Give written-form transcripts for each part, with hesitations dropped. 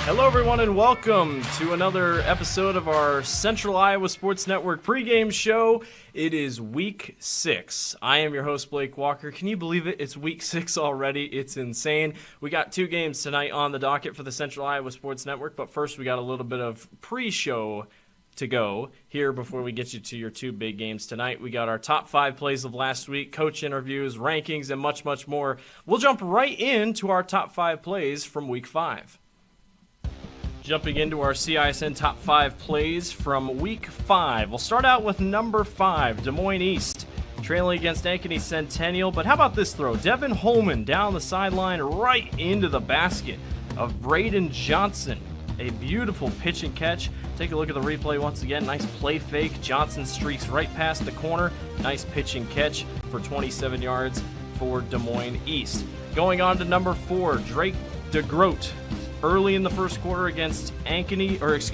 Hello everyone and welcome to another episode of our Central Iowa Sports Network pregame show. It is week 6. I am your host Blake Walker. Can you believe it? It's week 6 already. It's insane. We got 2 games tonight on the docket for the Central Iowa Sports Network, but first we got a little bit of pre-show to go here before we get you to your 2 big games tonight. We got our top 5 plays of last week, coach interviews, rankings, and much, much more. We'll jump right into our top 5 plays from week 5. Jumping into our CISN top 5 plays from week 5. We'll start out with number 5, Des Moines East, trailing against Ankeny Centennial. But how about this throw? Devin Holman down the sideline right into the basket of Braden Johnson. A beautiful pitch and catch. Take a look at the replay once again. Nice play fake. Johnson streaks right past the corner. Nice pitch and catch for 27 yards for Des Moines East. Going on to number 4, Drake DeGroat. Early in the first quarter against Ames,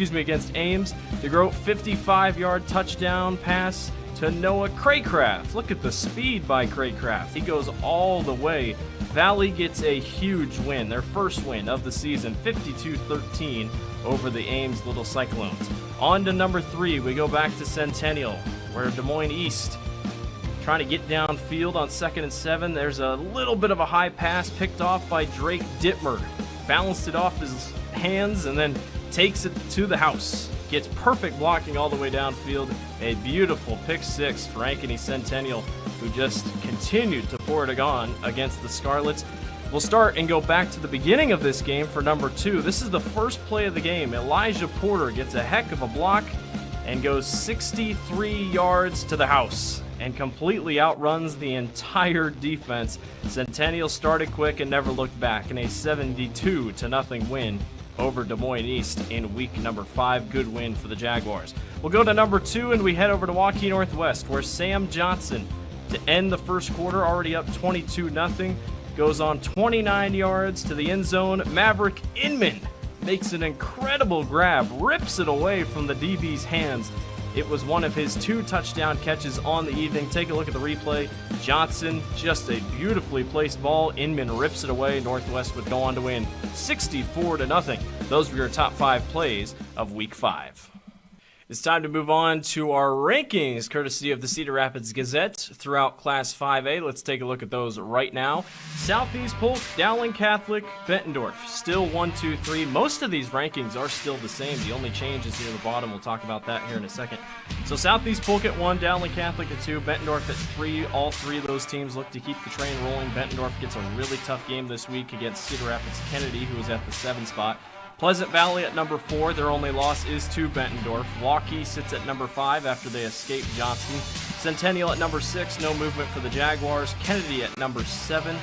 DeGroat 55-yard touchdown pass to Noah Craycraft. Look at the speed by Craycraft. He goes all the way. Valley gets a huge win, their first win of the season, 52-13 over the Ames Little Cyclones. On to number 3, we go back to Centennial, where Des Moines East trying to get downfield on 2nd and 7. There's a little bit of a high pass picked off by Drake Dittmer. Balanced it off his hands and then takes it to the house. Gets perfect blocking all the way downfield. A beautiful pick 6 for Ankeny Centennial, who just continued to pour it on against the Scarlets. We'll start and go back to the beginning of this game for number 2. This is the first play of the game. Elijah Porter gets a heck of a block and goes 63 yards to the house and completely outruns the entire defense. Centennial started quick and never looked back in a 72-0 win over Des Moines East in week number 5. Good win for the Jaguars. We'll go to number 2 and we head over to Waukee Northwest, where Sam Johnson, to end the first quarter, already up 22-0, goes on 29 yards to the end zone. Maverick Inman makes an incredible grab, rips it away from the DB's hands. It was one of his 2 touchdown catches on the evening. Take a look at the replay. Johnson, just a beautifully placed ball. Inman rips it away. Northwest would go on to win 64-0. Those were your top 5 plays of week 5. It's time to move on to our rankings, courtesy of the Cedar Rapids Gazette throughout Class 5A. Let's take a look at those right now. Southeast Polk, Dowling Catholic, Bettendorf, still 1, 2, 3. Most of these rankings are still the same. The only change is near the bottom. We'll talk about that here in a second. So Southeast Polk at 1, Dowling Catholic at 2, Bettendorf at 3. All 3 of those teams look to keep the train rolling. Bettendorf gets a really tough game this week against Cedar Rapids Kennedy, who is at the 7 spot. Pleasant Valley at number 4. Their only loss is to Bettendorf. Waukee sits at number 5 after they escaped Johnston. Centennial at number 6. No movement for the Jaguars. Kennedy at number 7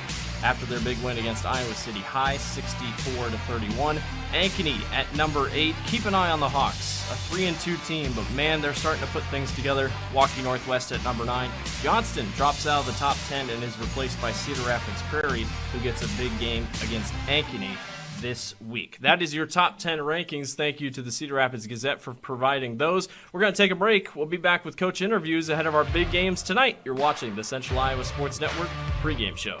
after their big win against Iowa City High, 64-31. Ankeny at number 8. Keep an eye on the Hawks. A 3-2 team, but man, they're starting to put things together. Waukee Northwest at number 9. Johnston drops out of the top 10 and is replaced by Cedar Rapids Prairie, who gets a big game against Ankeny this week. That is your top 10 rankings. Thank you to the Cedar Rapids Gazette for providing those. We're going to take a break. We'll be back with coach interviews ahead of our big games tonight. You're watching the Central Iowa Sports Network pregame show.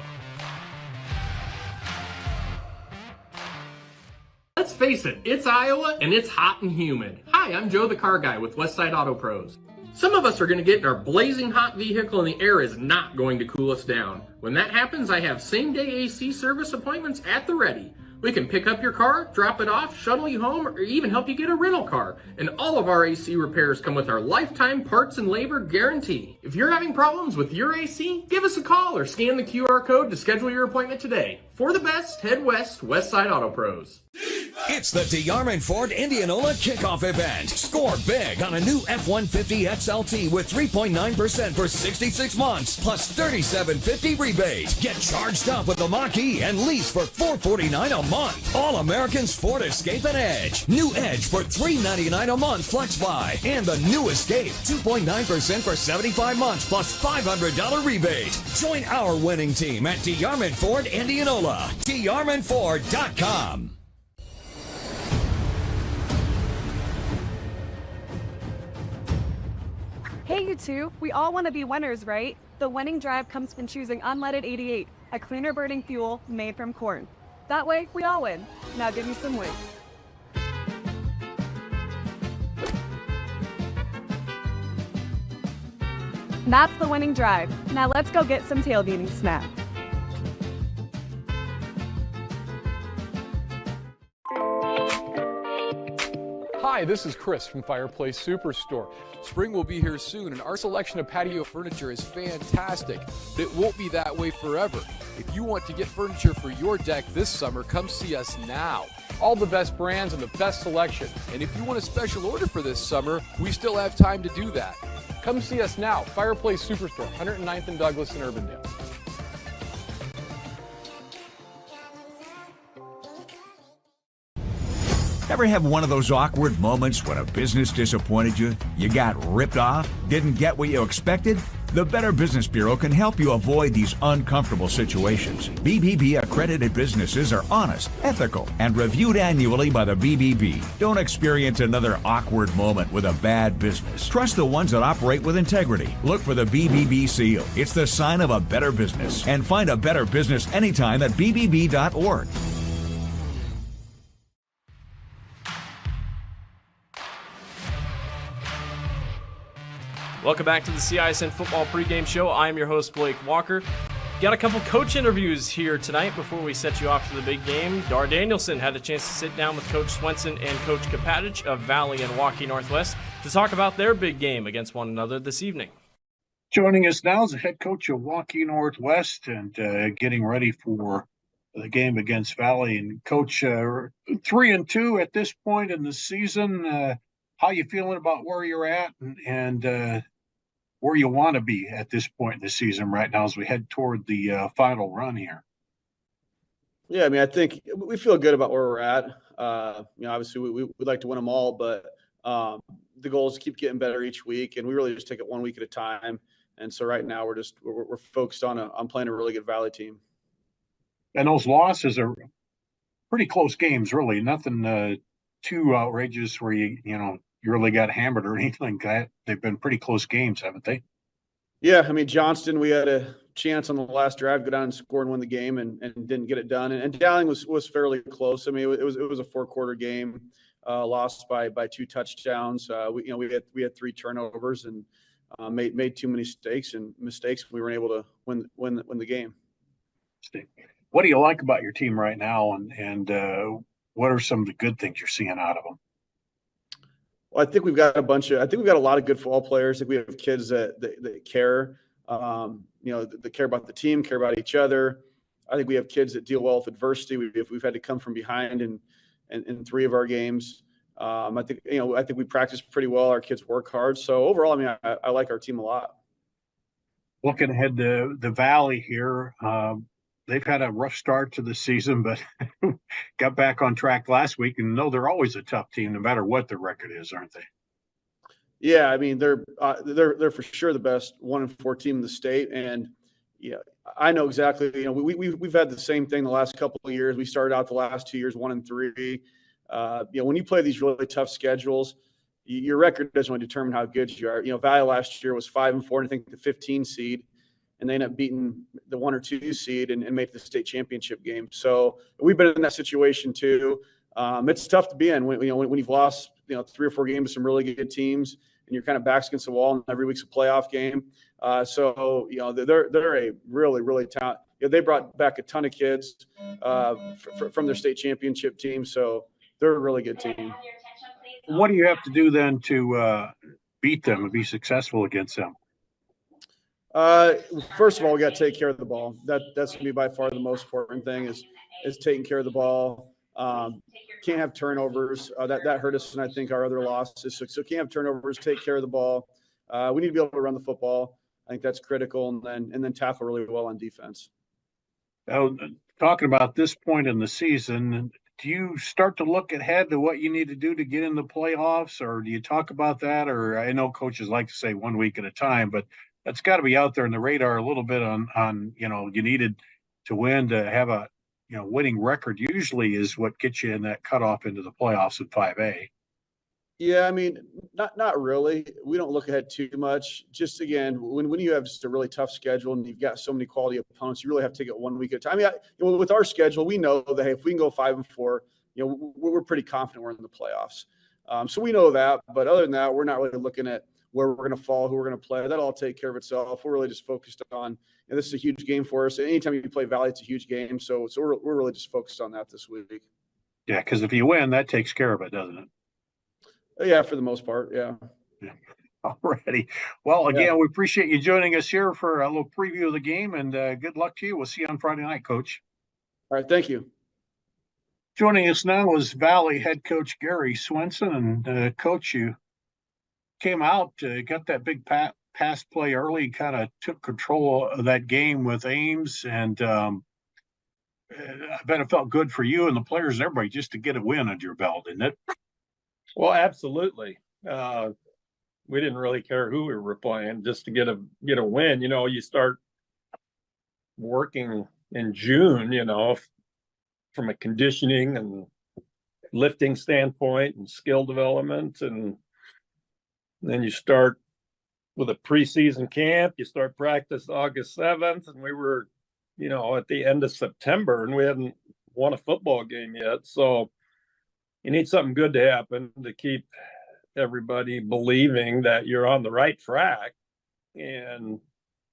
Let's face it, it's Iowa and it's hot and humid. Hi, I'm Joe the Car Guy with Westside Auto Pros. Some of us are going to get in our blazing hot vehicle and the air is not going to cool us down. When that happens, I have same-day AC service appointments at the ready. We can pick up your car, drop it off, shuttle you home, or even help you get a rental car. And all of our AC repairs come with our lifetime parts and labor guarantee. If you're having problems with your AC, give us a call or scan the QR code to schedule your appointment today. For the best, head west, Westside Auto Pros. It's the DeArmond Ford Indianola kickoff event. Score big on a new F-150 XLT with 3.9% for 66 months, plus $3,750 rebate. Get charged up with the Waukee and lease for $449 a month. All Americans Ford Escape and Edge. New Edge for $399 a month flex buy. And the new Escape, 2.9% for 75 months, plus $500 rebate. Join our winning team at DeArmond Ford Indianola. DeArmondFord.com. Hey, you two, we all want to be winners, right? The winning drive comes from choosing unleaded 88, a cleaner burning fuel made from corn. That way, we all win. Now give me some wins. That's the winning drive. Now let's go get some tailgating snacks. Hi, this is Chris from Fireplace Superstore. Spring will be here soon, and our selection of patio furniture is fantastic, but it won't be that way forever. If you want to get furniture for your deck this summer, come see us now. All the best brands and the best selection. And if you want a special order for this summer, we still have time to do that. Come see us now, Fireplace Superstore, 109th and Douglas in Urbandale. Ever have one of those awkward moments when a business disappointed you? You got ripped off? Didn't get what you expected? The Better Business Bureau can help you avoid these uncomfortable situations. BBB accredited businesses are honest, ethical, and reviewed annually by the BBB. Don't experience another awkward moment with a bad business. Trust the ones that operate with integrity. Look for the BBB seal. It's the sign of a better business. And find a better business anytime at bbb.org. Welcome back to the CISN Football Pregame Show. I am your host, Blake Walker. Got a couple coach interviews here tonight before we set you off to the big game. Dar Danielson had a chance to sit down with Coach Swenson and Coach Kapatich of Valley and Waukee Northwest to talk about their big game against one another this evening. Joining us now is the head coach of Waukee Northwest and getting ready for the game against Valley. And Coach, 3-2 at this point in the season. How you feeling about where you're at and where you want to be at this point in the season right now as we head toward the final run here? Yeah, I mean, I think we feel good about where we're at. Obviously we'd like to win them all, but the goal is to keep getting better each week, and we really just take it 1 week at a time. And so right now we're focused on playing a really good Valley team. And those losses are pretty close games, really. Nothing too outrageous where you really got hammered or anything like that. They've been pretty close games, haven't they? Yeah, I mean, Johnston, we had a chance on the last drive, go down and score and win the game, and didn't get it done. And Dowling was fairly close. I mean, it was a 4-quarter game, lost by 2 touchdowns. We had 3 turnovers and made too many mistakes. We weren't able to win the game. What do you like about your team right now, and what are some of the good things you're seeing out of them? Well, I think we've got a lot of good football players. I think we have kids that care, that care about the team, care about each other. I think we have kids that deal well with adversity. We've had to come from behind in 3 of our games. I think we practice pretty well. Our kids work hard. So overall, I mean, I like our team a lot. Looking ahead to the Valley here, they've had a rough start to the season, but got back on track last week. And no, they're always a tough team, no matter what their record is, aren't they? Yeah, I mean they're for sure the best 1-4 team in the state, and I know exactly. We've had the same thing the last couple of years. We started out the last 2 years 1-3. When you play these really tough schedules, your record doesn't really determine how good you are. Valley last year was 5-4, and I think the 15 seed. And they end up beating the 1 or 2 seed and made the state championship game. So we've been in that situation too. It's tough to be in when you've lost 3 or 4 games to some really good teams, and you're kind of backs against the wall, and every week's a playoff game. So they're a really, really talented. They brought back a ton of kids from their state championship team. So they're a really good team. What do you have to do then to beat them and be successful against them? First of all, we got to take care of the ball. That's gonna be by far the most important thing is taking care of the ball. Can't have turnovers. That hurt us, and I think our other losses. So can't have turnovers. Take care of the ball. We need to be able to run the football. I think that's critical, and then tackle really well on defense. Now, talking about this point in the season, do you start to look ahead to what you need to do to get in the playoffs, or do you talk about that? Or I know coaches like to say 1 week at a time, but that's got to be out there in the radar a little bit on you needed to win to have a winning record. Usually is what gets you in that cutoff into the playoffs at 5A. Yeah, I mean, not really. We don't look ahead too much. Just again, when you have just a really tough schedule and you've got so many quality opponents, you really have to take it 1 week at a time. I mean, with our schedule, we know that hey, if we can go 5-4, we're pretty confident we're in the playoffs. So we know that. But other than that, we're not really looking at where we're going to fall, who we're going to play. That'll all take care of itself. We're really just focused on. This is a huge game for us. Anytime you play Valley, it's a huge game. So we're really just focused on that this week. Yeah, because if you win, that takes care of it, doesn't it? Yeah, for the most part, yeah. Alrighty. Well, again, we appreciate you joining us here for a little preview of the game, and good luck to you. We'll see you on Friday night, Coach. All right, thank you. Joining us now is Valley head coach Gary Swenson, and Coach, you came out, got that big pass play early, kind of took control of that game with Ames, and I bet it felt good for you and the players and everybody just to get a win under your belt, didn't it? Well, absolutely. We didn't really care who we were playing, just to get a win. You start working in June, from a conditioning and lifting standpoint and skill development, and then you start with a preseason camp. You start practice August 7th, and we were, at the end of September, and we hadn't won a football game yet. So you need something good to happen to keep everybody believing that you're on the right track. And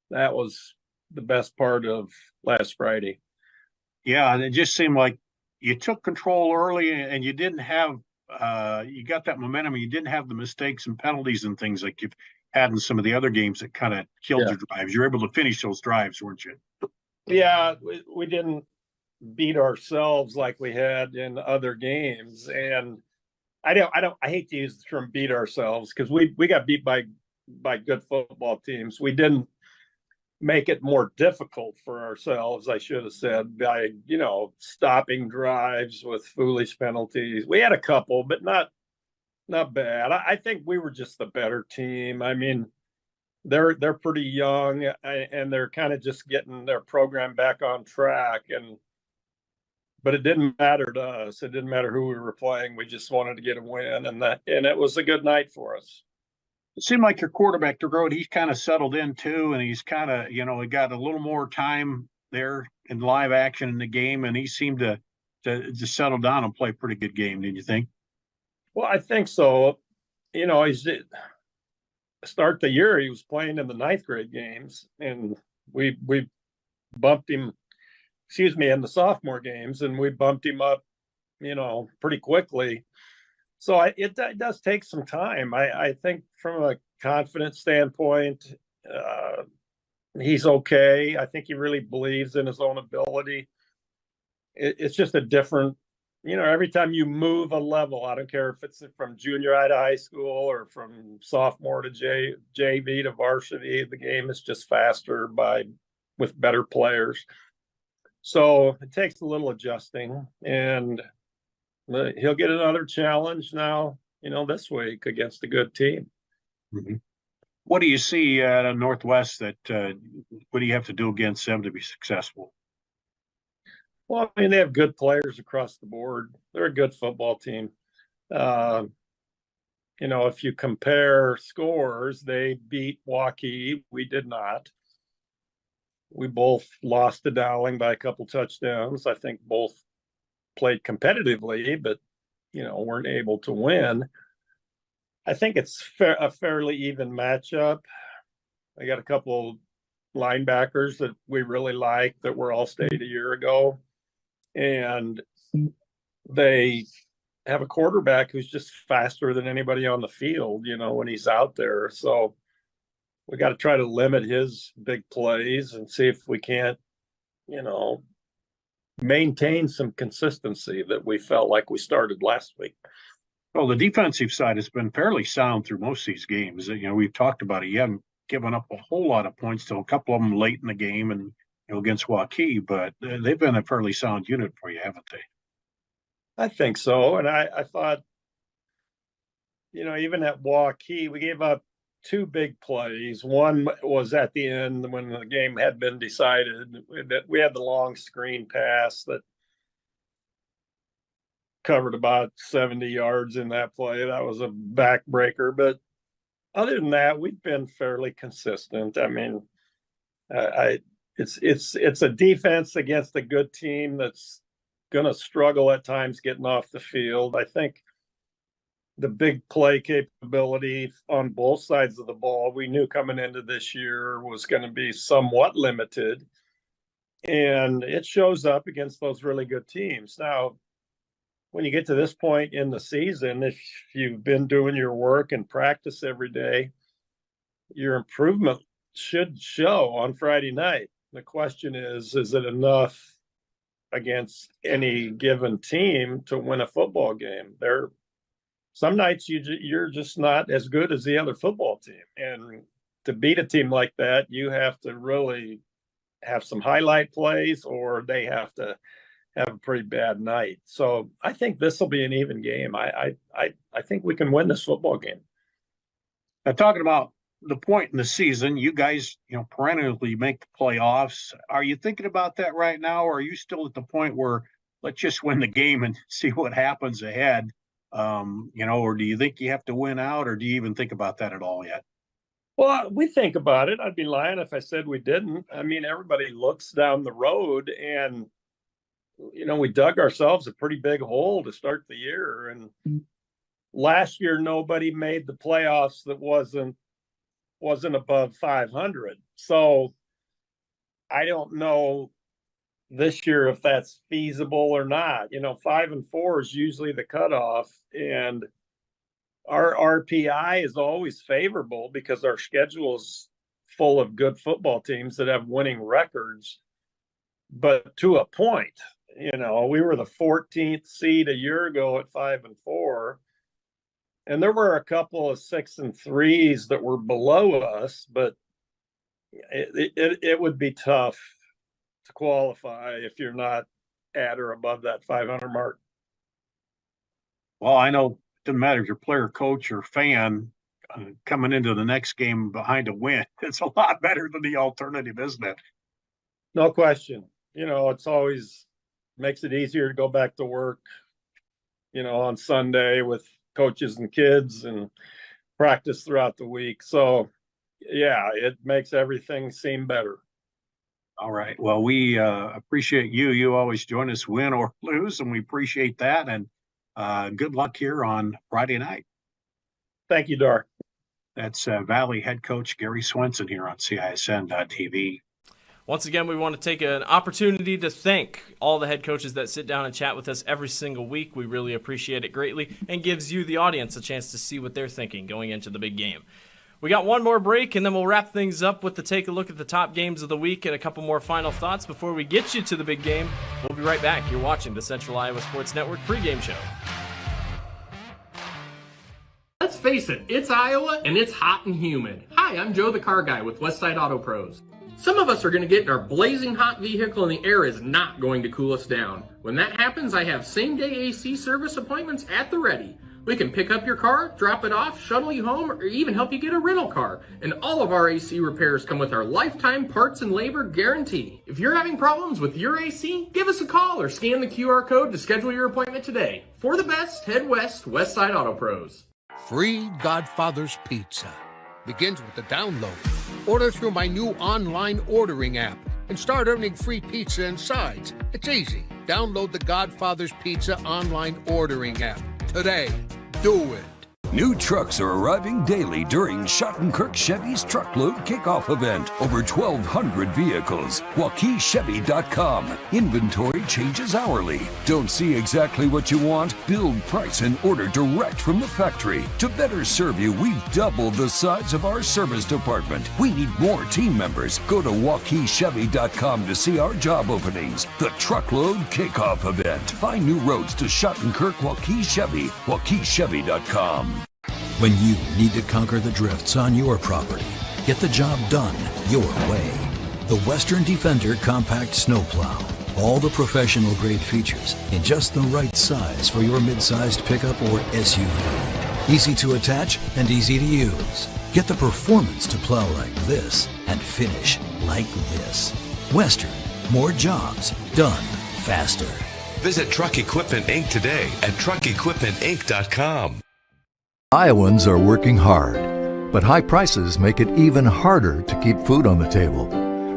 that was the best part of last Friday. Yeah, and it just seemed like you took control early and you didn't have you got that momentum. You didn't have the mistakes and penalties and things like you've had in some of the other games that kind of killed your drives. You're able to finish those drives, weren't you? Yeah, we didn't beat ourselves like we had in other games. And I hate to use the term beat ourselves, because we got beat by good football teams. We didn't make it more difficult for ourselves, I should have said, by stopping drives with foolish penalties. We had a couple, but not bad. I think we were just the better team. I mean, they're pretty young, and they're kind of just getting their program back on track. But it didn't matter to us. It didn't matter who we were playing. We just wanted to get a win, and it was a good night for us. It seemed like your quarterback, DeGrode, he's kind of settled in too, and he's kind of, he got a little more time there in live action in the game, and he seemed to settle down and play a pretty good game, didn't you think? Well, I think so. He's start the year, he was playing in the 9th grade games, and we bumped him, in the sophomore games, and we bumped him up, pretty quickly. So it does take some time. I think from a confidence standpoint, he's okay. I think he really believes in his own ability. It's just a different, every time you move a level, I don't care if it's from junior high to high school or from sophomore to JV to varsity, the game is just faster with better players. So it takes a little adjusting, and he'll get another challenge now, this week against a good team. Mm-hmm. What do you see at Northwest what do you have to do against them to be successful? Well, I mean, they have good players across the board. They're a good football team. If you compare scores, they beat Waukee. We did not. We both lost to Dowling by a couple touchdowns. I think both played competitively, but, weren't able to win. I think it's a fairly even matchup. I got a couple linebackers that we really like that were All-State a year ago. And they have a quarterback who's just faster than anybody on the field, when he's out there. So we got to try to limit his big plays and see if we can't, maintain some consistency that we felt like we started last week. Well, the defensive side has been fairly sound through most of these games. We've talked about it. You haven't given up a whole lot of points till a couple of them late in the game and against Waukee, but they've been a fairly sound unit for you, haven't they? I think so. And I thought, even at Waukee, we gave up 2 big plays. One was at the end when the game had been decided. We had the long screen pass that covered about 70 yards in that play. That was a backbreaker. But other than that, we've been fairly consistent. I mean, it's a defense against a good team that's going to struggle at times getting off the field. I think the big play capability on both sides of the ball, we knew coming into this year was going to be somewhat limited. And it shows up against those really good teams. Now, when you get to this point in the season, if you've been doing your work and practice every day, your improvement should show on Friday night. The question is it enough against any given team to win a football game? Some nights you're just not as good as the other football team. And to beat a team like that, you have to really have some highlight plays or they have to have a pretty bad night. So I think this will be an even game. I think we can win this football game. Now, talking about the point in the season, you guys, perennially make the playoffs. Are you thinking about that right now, or are you still at the point where let's just win the game and see what happens ahead? Or do you think you have to win out, or do you even think about that at all yet? Well, we think about it. I'd be lying if I said we didn't. I mean, everybody looks down the road and, we dug ourselves a pretty big hole to start the year. And last year, nobody made the playoffs that wasn't above 500. So I don't know this year if that's feasible or not. 5-4 is usually the cutoff, and our RPI is always favorable because our schedule is full of good football teams that have winning records. But to a point, we were the 14th seed a year ago at 5-4. And there were a couple of 6-3s that were below us, but it would be tough to qualify if you're not at or above that 500 mark. Well, I know it doesn't matter if you're player, coach, or fan, coming into the next game behind a win. It's a lot better than the alternative, isn't it? No question. It's always makes it easier to go back to work, on Sunday with coaches and kids and practice throughout the week. So, yeah, it makes everything seem better. All right. Well, we appreciate you. You always join us, win or lose, and we appreciate that. And good luck here on Friday night. Thank you, Dar. That's Valley head coach Gary Swenson here on CISN.TV. Once again, we want to take an opportunity to thank all the head coaches that sit down and chat with us every single week. We really appreciate it greatly, and gives you, the audience, a chance to see what they're thinking going into the big game. We got one more break, and then we'll wrap things up with the take a look at the top games of the week and a couple more final thoughts before we get you to the big game. We'll be right back. You're watching the Central Iowa Sports Network pregame show. Let's face it, it's Iowa and it's hot and humid. Hi, I'm Joe the Car Guy with Westside Auto Pros. Some of us are going to get in our blazing hot vehicle and the air is not going to cool us down. When that happens, I have same-day AC service appointments at the ready. We can pick up your car, drop it off, shuttle you home, or even help you get a rental car. And all of our AC repairs come with our lifetime parts and labor guarantee. If you're having problems with your AC, give us a call or scan the QR code to schedule your appointment today. For the best, head west, Westside Auto Pros. Free Godfather's Pizza begins with the download. Order through my new online ordering app and start earning free pizza and sides. It's easy. Download the Godfather's Pizza online ordering app today. Do it. New trucks are arriving daily during Schottenkirk Chevy's Truckload Kickoff event. Over 1,200 vehicles. WaukeeChevy.com. Inventory changes hourly. Don't see exactly what you want? Build, price, and order direct from the factory. To better serve you, we've doubled the size of our service department. We need more team members. Go to WaukeeChevy.com to see our job openings. The Truckload Kickoff event. Find new roads to Schottenkirk Waukee Chevy. WaukeeChevy.com. When you need to conquer the drifts on your property, get the job done your way. The Western Defender Compact Snowplow. All the professional grade features in just the right size for your mid-sized pickup or SUV. Easy to attach and easy to use. Get the performance to plow like this and finish like this. Western. More jobs done faster. Visit Truck Equipment Inc. today at truckequipmentinc.com. Iowans are working hard, but high prices make it even harder to keep food on the table.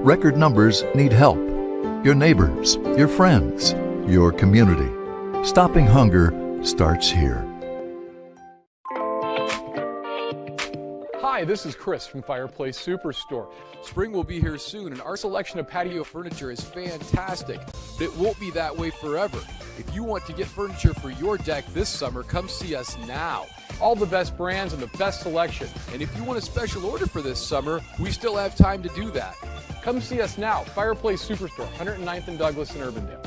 Record numbers need help. Your neighbors, your friends, your community. Stopping hunger starts here. Hi, this is Chris from Fireplace Superstore. Spring will be here soon, and our selection of patio furniture is fantastic, but it won't be that way forever. If you want to get furniture for your deck this summer, come see us now. All the best brands and the best selection. And if you want a special order for this summer, we still have time to do that. Come see us now, Fireplace Superstore, 109th and Douglas in Urbandale.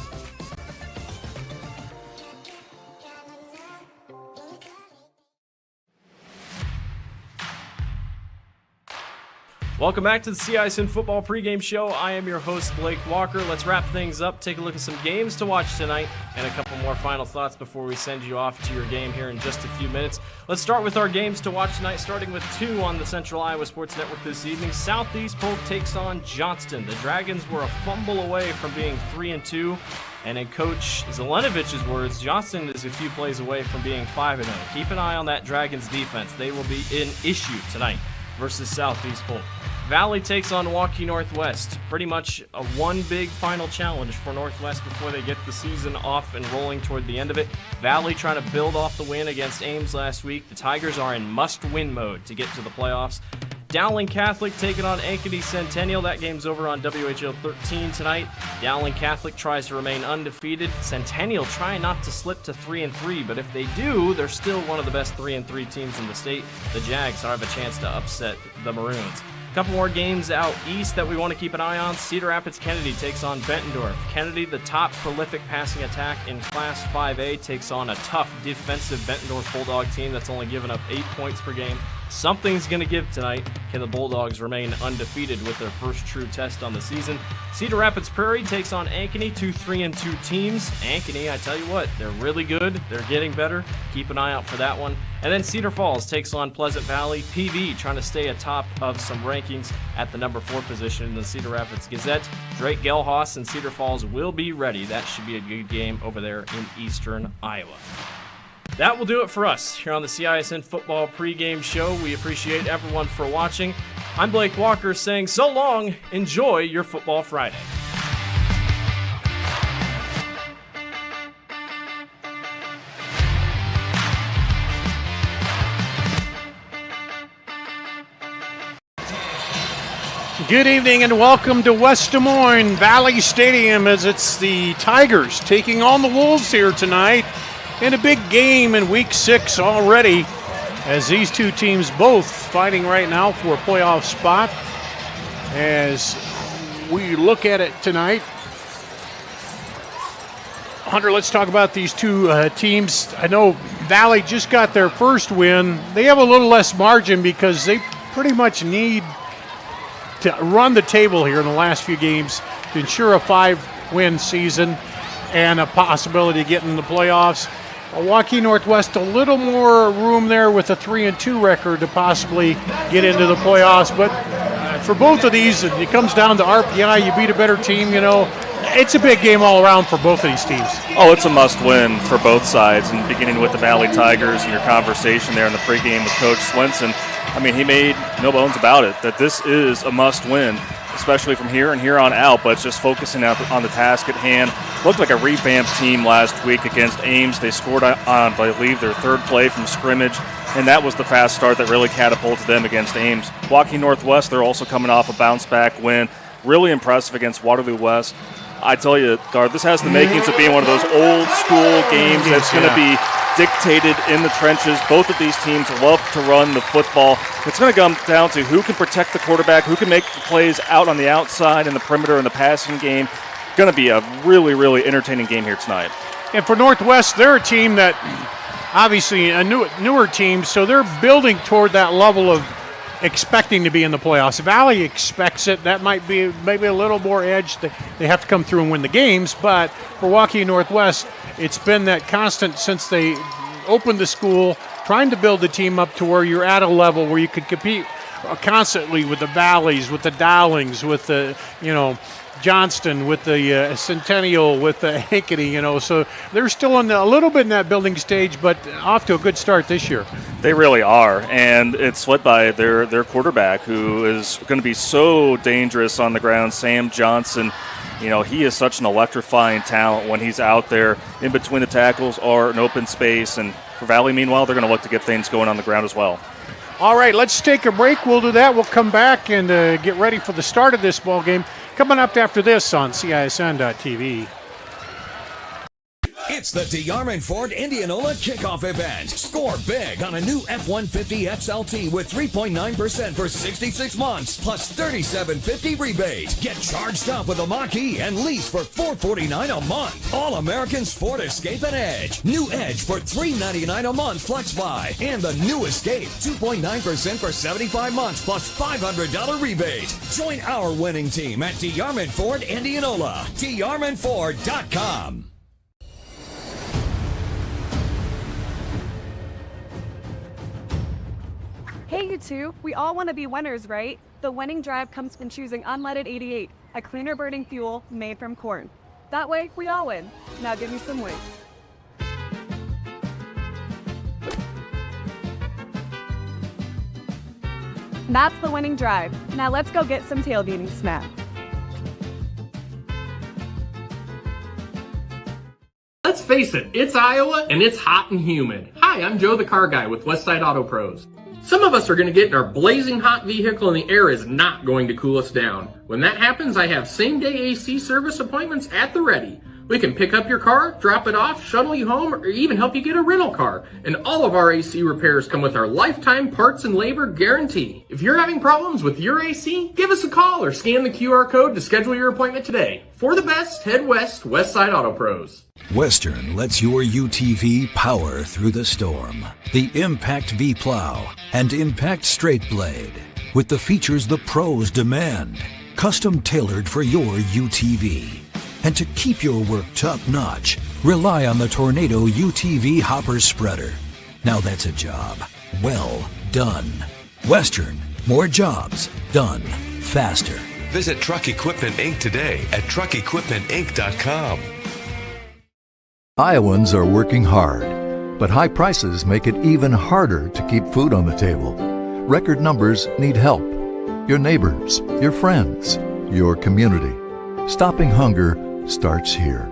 Welcome back to the CIML Football Pregame Show. I am your host, Blake Walker. Let's wrap things up, take a look at some games to watch tonight, and a couple more final thoughts before we send you off to your game here in just a few minutes. Let's start with our games to watch tonight, starting with 2 on the Central Iowa Sports Network this evening. Southeast Polk takes on Johnston. The Dragons were a fumble away from being 3-2. And in Coach Zelenovich's words, Johnston is a few plays away from being 5-0. Keep an eye on that Dragons defense. They will be an issue tonight versus Southeast Polk. Valley takes on Waukee Northwest. Pretty much a one big final challenge for Northwest before they get the season off and rolling toward the end of it. Valley trying to build off the win against Ames last week. The Tigers are in must-win mode to get to the playoffs. Dowling Catholic taking on Ankeny Centennial. That game's over on WHL 13 tonight. Dowling Catholic tries to remain undefeated. Centennial trying not to slip to 3-3, but if they do, they're still one of the best 3-3 teams in the state. The Jags have a chance to upset the Maroons. A couple more games out east that we want to keep an eye on. Cedar Rapids Kennedy takes on Bettendorf. Kennedy, the top prolific passing attack in Class 5A, takes on a tough defensive Bettendorf Bulldog team that's only given up 8 points per game. Something's going to give tonight. Can the Bulldogs remain undefeated with their first true test on the season? Cedar Rapids Prairie takes on Ankeny, 2 3-2 teams. Ankeny, I tell you what, they're really good. They're getting better. Keep an eye out for that one. And then Cedar Falls takes on Pleasant Valley. PV trying to stay atop of some rankings at the number 4 position in the Cedar Rapids Gazette. Drake Gelhaus and Cedar Falls will be ready. That should be a good game over there in eastern Iowa. That will do it for us here on the CISN Football Pregame Show. We appreciate everyone for watching. I'm Blake Walker saying so long. Enjoy your Football Friday. Good evening and welcome to West Des Moines Valley Stadium as it's the Tigers taking on the Wolves here tonight. In a big game in Week 6 already, as these two teams both fighting right now for a playoff spot. As we look at it tonight, Hunter, let's talk about these two teams. I know Valley just got their first win. They have a little less margin because they pretty much need to run the table here in the last few games to ensure a 5-win season and a possibility of getting in the playoffs. Waukee Northwest, a little more room there with a 3-2 record to possibly get into the playoffs. But for both of these, it comes down to RPI. You beat a better team, you know. It's a big game all around for both of these teams. Oh, it's a must-win for both sides. And beginning with the Valley Tigers and your conversation there in the pregame with Coach Swenson, I mean, he made no bones about it that this is a must-win. especially from here and here on out, but just focusing on the task at hand. Looked like a revamped team last week against Ames. They scored on, I believe, their third play from scrimmage, and that was the fast start that really catapulted them against Ames. Waukee Northwest, they're also coming off a bounce-back win. Really impressive against Waterloo West. I tell you, Gar, this has the makings of being one of those old-school games that's going to be dictated in the trenches. Both of these teams love to run the football. It's going to come down to who can protect the quarterback, who can make the plays out on the outside in the perimeter in the passing game. Going to be a really, really entertaining game here tonight. And for Northwest, they're a team that obviously a newer team, so they're building toward that level of expecting to be in the playoffs. Valley expects it. That might be maybe a little more edge. They have to come through and win the games, but for Waukee Northwest, it's been that constant since they opened the school, trying to build the team up to where you're at a level where you could compete constantly with the Valleys, with the Dowlings, with the, Johnston, with the Centennial, with the Ankeny, so they're still a little bit in that building stage, but off to a good start this year. They really are, and it's led by their quarterback, who is going to be so dangerous on the ground, Sam Johnson. He is such an electrifying talent when he's out there in between the tackles or an open space, and for Valley, meanwhile, they're going to look to get things going on the ground as well. All right, let's take a break. We'll do that. We'll come back and get ready for the start of this ball game. Coming up after this on CISN.TV. It's the DeArmond Ford Indianola kickoff event. Score big on a new F-150 XLT with 3.9% for 66 months, plus $3,750 rebate. Get charged up with a Mach-E and lease for $449 a month. All Americans Ford Escape and Edge. New Edge for $399 a month flex buy. And the new Escape, 2.9% for 75 months, plus $500 rebate. Join our winning team at DeArmond Ford Indianola. DeArmondFord.com. Hey, you two, we all want to be winners, right? The winning drive comes from choosing unleaded 88, a cleaner burning fuel made from corn. That way, we all win. Now give me some weight. That's the winning drive. Now let's go get some tailgating snacks. Let's face it, it's Iowa and it's hot and humid. Hi, I'm Joe the Car Guy with Westside Auto Pros. Some of us are going to get in our blazing hot vehicle and the air is not going to cool us down. When that happens, I have same-day AC service appointments at the ready. We can pick up your car, drop it off, shuttle you home, or even help you get a rental car. And all of our AC repairs come with our lifetime parts and labor guarantee. If you're having problems with your AC, give us a call or scan the QR code to schedule your appointment today. For the best, head west, Westside Auto Pros. Western lets your UTV power through the storm. The Impact V Plow and Impact Straight Blade, with the features the pros demand. Custom tailored for your UTV. And to keep your work top-notch, rely on the Tornado UTV Hopper Spreader. Now that's a job well done. Western, more jobs done faster. Visit Truck Equipment Inc. today at truckequipmentinc.com. Iowans are working hard, but high prices make it even harder to keep food on the table. Record numbers need help. Your neighbors, your friends, your community. Stopping hunger starts here.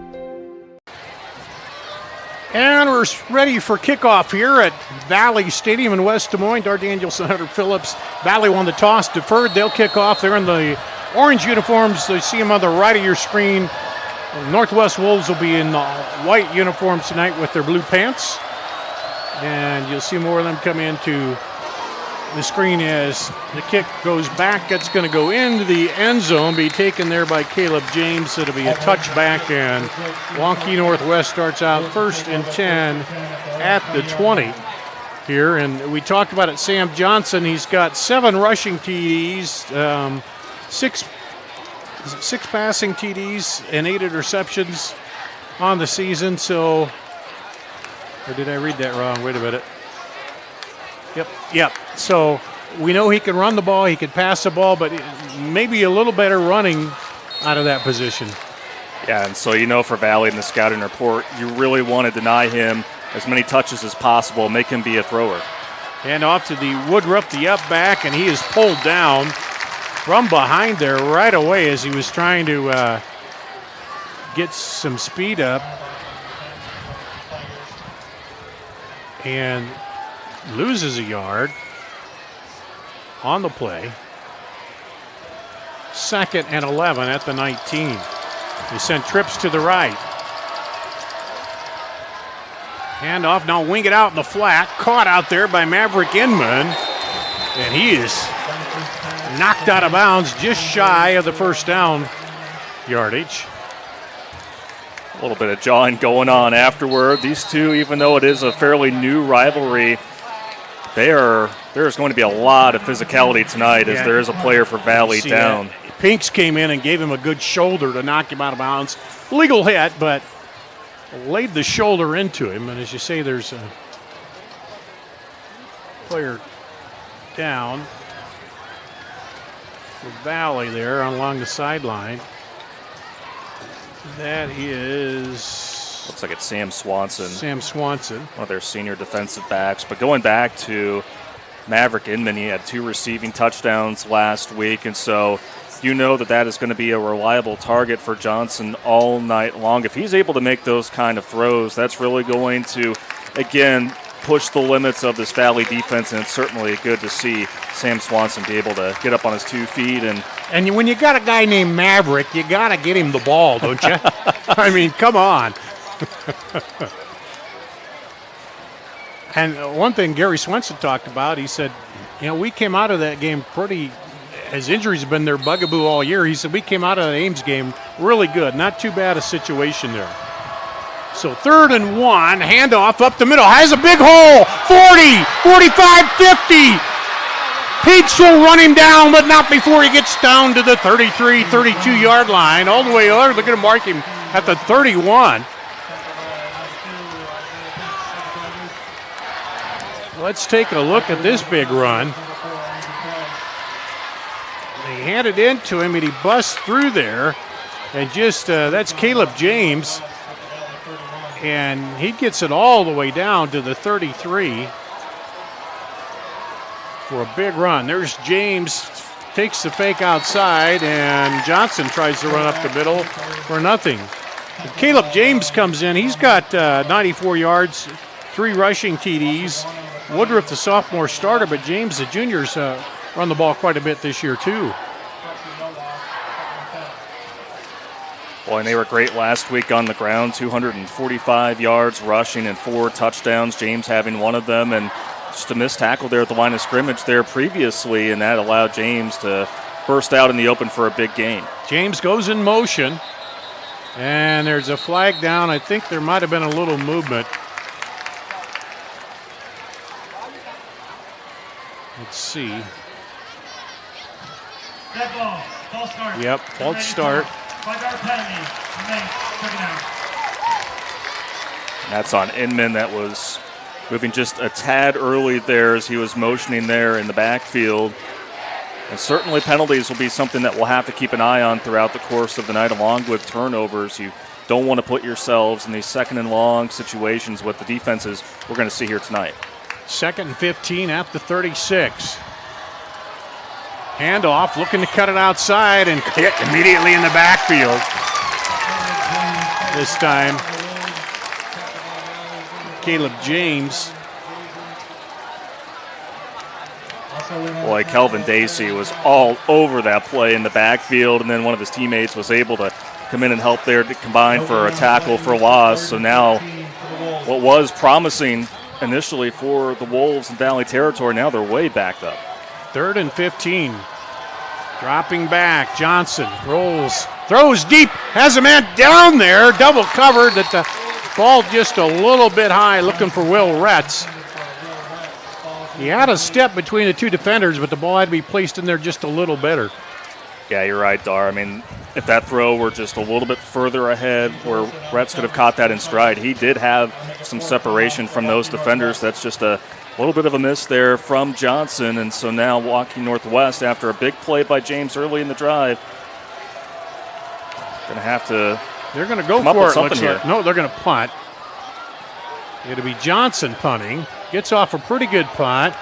And we're ready for kickoff here at Valley Stadium in West Des Moines. Dar Danielson, Hunter Phillips. Valley won the toss, deferred. They'll kick off. They're in the orange uniforms. You see them on the right of your screen. Northwest Wolves will be in the white uniforms tonight with their blue pants. And you'll see more of them come into the screen as the kick goes back. It's going to go into the end zone, be taken there by Caleb James. It'll be a touchback, and Waukee Northwest starts out 1st and 10 at the 20 here. And we talked about it, Sam Johnson. He's got 7 rushing TDs, 6 passing TDs, and 8 interceptions on the season. So, or did I read that wrong? Wait a minute. Yep. So we know he can run the ball, he can pass the ball, but maybe a little better running out of that position. Yeah, and so for Valley in the scouting report, you really want to deny him as many touches as possible, make him be a thrower. And off to the Woodruff, the up back, and he is pulled down from behind there right away as he was trying to get some speed up. And loses a yard on the play. 2nd and 11 at the 19. They sent trips to the right. Handoff, now wing it out in the flat. Caught out there by Maverick Inman. And he is knocked out of bounds just shy of the first down yardage. A little bit of jawing going on afterward. These two, even though it is a fairly new rivalry, there's going to be a lot of physicality tonight as there is a player for Valley down. Pinks came in and gave him a good shoulder to knock him out of bounds. Legal hit, but laid the shoulder into him. And as you say, there's a player down for Valley there along the sideline. That is... Looks like it's Sam Swanson. Sam Swanson. One of their senior defensive backs. But going back to Maverick Inman, he had 2 receiving touchdowns last week, and so you know that is going to be a reliable target for Johnson all night long. If he's able to make those kind of throws, that's really going to, again, push the limits of this Valley defense, and it's certainly good to see Sam Swanson be able to get up on his 2 feet. And when you got a guy named Maverick, you got to get him the ball, don't you? I mean, come on. And one thing Gary Swenson talked about, he said, we came out of that game pretty, as injuries have been their bugaboo all year, he said we came out of the Ames game really good. Not too bad a situation there. So 3rd and 1, handoff up the middle, has a big hole, 40, 45, 50. Peaks will run him down, but not before he gets down to the 33, 32-yard line. All the way over, they're going to mark him at the 31. Let's take a look at this big run. They hand it into him, and he busts through there. And just, that's Caleb James. And he gets it all the way down to the 33 for a big run. There's James, takes the fake outside, and Johnson tries to run up the middle for nothing. And Caleb James comes in. He's got 94 yards, 3 rushing TDs. Woodruff, the sophomore starter, but James, the juniors, run the ball quite a bit this year, too. Boy, and they were great last week on the ground, 245 yards rushing and 4 touchdowns, James having one of them, and just a missed tackle there at the line of scrimmage there previously, and that allowed James to burst out in the open for a big gain. James goes in motion, and there's a flag down. I think there might have been a little movement. Let's see. Yep, false start. And that's on Inman. That was moving just a tad early there as he was motioning there in the backfield. And certainly penalties will be something that we'll have to keep an eye on throughout the course of the night, along with turnovers. You don't want to put yourselves in these 2nd and long situations with the defenses we're going to see here tonight. 2nd and 15 at the 36. Handoff, looking to cut it outside and hit immediately in the backfield. This time, Caleb James. Boy, Kelvin Dacey was all over that play in the backfield, and then one of his teammates was able to come in and help there to combine for a tackle for loss. So now what was promising initially for the Wolves in Valley territory, now they're way backed up. 3rd and 15. Dropping back, Johnson rolls, throws deep, has a man down there, double covered, that the ball just a little bit high, looking for Will Retz. He had a step between the 2 defenders, but the ball had to be placed in there just a little better. Yeah, you're right, Dar. I mean, if that throw were just a little bit further ahead where Retz could have caught that in stride, he did have some separation from those defenders. That's just a little bit of a miss there from Johnson, and so now Waukee Northwest, after a big play by James early in the drive, going to have to. They're going to go for it. Looks like. No, they're going to punt. It'll be Johnson punting. Gets off a pretty good punt.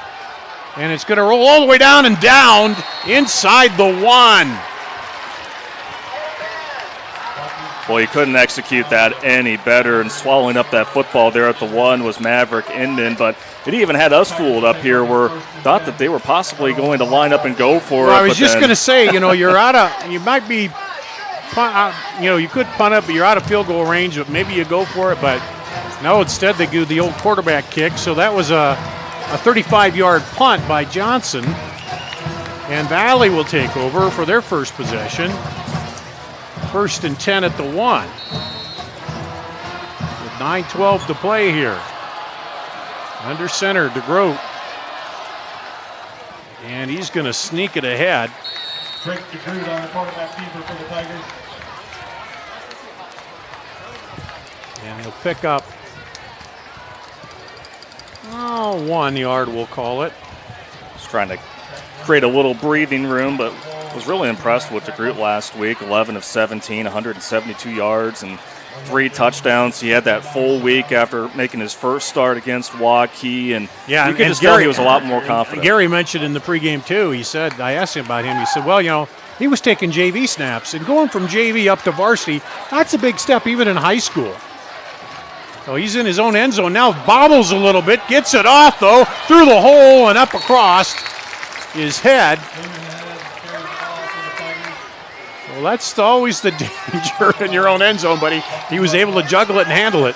And it's going to roll all the way down and down inside the 1. Well, you couldn't execute that any better, and swallowing up that football there at the 1 was Maverick Inman, but it even had us fooled up here. We thought that they were possibly going to line up and go for it. I was just going to say, you're out of, you might be, you could punt it, but you're out of field goal range, but maybe you go for it, but no, instead they do the old quarterback kick. So that was a 35-yard punt by Johnson, and Valley will take over for their first possession. 1st and 10 at the 1. With 9:12 to play here. Under center, DeGroat. And he's going to sneak it ahead. Drake DeGroat on the quarterback keeper for the Tigers. And he'll pick up 1 yard, we'll call it. Just trying to create a little breathing room, but was really impressed with DeGroot last week. 11 of 17, 172 yards and 3 touchdowns. He had that full week after making his first start against Waukee, and you could just tell he was a lot more confident. Gary mentioned in the pregame too, he said, I asked him about him, he said, well, he was taking JV snaps, and going from JV up to varsity, that's a big step even in high school. So he's in his own end zone now, bobbles a little bit, gets it off though, through the hole and up across his head. Well, that's always the danger in your own end zone, but he was able to juggle it and handle it.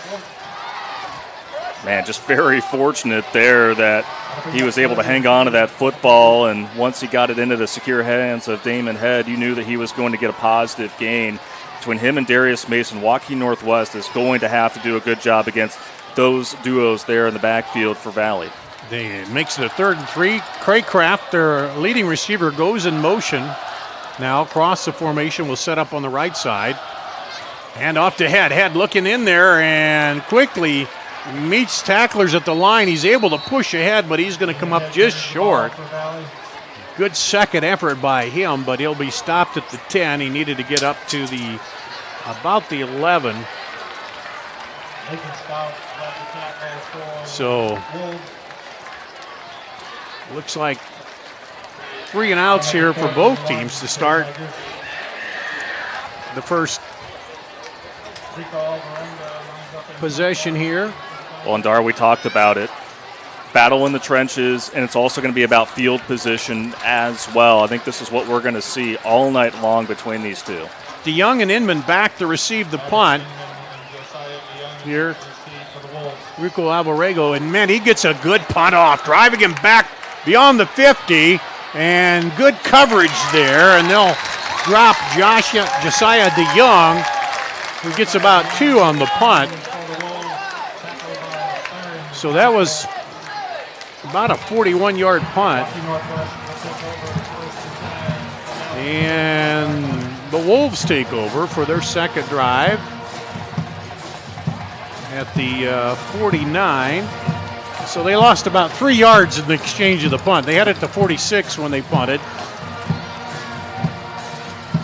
Man, just very fortunate there that he was able to hang on to that football, and once he got it into the secure hands of Damon Head, you knew that he was going to get a positive gain. Between him and Darius Mason, Waukee Northwest is going to have to do a good job against those duos there in the backfield for Valley. It makes it a 3rd and 3. Craycraft, their leading receiver, goes in motion. Now across the formation, will set up on the right side. Hand off to Head. Head looking in there and quickly meets tacklers at the line. He's able to push ahead, but he's going to come up just short. Good second effort by him, but he'll be stopped at the 10. He needed to get up to about the 11. So looks like 3 and outs here for both teams to start the first possession here. Well, and Dar, we talked about it. Battle in the trenches, and it's also going to be about field position as well. I think this is what we're going to see all night long between these two. DeYoung and Inman back to receive the punt. Here, Rico Alvarego, and man, he gets a good punt off, driving him back beyond the 50, and good coverage there, and they'll drop Josiah DeYoung, who gets about 2 on the punt. So that was about a 41-yard punt. And the Wolves take over for their second drive at the 49. So they lost about 3 yards in the exchange of the punt. They had it to 46 when they punted.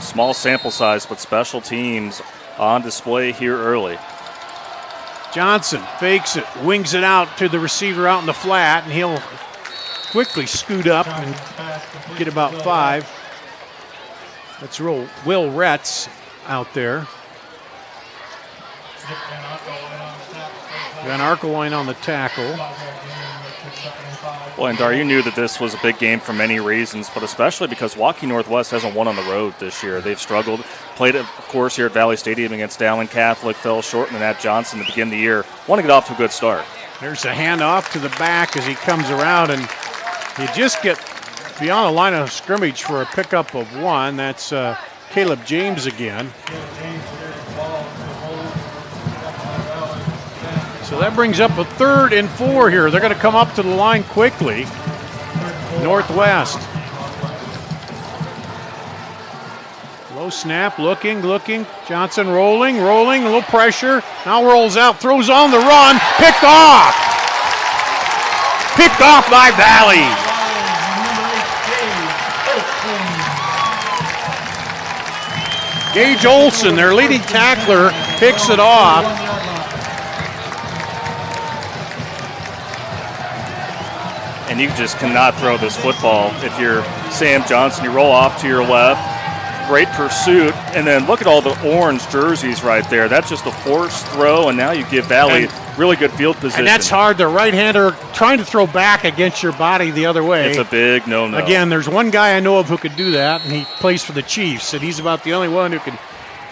Small sample size, but special teams on display here early. Johnson fakes it, wings it out to the receiver out in the flat, and he'll quickly scoot up and get about 5. That's Will Retz out there. Van Arkeloin on the tackle. Well, and Dar, you knew that this was a big game for many reasons, but especially because Waukee Northwest hasn't won on the road this year. They've struggled. Played, of course, here at Valley Stadium against Dowling Catholic, fell short in that Johnson to begin the year. Want to get off to a good start. There's a handoff to the back as he comes around, and you just get beyond the line of scrimmage for a pickup of 1. That's Caleb James again. So that brings up a 3rd and 4 here. They're going to come up to the line quickly. Northwest. Low snap, looking. Johnson rolling, a little pressure. Now rolls out, throws on the run. Picked off. Picked off by Valley. Gage Olson, their leading tackler, picks it off. and you just cannot throw this football. If you're Sam Johnson, you roll off to your left. Great pursuit, and then look at all the orange jerseys right there. That's just a forced throw, and now you give Valley really good field position. And that's hard. The right-hander trying to throw back against your body the other way. It's a big no-no. Again, there's one guy I know of who could do that, and he plays for the Chiefs, and he's about the only one who can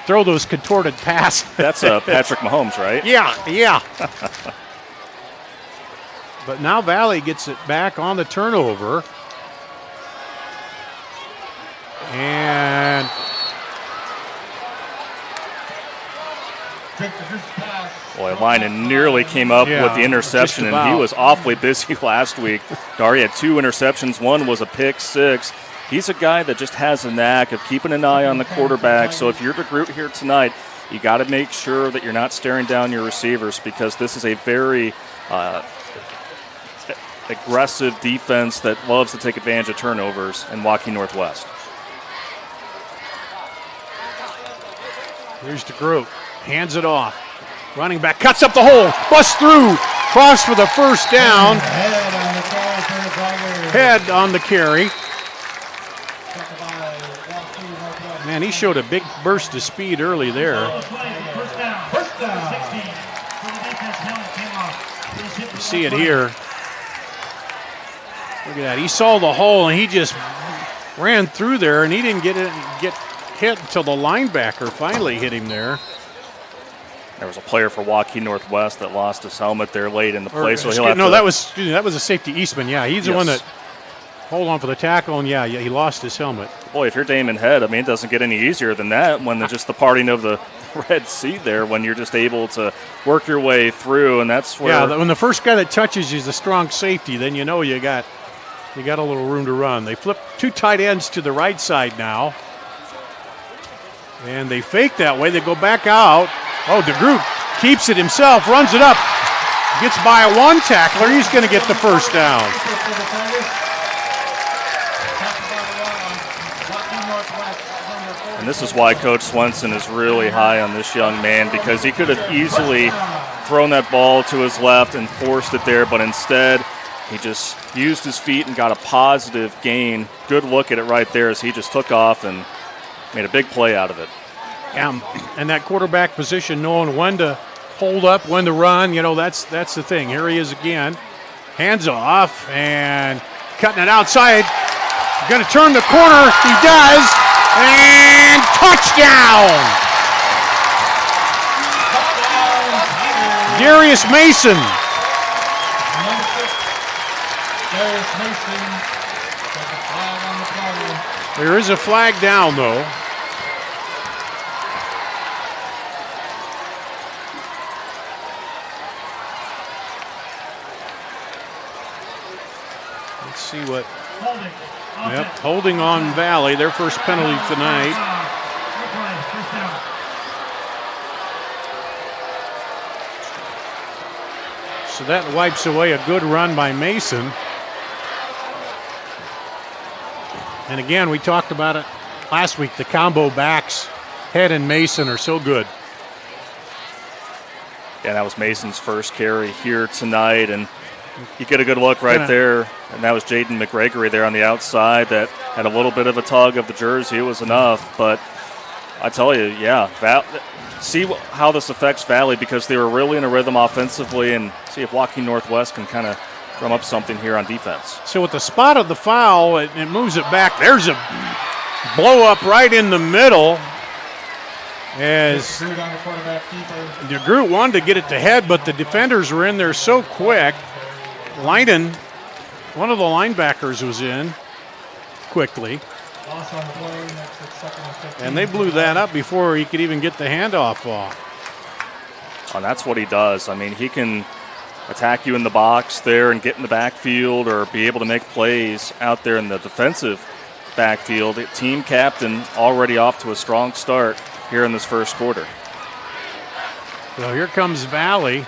throw those contorted passes. That's Patrick Mahomes, right? Yeah. But now Valley gets it back on the turnover. And boy, Lynan nearly came up with the interception, and he was awfully busy last week. Dari had 2 interceptions. One was a pick 6. He's a guy that just has a knack of keeping an eye on the quarterback. So if you're DeGroot here tonight, you got to make sure that you're not staring down your receivers, because this is a very aggressive defense that loves to take advantage of turnovers in Waukee Northwest. Here's DeGroot, hands it off. Running back, cuts up the hole, busts through, cross for the first down. Head on the carry. Man, he showed a big burst of speed early there. You see it here. Look at that. He saw the hole and he just ran through there, and he didn't get hit until the linebacker finally hit him there. There was a player for Waukee Northwest that lost his helmet there late in the play. That was a safety Eastman. Yeah, he's the one that hold on for the tackle, and he lost his helmet. Boy, if you're Damon Head, I mean, it doesn't get any easier than that when just the parting of the Red Sea there, when you're just able to work your way through, and that's where. Yeah, when the first guy that touches you is a strong safety, then you know you got a little room to run. They flip 2 tight ends to the right side now. And they fake that way. They go back out. Oh, DeGroot keeps it himself, runs it up, gets by one tackler. He's going to get the first down. And this is why Coach Swenson is really high on this young man, because he could have easily thrown that ball to his left and forced it there, but instead he just used his feet and got a positive gain. Good look at it right there as he just took off and made a big play out of it. Yeah, and that quarterback position, knowing when to hold up, when to run, that's the thing. Here he is again. Hands off and cutting it outside. Going to turn the corner. He does. And touchdown! Darius Mason. There is a flag down, though. Let's see what. Yep, holding on Valley, their first penalty tonight. So that wipes away a good run by Mason. And again, we talked about it last week, the combo backs, Head and Mason, are so good. Yeah, that was Mason's first carry here tonight, and you get a good look right there, and that was Jaden McGregory there on the outside that had a little bit of a tug of the jersey. It was enough, but I tell you, see how this affects Valley, because they were really in a rhythm offensively, and see if Waukee Northwest can kind of drum up something here on defense. So with the spot of the foul, it moves it back. There's a blow up right in the middle. As DeGroot wanted to get it to Head, but the defenders were in there so quick. Lynan, one of the linebackers, was in quickly. And they blew that up before he could even get the handoff off. And that's what he does. I mean, he can attack you in the box there and get in the backfield, or be able to make plays out there in the defensive backfield. Team captain already off to a strong start here in this first quarter. So here comes Valley.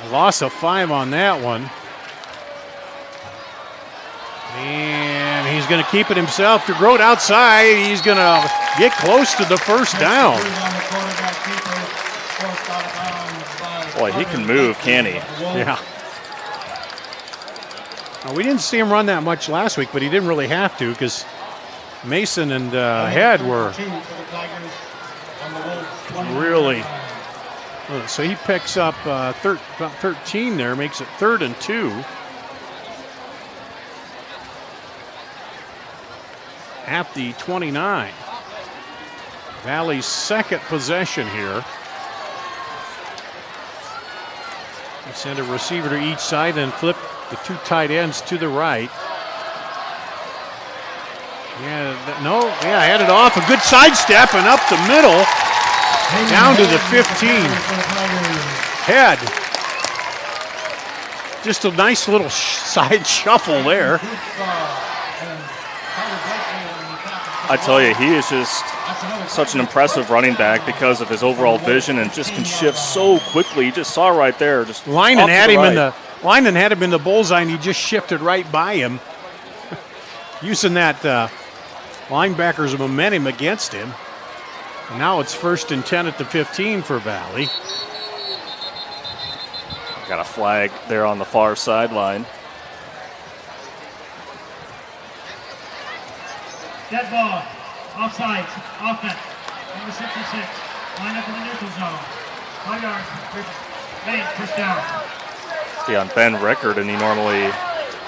A loss of 5 on that one. And he's going to keep it himself. DeGroot outside. He's going to get close to the first down. Boy, he can move, can he? Yeah. We didn't see him run that much last week, but he didn't really have to because Mason and Head were really. So he picks up about 13 there, makes it 3rd and 2. At the 29. Valley's second possession here. They send a receiver to each side and flip the 2 tight ends to the right. Headed off. A good sidestep and up the middle. Down to the 15. Head. Just a nice little side shuffle there. I tell you, he is just such an impressive running back because of his overall vision and just can shift so quickly. You just saw right there. Just Lineman had him in the bullseye, and he just shifted right by him, using that linebacker's momentum against him. And now it's 1st and 10 at the 15 for Valley. Got a flag there on the far sideline. Dead ball. Offside. Offense. Number 66. Line up in the neutral zone. 5 yards. First down. See on Ben Rickard, and you normally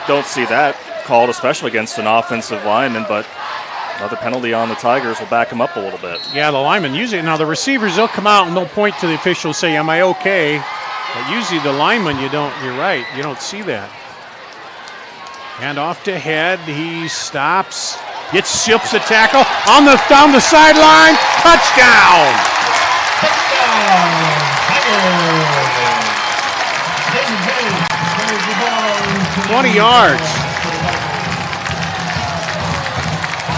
don't see that called, especially against an offensive lineman, but another penalty on the Tigers will back him up a little bit. Yeah, the linemen usually, now the receivers, they'll come out and they'll point to the official, say, am I okay? But usually the lineman, you're right, you don't see that. Hand off to Head, he stops, ships the tackle, down the sideline, touchdown! Touchdown, Tigers! 20 yards.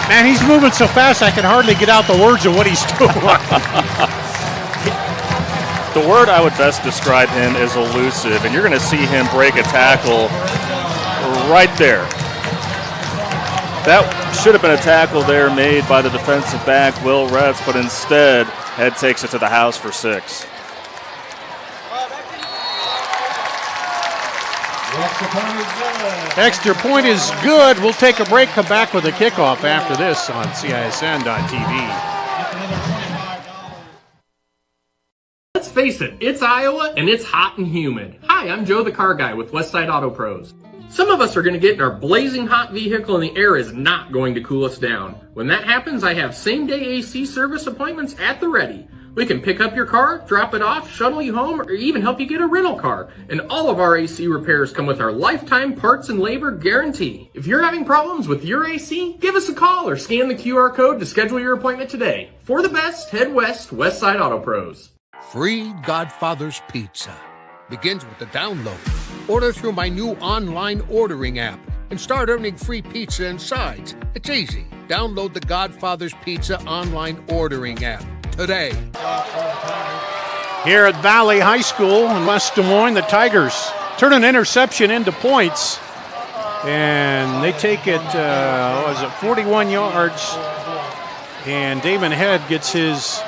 Man, he's moving so fast I can hardly get out the words of what he's doing. The word I would best describe him is elusive, and you're going to see him break a tackle right there. That should have been a tackle there made by the defensive back, Will Retz, but instead, Head takes it to the house for 6. Extra point is good. We'll take a break, come back with a kickoff after this on CISN.TV. Let's face it, it's Iowa and it's hot and humid. Hi, I'm Joe the Car Guy with Westside Auto Pros. Some of us are going to get in our blazing hot vehicle and the air is not going to cool us down. When that happens, I have same-day AC service appointments at the ready. We can pick up your car, drop it off, shuttle you home, or even help you get a rental car. And all of our AC repairs come with our lifetime parts and labor guarantee. If you're having problems with your AC, give us a call or scan the QR code to schedule your appointment today. For the best, head west, Westside Auto Pros. Free Godfather's Pizza begins with the download. Order through my new online ordering app and start earning free pizza and sides. It's easy. Download the Godfather's Pizza online ordering app today. Here at Valley High School in West Des Moines, the Tigers turn an interception into points. And they take it, 41 yards. And Damon Head gets his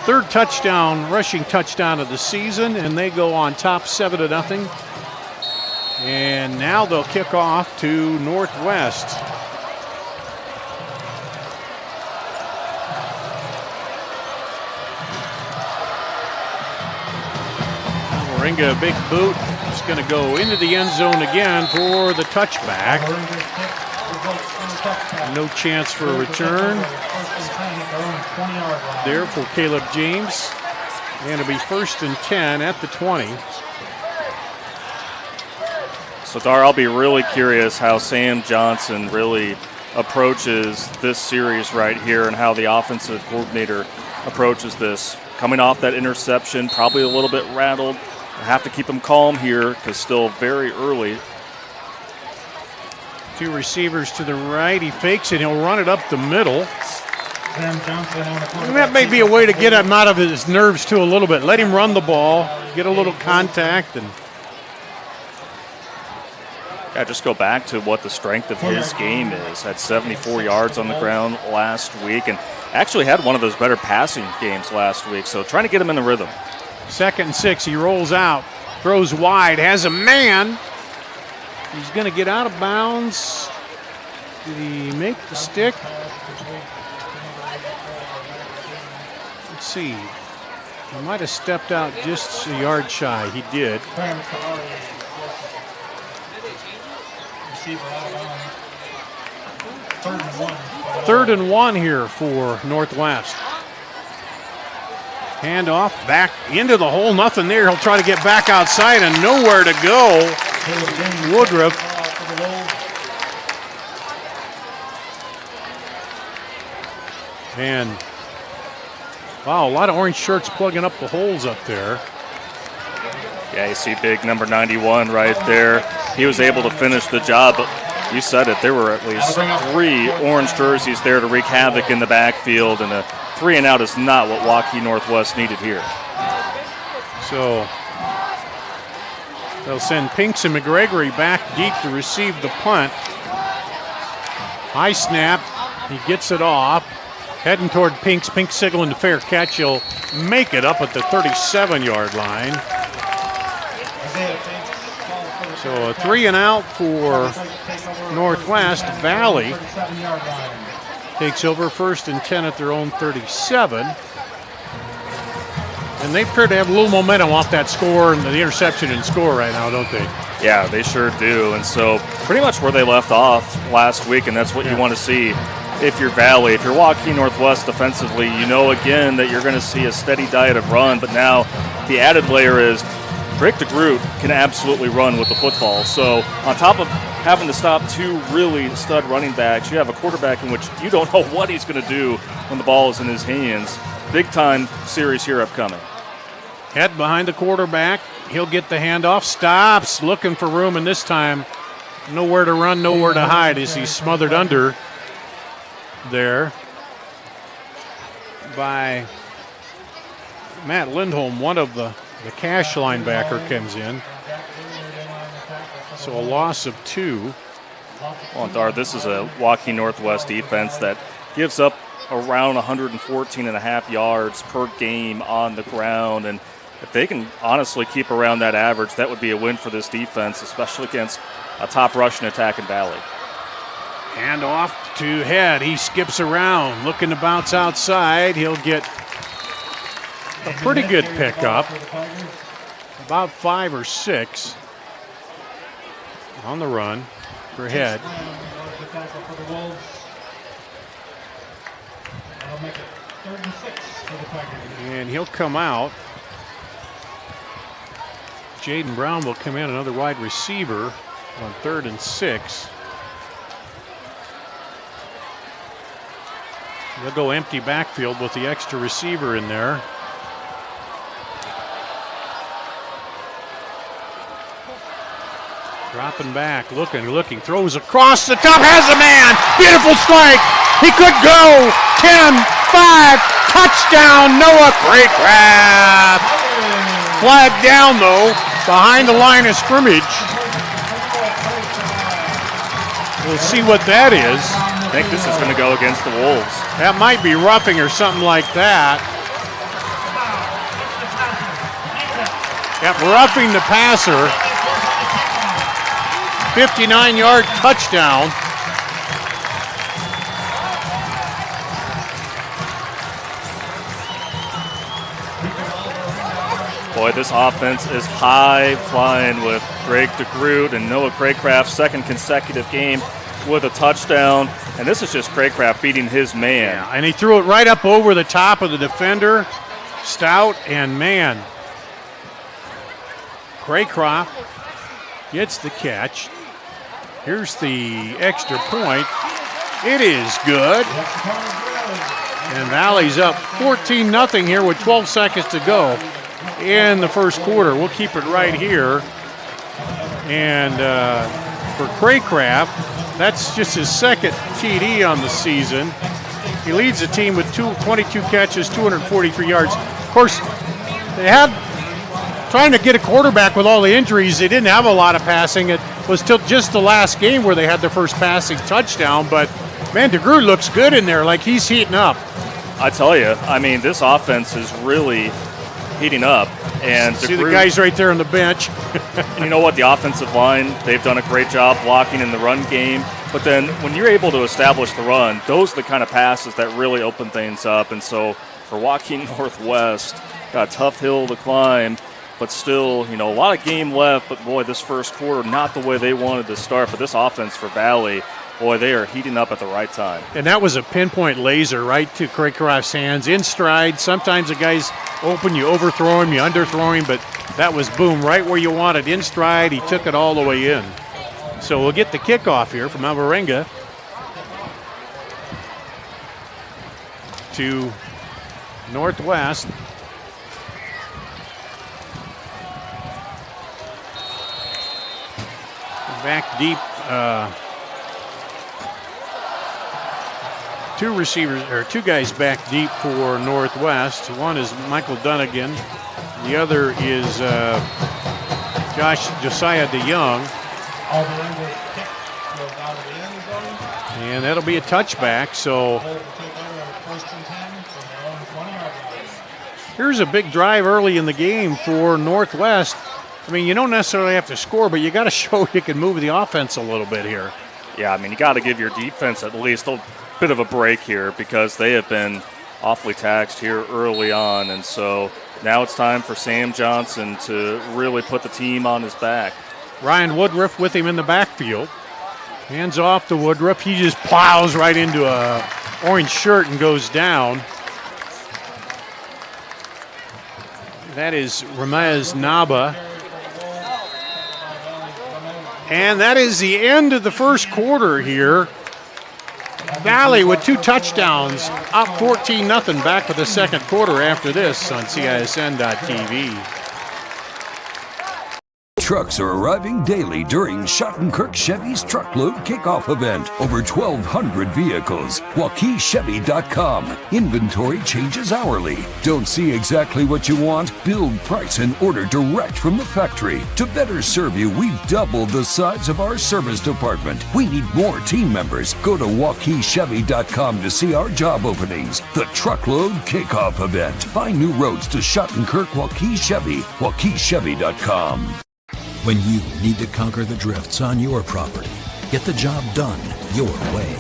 3rd touchdown, rushing touchdown of the season, and they go on top 7-0. And now they'll kick off to Northwest. Moringa, a big boot. It's going to go into the end zone again for the touchback. No chance for a return there for Caleb James. And it'll be 1st and 10 at the 20. So, Dar, I'll be really curious how Sam Johnson really approaches this series right here and how the offensive coordinator approaches this. Coming off that interception, probably a little bit rattled. I have to keep him calm here because still very early. 2 receivers to the right. He fakes it. He'll run it up the middle. And that may be a way to get him out of his nerves too a little bit. Let him run the ball, get a little contact, and yeah, just go back to what the strength of his game is. Had 74 yards on the ground last week and actually had one of those better passing games last week. So trying to get him in the rhythm. 2nd and 6. He rolls out, throws wide, has a man. He's going to get out of bounds. Did he make the stick? Let's see. He might have stepped out just a yard shy. He did. Third and one here for Northwest. Handoff back into the hole. Nothing there. He'll try to get back outside and nowhere to go. Woodruff. And wow, a lot of orange shirts plugging up the holes up there. Yeah, you see big number 91 right there. He was able to finish the job, but you said it, there were at least 3 orange jerseys there to wreak havoc in the backfield, and a 3 and out is not what Waukee Northwest needed here. So they'll send Pinks and McGregory back deep to receive the punt. High snap, he gets it off. Heading toward Pinks. Pinks signaling the fair catch. He'll make it up at the 37-yard line. So a 3 and out for Northwest. Valley takes over 1st and 10 at their own 37. And they appear to have a little momentum off that score and the interception and score right now, don't they? Yeah, they sure do. And so pretty much where they left off last week, and that's what you want to see. If you're Valley, if you're Waukee Northwest defensively, you know again that you're going to see a steady diet of run, but now the added layer is Rick DeGroot can absolutely run with the football. So on top of having to stop 2 really stud running backs, you have a quarterback in which you don't know what he's going to do when the ball is in his hands. Big time series here upcoming. Head behind the quarterback. He'll get the handoff. Stops, looking for room, and this time nowhere to run, nowhere to hide as he's smothered under there by Matt Lindholm. One of the cash linebacker comes in. So a loss of 2. Well, Dar, this is a Waukee Northwest defense that gives up around 114 and a half yards per game on the ground, and if they can honestly keep around that average, that would be a win for this defense, especially against a top rushing attack in Valley. Hand off to Head. He skips around, looking to bounce outside. He'll get a pretty good pickup, about 5 or 6 on the run for Head. And he'll come out. Jaden Brown will come in, another wide receiver on 3rd and 6. They'll go empty backfield with the extra receiver in there. Dropping back, looking, throws across the top, has a man! Beautiful strike! He could go! 10, 5, touchdown, Noah Craycraft! Flag down, though, behind the line of scrimmage. We'll see what that is. I think this is going to go against the Wolves. That might be roughing or something like that. Yep, roughing the passer. 59-yard touchdown. Boy, this offense is high flying with Greg DeGroot and Noah Craycraft's 2nd consecutive game with a touchdown. And this is just Craycraft beating his man. Yeah, and he threw it right up over the top of the defender, Stout, and man, Craycraft gets the catch. Here's the extra point. It is good. And Valley's up 14-0 here with 12 seconds to go in the first quarter. We'll keep it right here. And for Craycraft, that's just his 2nd TD on the season. He leads the team with 22 catches, 243 yards. Of course, they had trying to get a quarterback with all the injuries. They didn't have a lot of passing. It was till just the last game where they had their first passing touchdown. But, man, DeGroot looks good in there, like he's heating up. I tell you, I mean, this offense is really heating up. And see the guys right there on the bench. And you know what? The offensive line, they've done a great job blocking in the run game. But then when you're able to establish the run, those are the kind of passes that really open things up. And so for Waukee Northwest, got a tough hill to climb, but still, a lot of game left. But, boy, this first quarter, not the way they wanted to start. But this offense for Valley, boy, they are heating up at the right time. And that was a pinpoint laser right to Craycroft's hands. In stride, sometimes the guys open, you overthrow him, you underthrow him, but that was, boom, right where you wanted. In stride, he took it all the way in. So we'll get the kickoff here from Alvarenga to Northwest. Back deep. Two guys back deep for Northwest. One is Michael Dunnigan. The other is Josiah DeYoung. And that'll be a touchback. So here's a big drive early in the game for Northwest. I mean, you don't necessarily have to score, but you got to show you can move the offense a little bit here. Yeah, I mean, you got to give your defense at least a bit of a break here because they have been awfully taxed here early on. And so now it's time for Sam Johnson to really put the team on his back. Ryan Woodruff with him in the backfield. Hands off to Woodruff. He just plows right into a orange shirt and goes down. That is Ramez Naba. And that is the end of the first quarter here. Valley with 2 touchdowns, up 14-0 back for the second quarter after this on CISN.TV. Trucks are arriving daily during Schottenkirk Chevy's Truckload Kickoff event. Over 1,200 vehicles. WaukeeChevy.com. Inventory changes hourly. Don't see exactly what you want? Build, price, and order direct from the factory. To better serve you, we've doubled the size of our service department. We need more team members. Go to WaukeeChevy.com to see our job openings. The Truckload Kickoff event. Find new roads to Schottenkirk Waukee Chevy. WaukeeChevy.com. When you need to conquer the drifts on your property, get the job done your way.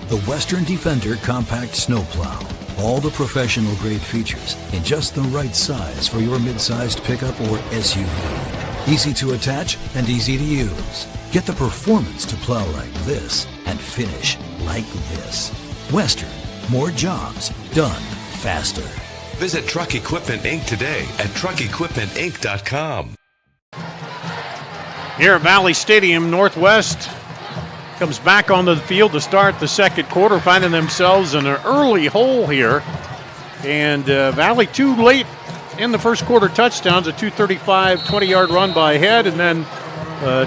The Western Defender Compact Snowplow. All the professional grade features in just the right size for your mid-sized pickup or SUV. Easy to attach and easy to use. Get the performance to plow like this and finish like this. Western, more jobs done faster. Visit Truck Equipment Inc. today at truckequipmentinc.com. Here at Valley Stadium, Northwest comes back onto the field to start the second quarter, finding themselves in an early hole here. And Valley too late in the first quarter touchdowns, a 2:35 20-yard run by Head, and then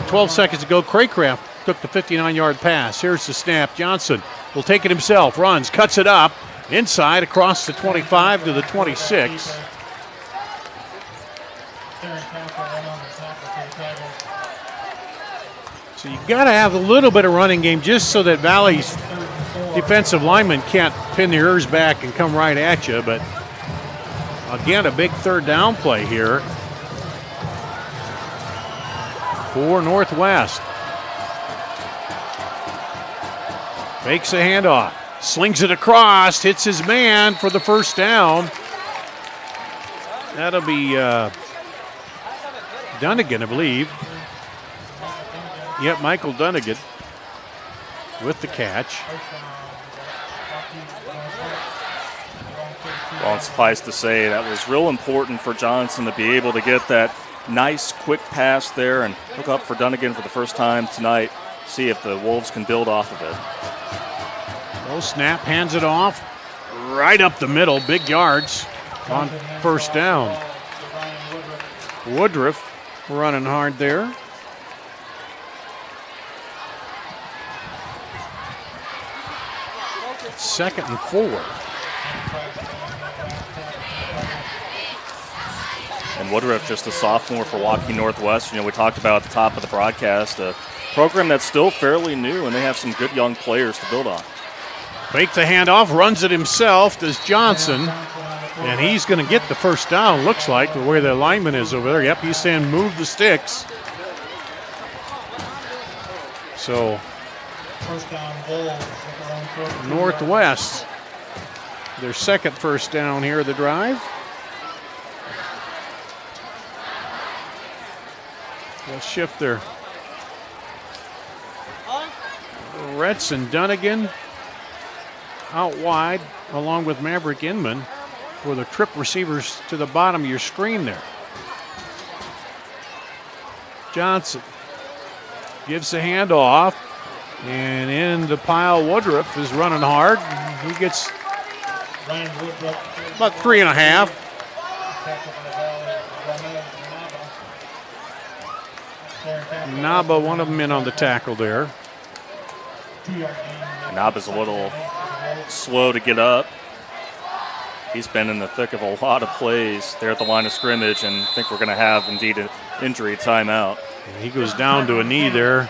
12 seconds ago, Craycraft took the 59-yard pass. Here's the snap. Johnson will take it himself, runs, cuts it up, inside across the 25 to the 26. So you got to have a little bit of running game just so that Valley's defensive linemen can't pin their ears back and come right at you. But again, a big third down play here for Northwest. Fakes a handoff, slings it across, hits his man for the first down. That'll be Dunnigan, I believe. Yep, Michael Dunnigan with the catch. Well, it's suffice to say that was real important for Johnson to be able to get that nice, quick pass there and hook up for Dunnigan for the first time tonight. See if the Wolves can build off of it. Low snap, hands it off. Right up the middle, big yards on first down. Woodruff running hard there. Second and 4. And Woodruff, just a sophomore for Waukee Northwest. We talked about at the top of the broadcast, a program that's still fairly new, and they have some good young players to build on. Fake the handoff, runs it himself. Does Johnson. And he's going to get the first down, looks like, the way the lineman is over there. Yep, he's saying move the sticks. So, First down, Wolves. Northwest, their second first down here of the drive. They'll shift their Retz and Dunnigan out wide, along with Maverick Inman, for the trip receivers to the bottom of your screen there. Johnson gives the handoff, and in the pile, Woodruff is running hard. He gets about 3.5. Naba, one of them in on the tackle there. Naba's a little slow to get up. He's been in the thick of a lot of plays there at the line of scrimmage, and I think we're going to have, indeed, an injury timeout. And he goes down to a knee there.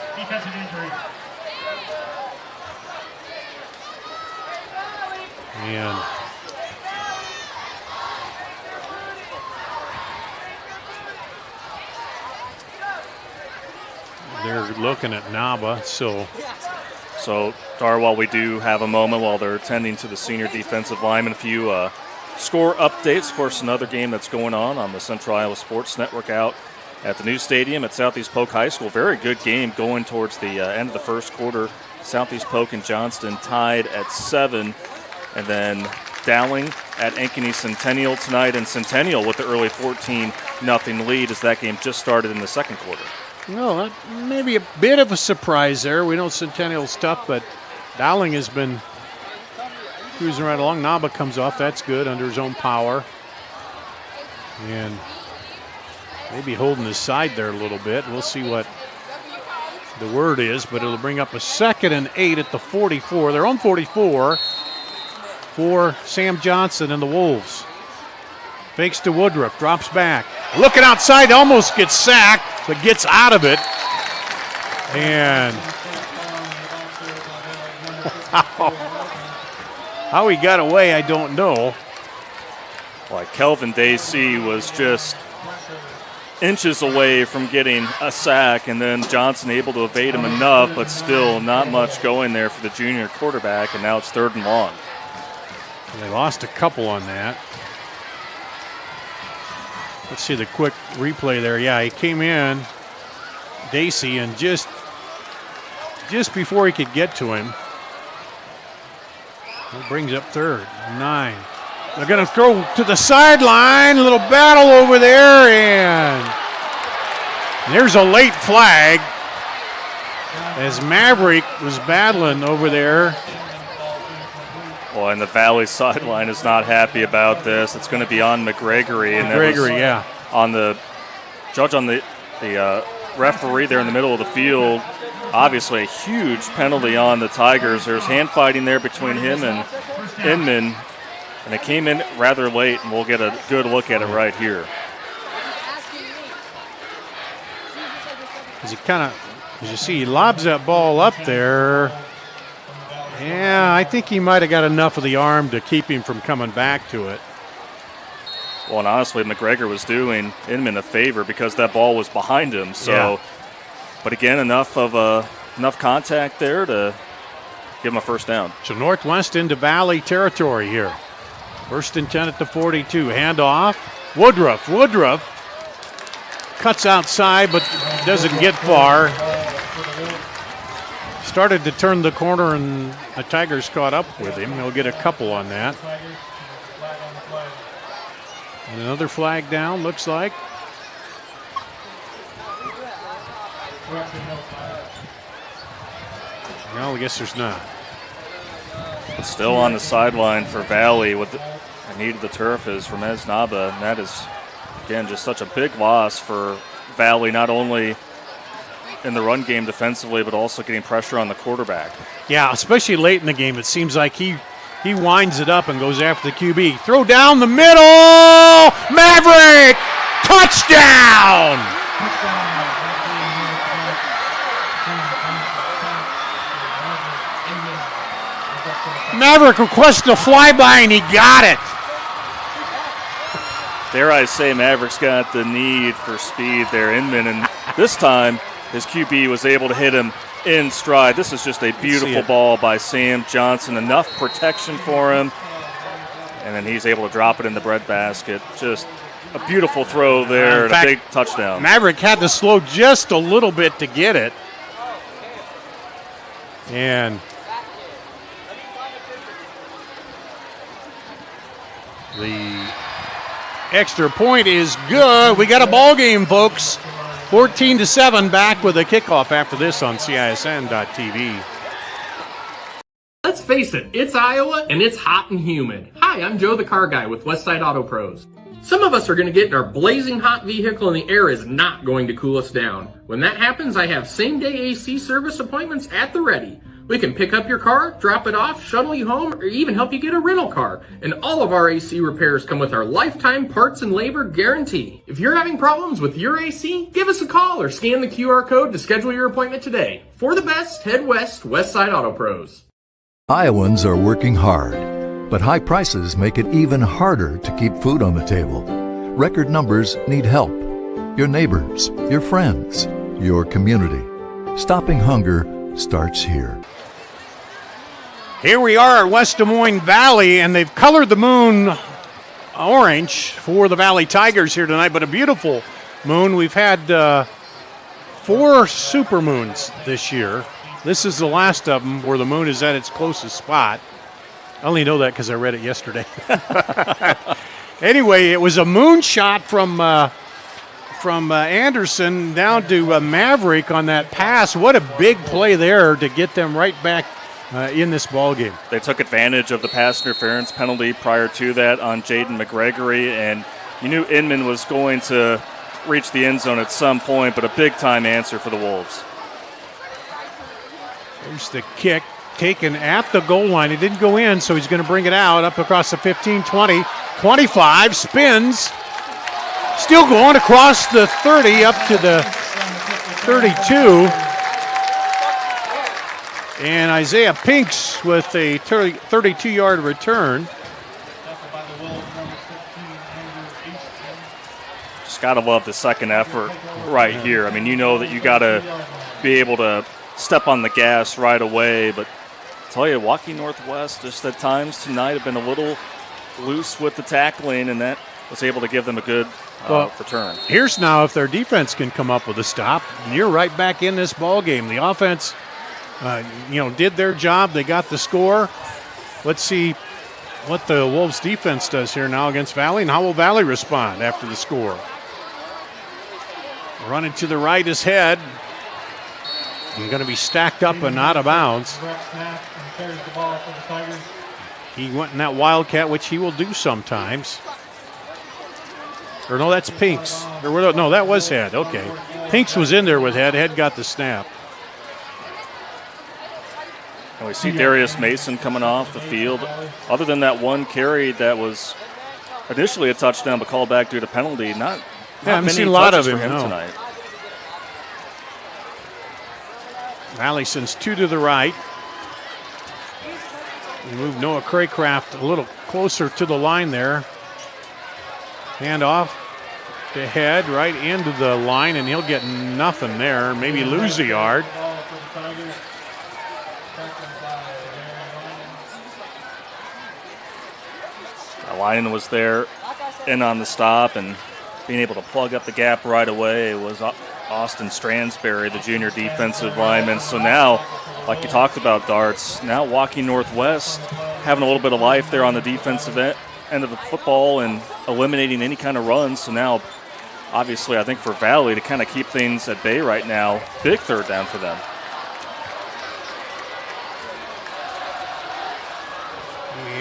And they're looking at Naba, so Dar, while we do have a moment while they're attending to the senior defensive lineman, a few score updates. Of course, another game that's going on the Central Iowa Sports Network out at the new stadium at Southeast Polk High School. Very good game going towards the end of the first quarter. Southeast Polk and Johnston tied at 7. And then Dowling at Ankeny Centennial tonight, and Centennial with the early 14-0 lead as that game just started in the second quarter. Well, maybe a bit of a surprise there. We know Centennial's tough, but Dowling has been cruising right along. Naba comes off. That's good under his own power. And maybe holding his side there a little bit. We'll see what the word is, but it'll bring up a 2nd and 8 at the 44. Their own 44 for Sam Johnson and the Wolves. Fakes to Woodruff, drops back. Looking outside, almost gets sacked, but gets out of it. And how he got away, I don't know. Like Kelvin Dacey was just inches away from getting a sack, and then Johnson able to evade him enough, but still not much going there for the junior quarterback, and now it's 3rd and long. They lost a couple on that. Let's see the quick replay there. Yeah, he came in, Dacey, and just before he could get to him, he brings up 3rd, 9. They're going to throw to the sideline. A little battle over there, and there's a late flag as Maverick was battling over there. Well, and the Valley sideline is not happy about this. It's going to be on McGregory. And yeah. On the judge, on the referee there in the middle of the field. Obviously a huge penalty on the Tigers. There's hand fighting there between him and Inman. And it came in rather late, and we'll get a good look at it right here. As you see, he lobs that ball up there. Yeah, I think he might have got enough of the arm to keep him from coming back to it. Well, and honestly, McGregor was doing Inman a favor because that ball was behind him. So, yeah. But again, enough contact there to give him a first down. So Northwest into Valley territory here. 1st and 10 at the 42. Handoff. Woodruff cuts outside, but doesn't get far. Started to turn the corner, and the Tigers caught up with him. He'll get a couple on that. And another flag down, looks like. Well, I guess there's not. But still on the sideline for Valley with the need of the turf is Ramez Naba, and that is, again, just such a big loss for Valley, not only in the run game defensively, but also getting pressure on the quarterback. Yeah, especially late in the game. It seems like he winds it up and goes after the QB. Throw down the middle! Maverick! Touchdown! Maverick requested a flyby, and he got it. Dare I say, Mavericks got the need for speed there, Inman, and this time his QB was able to hit him in stride. This is just a beautiful ball by Sam Johnson. Enough protection for him, and then he's able to drop it in the breadbasket. Just a beautiful throw there and a big touchdown. Maverick had to slow just a little bit to get it. And the extra point is good. We got a ball game, folks. 14-7, back with a kickoff after this on CISN.TV. Let's face it, it's Iowa and it's hot and humid. Hi, I'm Joe the Car Guy with Westside Auto Pros. Some of us are going to get in our blazing hot vehicle and the air is not going to cool us down. When that happens, I have same-day AC service appointments at the ready. We can pick up your car, drop it off, shuttle you home, or even help you get a rental car. And all of our AC repairs come with our lifetime parts and labor guarantee. If you're having problems with your AC, give us a call or scan the QR code to schedule your appointment today. For the best, head west, Westside Auto Pros. Iowans are working hard, but high prices make it even harder to keep food on the table. Record numbers need help. Your neighbors, your friends, your community. Stopping hunger starts here. Here we are at West Des Moines Valley, and they've colored the moon orange for the Valley Tigers here tonight, but a beautiful moon. We've had 4 supermoons this year. This is the last of them where the moon is at its closest spot. I only know that because I read it yesterday. Anyway, it was a moon shot from Anderson down to Maverick on that pass. What a big play there to get them right back in this ball game. They took advantage of the pass interference penalty prior to that on Jaden McGregory, and you knew Inman was going to reach the end zone at some point, but a big-time answer for the Wolves. There's the kick taken at the goal line. It didn't go in, so he's going to bring it out up across the 15, 20, 25, spins. Still going across the 30 up to the 32. And Isaiah Pinks with a 32-yard return. Just got to love the second effort right here. I mean, you know that you got to be able to step on the gas right away, but I tell you, Waukee Northwest just at times tonight have been a little loose with the tackling, and that was able to give them a good return. Here's now if their defense can come up with a stop, and you're right back in this ball game. The offense, did their job. They got the score. Let's see what the Wolves defense does here now against Valley, and how will Valley respond after the score. Running to the right is Head. He's going to be stacked up and out of bounds. He went in that Wildcat, which he will do sometimes. Or no, that's Pinks. No, that was Head. Okay. Pinks was in there with Head. Head got the snap. And we see Darius Mason coming off the field. Other than that one carry that was initially a touchdown but called back due to penalty, not haven't many seen a lot of touches him for him tonight. Valley sends 2 to the right. We move Noah Craycraft a little closer to the line there. Hand off to Head right into the line, and he'll get nothing there. Maybe lose a yard. Lyon was there in on the stop and being able to plug up the gap right away. It was Austin Stransberry, the junior defensive lineman. So now, like you talked about, Darts, now Waukee Northwest having a little bit of life there on the defensive end of the football and eliminating any kind of runs. So now, obviously, I think for Valley to kind of keep things at bay right now, big third down for them.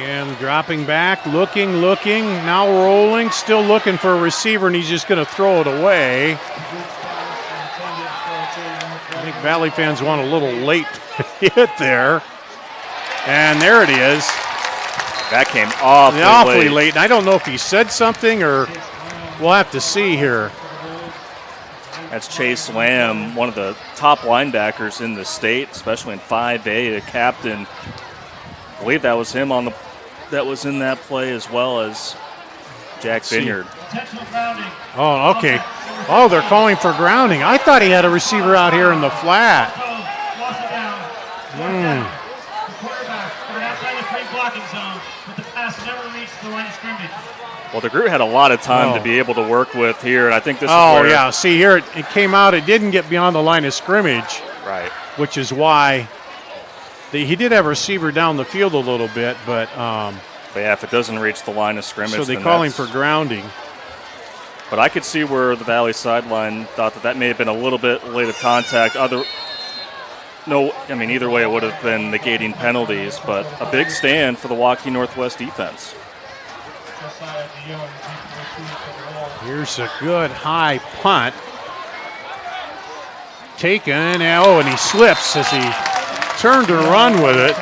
And dropping back, looking, now rolling, still looking for a receiver, and he's just going to throw it away. I think Valley fans want a little late hit there. And there it is. That came awfully late. And I don't know if he said something or we'll have to see here. That's Chase Lamb, one of the top linebackers in the state, especially in 5A, the captain. I believe that was him that was in that play, as well as Jack Vineyard. Oh, okay. Oh, they're calling for grounding. I thought he had a receiver out here in the flat. Well, the group had a lot of time to be able to work with here, and I think this is Oh, where... yeah. See, here it came out. It didn't get beyond the line of scrimmage. Right. Which is why he did have a receiver down the field a little bit, but yeah, if it doesn't reach the line of scrimmage, so they then call him for grounding. But I could see where the Valley sideline thought that may have been a little bit late of contact. Either way, it would have been negating penalties, but a big stand for the Waukee Northwest defense. Here's a good high punt. Taken, and he slips as he turned to run with it.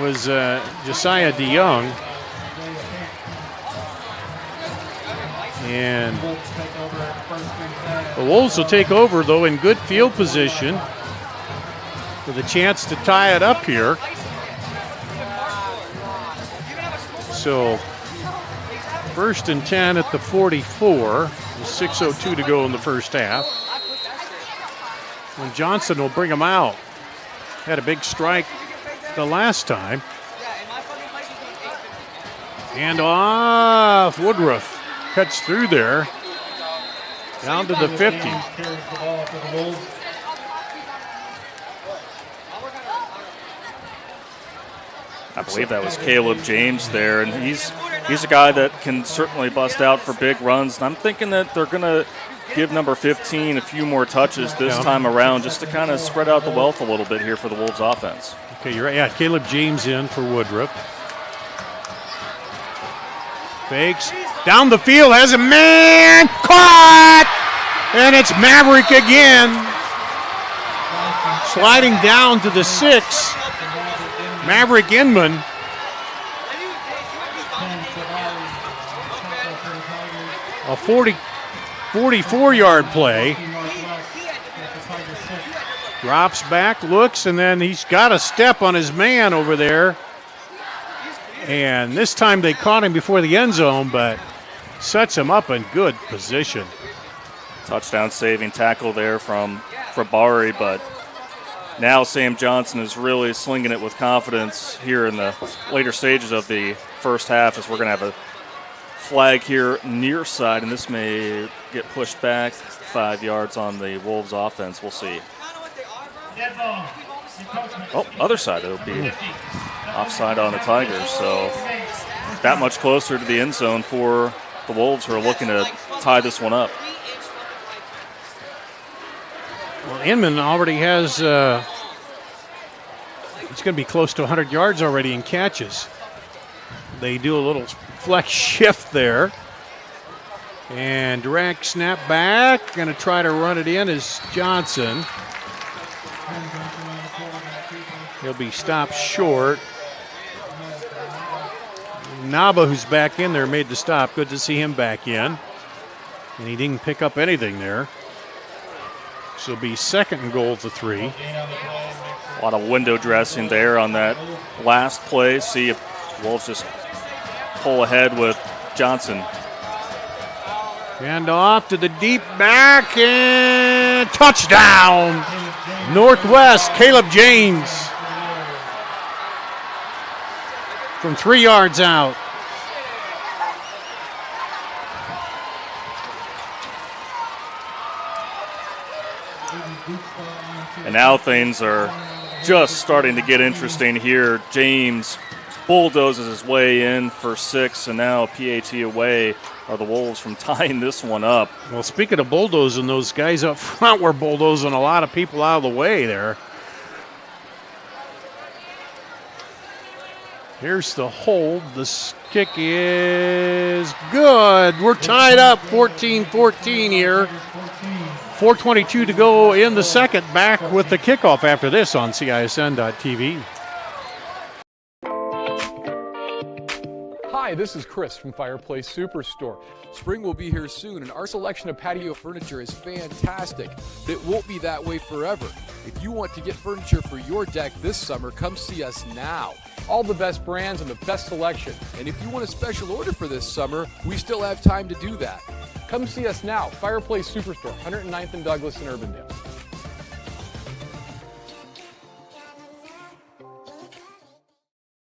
Was Josiah DeYoung. And the Wolves will take over, though, in good field position with a chance to tie it up here. So, 1st and 10 at the 44. With 6:02 to go in the first half. And Johnson will bring him out. Had a big strike the last time. And off. Woodruff cuts through there. Down to the 50. I believe that was Caleb James there, and he's a guy that can certainly bust out for big runs. And I'm thinking that they're going to give number 15 a few more touches this time around just to kind of spread out the wealth a little bit here for the Wolves offense. Okay, you're right. Yeah, Caleb James in for Woodruff. Fakes. Down the field, has a man. Caught! And it's Maverick again. Sliding down to the 6. Maverick Inman. A 44-yard play. Drops back, looks, and then he's got a step on his man over there. And this time they caught him before the end zone, but sets him up in good position. Touchdown saving tackle there from Bari, but now Sam Johnson is really slinging it with confidence here in the later stages of the first half, as we're going to have a flag here near side, and this may get pushed back 5 yards on the Wolves offense. We'll see. Oh, other side, it'll be offside on the Tigers, so that much closer to the end zone for the Wolves, who are looking to tie this one up. Well, Inman already has, it's going to be close to 100 yards already in catches. They do a little flex shift there. And direct snap back. Going to try to run it in is Johnson. He'll be stopped short. Naba, who's back in there, made the stop. Good to see him back in. And he didn't pick up anything there. So it'll be 2nd and goal to 3. A lot of window dressing there on that last play. See if Wolves just pull ahead with Johnson. And off to the deep back, and touchdown! Northwest, Caleb James. From 3 yards out. And now things are just starting to get interesting here. James bulldozes his way in for 6, and now PAT away are the Wolves from tying this one up. Well, speaking of bulldozing, those guys up front were bulldozing a lot of people out of the way there. Here's the hold. The kick is good. We're tied up 14-14 here. 4:22 to go in the second. Back with the kickoff after this on CISN.TV. Hi, this is Chris from Fireplace Superstore. Spring will be here soon, and our selection of patio furniture is fantastic, but it won't be that way forever. If you want to get furniture for your deck this summer, come see us now. All the best brands and the best selection. And if you want a special order for this summer, we still have time to do that. Come see us now. Fireplace Superstore, 109th and Douglas in Urbandale.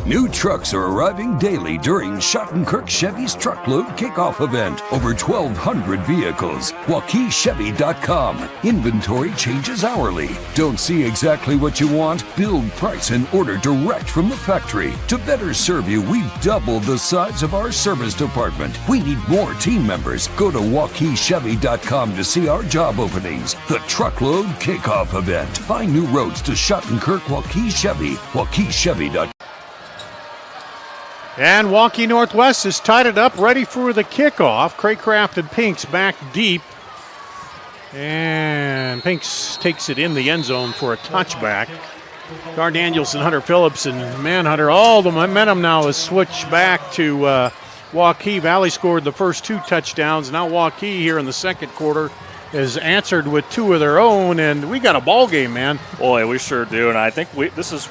New trucks are arriving daily during Schottenkirk Chevy's Truckload Kickoff event. Over 1,200 vehicles. WaukeeChevy.com. Inventory changes hourly. Don't see exactly what you want? Build, price, and order direct from the factory. To better serve you, we've doubled the size of our service department. We need more team members. Go to WaukeeChevy.com to see our job openings. The Truckload Kickoff event. Find new roads to Schottenkirk Waukee Chevy. WaukeeChevy.com. And Waukee Northwest has tied it up, ready for the kickoff. Craycraft and Pinks back deep. And Pinks takes it in the end zone for a touchback. Gar Danielson, Hunter Phillips, and Manhunter. All the momentum now is switched back to Waukee. Valley scored the first 2 touchdowns. Now Waukee here in the second quarter is answered with 2 of their own, and we got a ball game, man. Boy, we sure do, and I think this is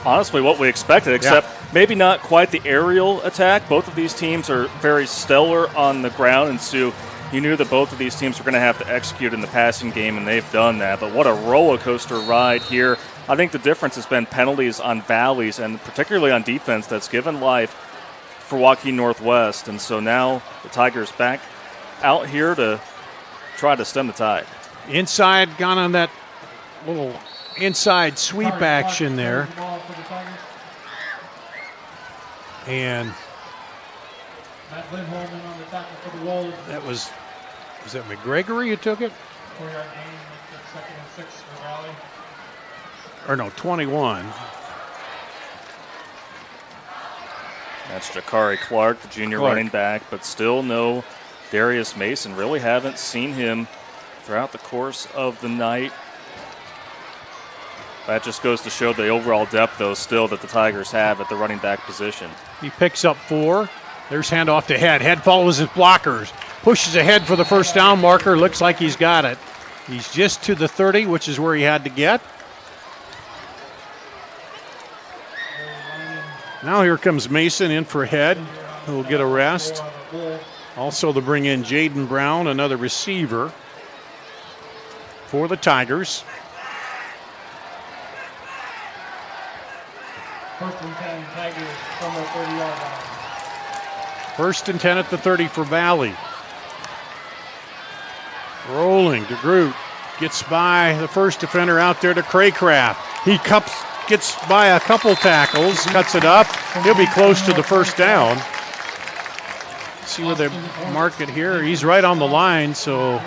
honestly what we expected, except maybe not quite the aerial attack. Both of these teams are very stellar on the ground, and so you knew that both of these teams were going to have to execute in the passing game, and they've done that. But what a roller coaster ride here. I think the difference has been penalties on Valleys, and particularly on defense, that's given life for Waukee Northwest. And so now the Tigers back out here to try to stem the tide. Inside, gone on that little inside sweep action there. And that was that McGregory who took it? Or no, 21. That's Jakari Clark, the junior running back, but still no Darius Mason. Really haven't seen him throughout the course of the night. That just goes to show the overall depth, though, still that the Tigers have at the running back position. He picks up 4. There's handoff to Head. Head follows his blockers. Pushes ahead for the first down marker. Looks like he's got it. He's just to the 30, which is where he had to get. Now here comes Mason in for Head, who will get a rest. Also to bring in Jaden Brown, another receiver for the Tigers. First and 10, Tigers from the 30-yard line. First and 10 at the 30 for Valley. Rolling, DeGroot gets by the first defender out there to Craycraft. He gets by a couple tackles, cuts it up. He'll be close to the first down. See where they mark it here. He's right on the line, so.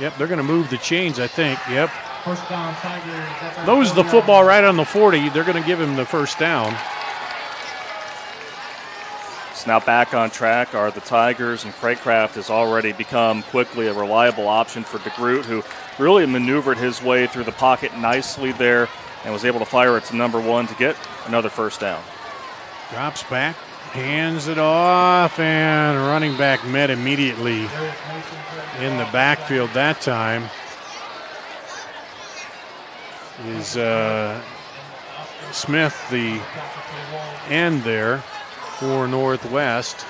Yep, they're going to move the chains, I think. Yep. First down, Tigers. Those the football right on the 40. They're going to give him the first down. So now back on track are the Tigers, and Craycraft has already become quickly a reliable option for DeGroot, who really maneuvered his way through the pocket nicely there and was able to fire it to number 1 to get another first down. Drops back, hands it off, and running back met immediately in the backfield that time. Is Smith, the end there for Northwest.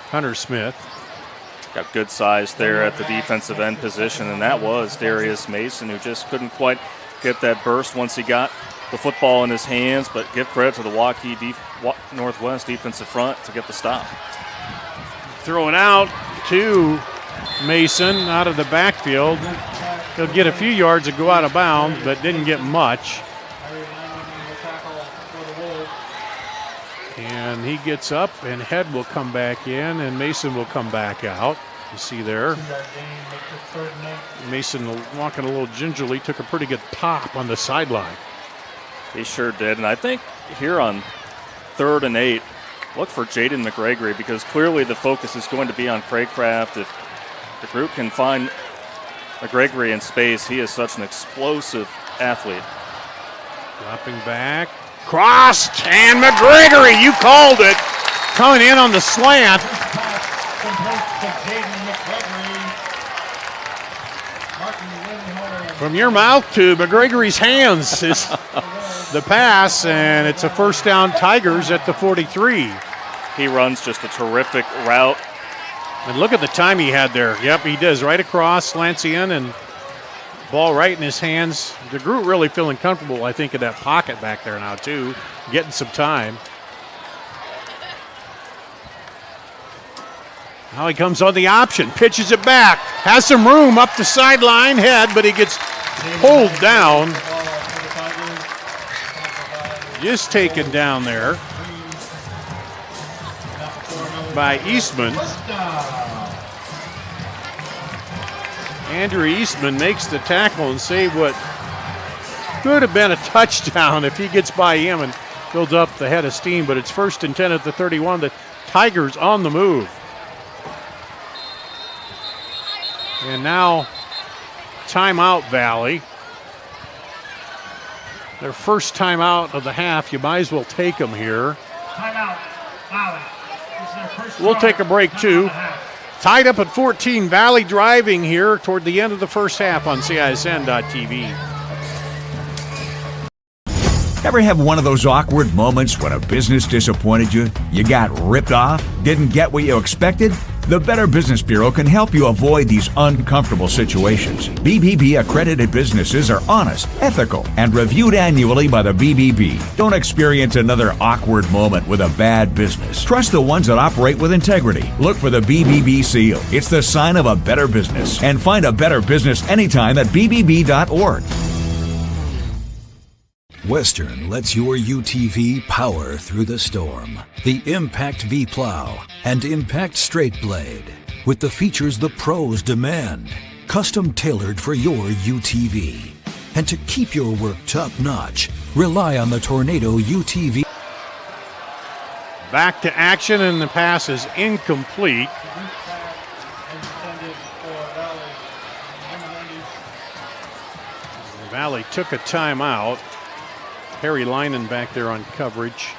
Hunter Smith. Got good size there at the defensive end position, and that was Darius Mason, who just couldn't quite get that burst once he got the football in his hands, but give credit to the Waukee Northwest defensive front to get the stop. Throw it out to Mason out of the backfield. He'll get a few yards and go out of bounds, but didn't get much. And he gets up, and Head will come back in, and Mason will come back out. You see there. Mason walking a little gingerly, took a pretty good pop on the sideline. He sure did, and I think here on 3rd and 8, look for Jaden McGregory, because clearly the focus is going to be on Craycraft. If the group can find McGregory in space, he is such an explosive athlete. Dropping back. Crossed, and McGregory, you called it. Coming in on the slant. From your mouth to McGregory's hands is the pass, and it's a first down, Tigers at the 43. He runs just a terrific route. And look at the time he had there. Yep, he does. Right across, slants in, and ball right in his hands. DeGroot really feeling comfortable, I think, in that pocket back there now, too. Getting some time. Now he comes on the option, pitches it back, has some room up the sideline head, but he gets pulled down. Just taken down there by Eastman. Andrew Eastman makes the tackle and save what could have been a touchdown if he gets by him and builds up the head of steam, but it's 1st and 10 at the 31. The Tigers on the move. And now timeout, Valley. Their first timeout of the half. You might as well take them here. Timeout, Valley. This is their first We'll try. take a break too. Tied up at 14. Valley driving here toward the end of the first half on CISN.TV. Ever have one of those awkward moments when a business disappointed you? You got ripped off? Didn't get what you expected? The Better Business Bureau can help you avoid these uncomfortable situations. BBB accredited businesses are honest, ethical, and reviewed annually by the BBB. Don't experience another awkward moment with a bad business. Trust the ones that operate with integrity. Look for the BBB seal. It's the sign of a better business. And find a better business anytime at bbb.org. Western lets your UTV power through the storm. The Impact V-Plow and Impact Straight Blade, with the features the pros demand. Custom tailored for your UTV. And to keep your work top-notch, rely on the Tornado UTV. Back to action, and the pass is incomplete. Valley took a timeout. Harry Linen back there on coverage.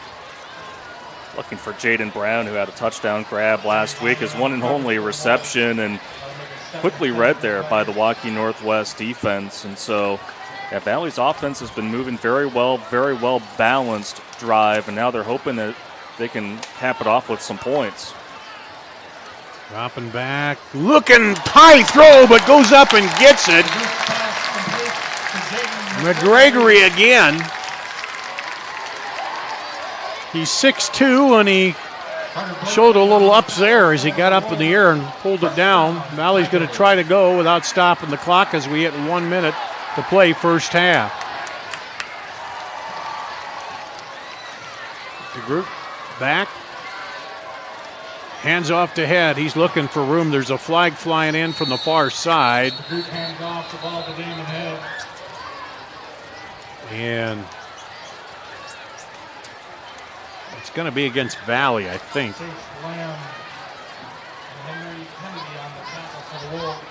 Looking for Jaden Brown, who had a touchdown grab last week, his one and only reception, and quickly read there by the Waukee Northwest defense. And so, yeah, Valley's offense has been moving very well balanced drive, and now they're hoping that they can cap it off with some points. Dropping back, looking high throw, but goes up and gets it. McGregory again. He's 6'2", and he showed a little ups there as he got up in the air and pulled it down. Valley's going to try to go without stopping the clock as we hit 1 minute to play first half. The group back. Hands off to head. He's looking for room. There's a flag flying in from the far side. Group hands off the ball to Damon Head. And it's going to be against Valley, I think. Chase Lamb and Henry Kennedy on the tackle for the Wolves.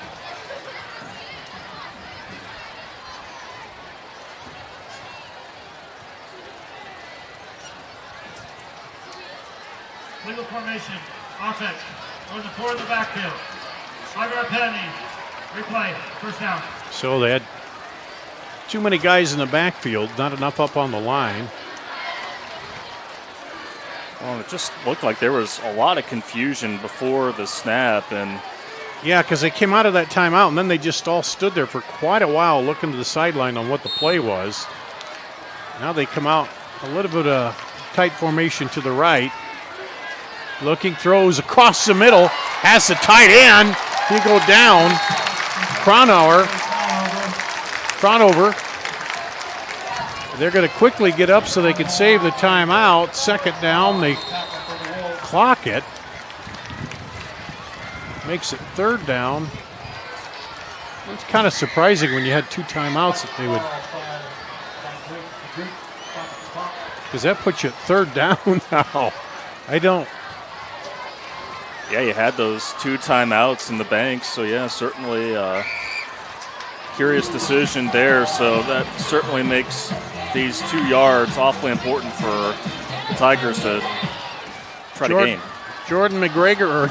Legal formation, offense. Going to 4 in the backfield. Five-yard penalty. Replay, first down. So they had too many guys in the backfield, not enough up on the line. Well, it just looked like there was a lot of confusion before the snap, and yeah, because they came out of that timeout, and then they just all stood there for quite a while looking to the sideline on what the play was. Now they come out a little bit of tight formation to the right. Looking, throws across the middle, has the tight end. He go down. Cronover. They're going to quickly get up so they can save the timeout. Second down, they clock it. Makes it third down. It's kind of surprising when you had 2 timeouts that they would, because that puts you at third down now. yeah, you had those 2 timeouts in the bank, so yeah, certainly curious decision there. So that certainly makes these 2 yards awfully important for the Tigers to try to gain. Jaden McGregor,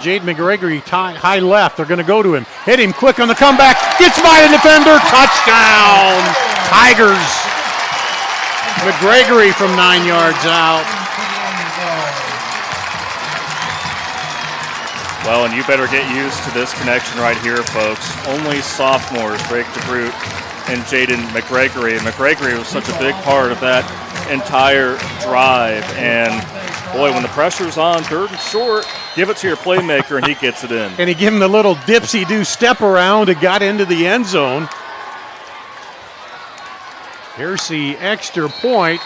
high left. They're going to go to him. Hit him quick on the comeback. Gets by the defender. Touchdown, Tigers. McGregory from 9 yards out. Well, and you better get used to this connection right here, folks. Only sophomores break the route, and Jaden McGregory. McGregory was such a big part of that entire drive. And, boy, when the pressure's on, 3rd and short, give it to your playmaker, and he gets it in. And he gave him the little dipsy-do step around and got into the end zone. Here's the extra point.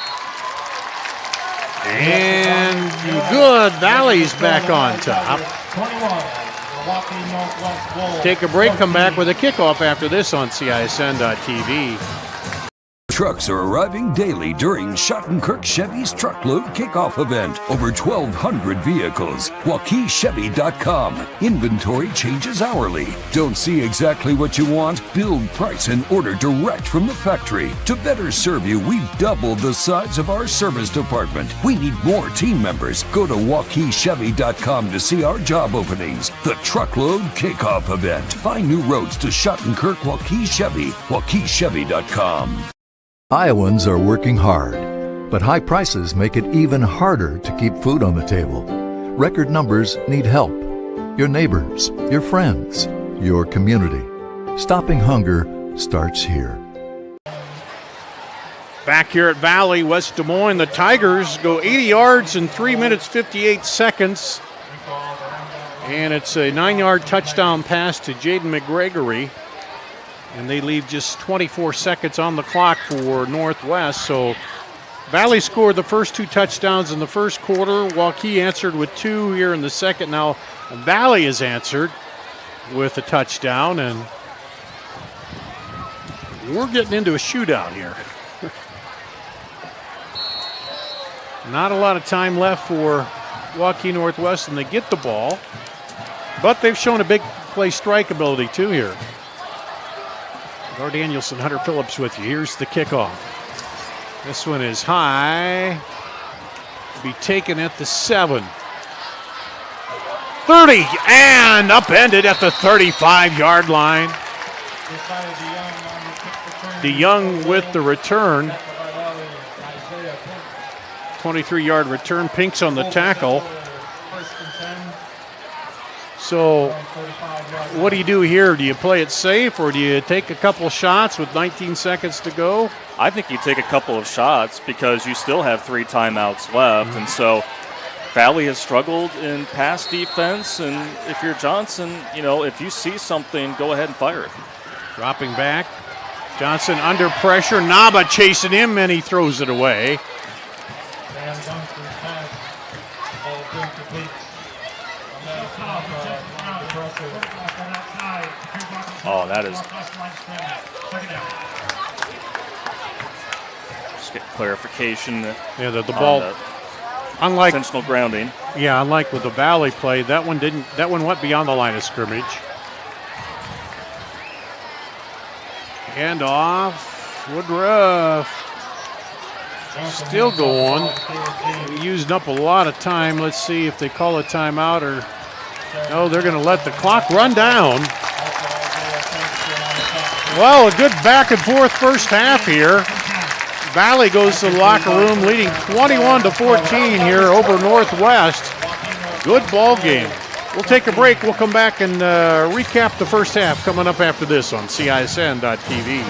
And good. Valley's back on top. Take a break, come back with a kickoff after this on CISN.TV. Trucks are arriving daily during Schottenkirk Chevy's Truckload Kickoff event. Over 1,200 vehicles. WaukeeChevy.com. Inventory changes hourly. Don't see exactly what you want? Build, price, and order direct from the factory. To better serve you, we've doubled the size of our service department. We need more team members. Go to WaukeeChevy.com to see our job openings. The Truckload Kickoff event. Find new roads to Schottenkirk Waukee Chevy. WaukeeChevy.com. Iowans are working hard, but high prices make it even harder to keep food on the table. Record numbers need help. Your neighbors, your friends, your community. Stopping hunger starts here. Back here at Valley, West Des Moines, the Tigers go 80 yards in 3 minutes, 58 seconds. And it's a 9-yard touchdown pass to Jaden McGregory. And they leave just 24 seconds on the clock for Northwest. So Valley scored the first 2 touchdowns in the first quarter. Waukee answered with 2 here in the second. Now Valley has answered with a touchdown, and we're getting into a shootout here. Not a lot of time left for Waukee Northwest, and they get the ball. But they've shown a big play strike ability too here. Gar Danielson, Hunter Phillips with you. Here's the kickoff. This one is high. Be taken at the 7. 30 and upended at the 35-yard line. DeYoung with the return. 23-yard return. Pinks on the tackle. So what do you do here? Do you play it safe, or do you take a couple shots with 19 seconds to go? I think you take a couple of shots because you still have 3 timeouts left. And so Valley has struggled in pass defense. And if you're Johnson, if you see something, go ahead and fire it. Dropping back. Johnson under pressure. Naba chasing him, and he throws it away. Oh, that is. Just get clarification. Yeah, the ball. Unlike intentional grounding. Yeah, unlike with the Valley play, that one didn't. That one went beyond the line of scrimmage. Hand off. Woodruff. Still going. We used up a lot of time. Let's see if they call a timeout or. No, they're going to let the clock run down. Well, a good back and forth first half here. Valley goes to the locker room leading 21-14 here over Northwest. Good ball game. We'll take a break. We'll come back and recap the first half coming up after this on CISN.TV.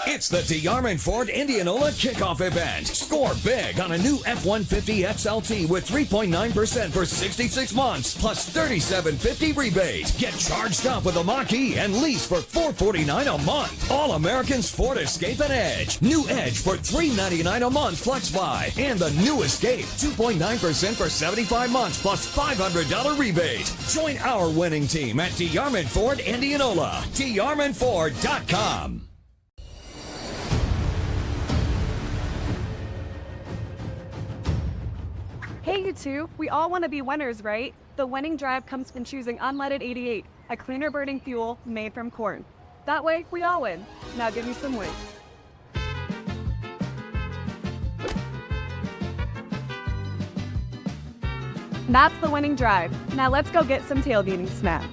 It's the DeArmond Ford Indianola Kickoff Event. Score big on a new F-150 XLT with 3.9% for 66 months, plus $3,750 rebate. Get charged up with a Mach-E and lease for $449 a month. All Americans Ford Escape and Edge. New Edge for $399 a month FlexBuy. And the new Escape, 2.9% for 75 months, plus $500 rebate. Join our winning team at DeArmond Ford Indianola. DeArmondFord.com. Hey, you two. We all want to be winners, right? The winning drive comes from choosing unleaded 88, a cleaner burning fuel made from corn. That way, we all win. Now give me some wings. That's the winning drive. Now let's go get some tailgating snacks.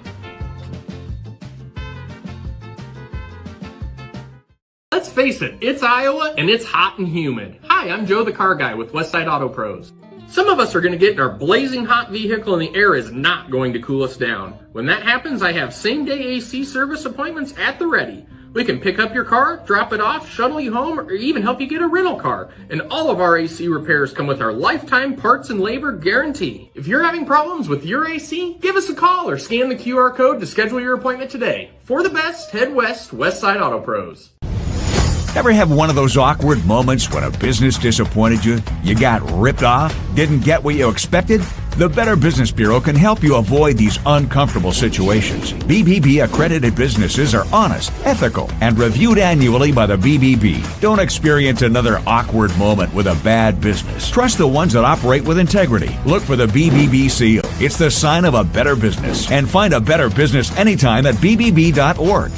Let's face it, it's Iowa and it's hot and humid. Hi, I'm Joe the Car Guy with Westside Auto Pros. Some of us are going to get in our blazing hot vehicle and the air is not going to cool us down. When that happens, I have same-day AC service appointments at the ready. We can pick up your car, drop it off, shuttle you home, or even help you get a rental car. And all of our AC repairs come with our lifetime parts and labor guarantee. If you're having problems with your AC, give us a call or scan the QR code to schedule your appointment today. For the best, head west, Westside Auto Pros. Ever have one of those awkward moments when a business disappointed you? You got ripped off? Didn't get what you expected? The Better Business Bureau can help you avoid these uncomfortable situations. BBB accredited businesses are honest, ethical, and reviewed annually by the BBB. Don't experience another awkward moment with a bad business. Trust the ones that operate with integrity. Look for the BBB seal. It's the sign of a better business. And find a better business anytime at bbb.org.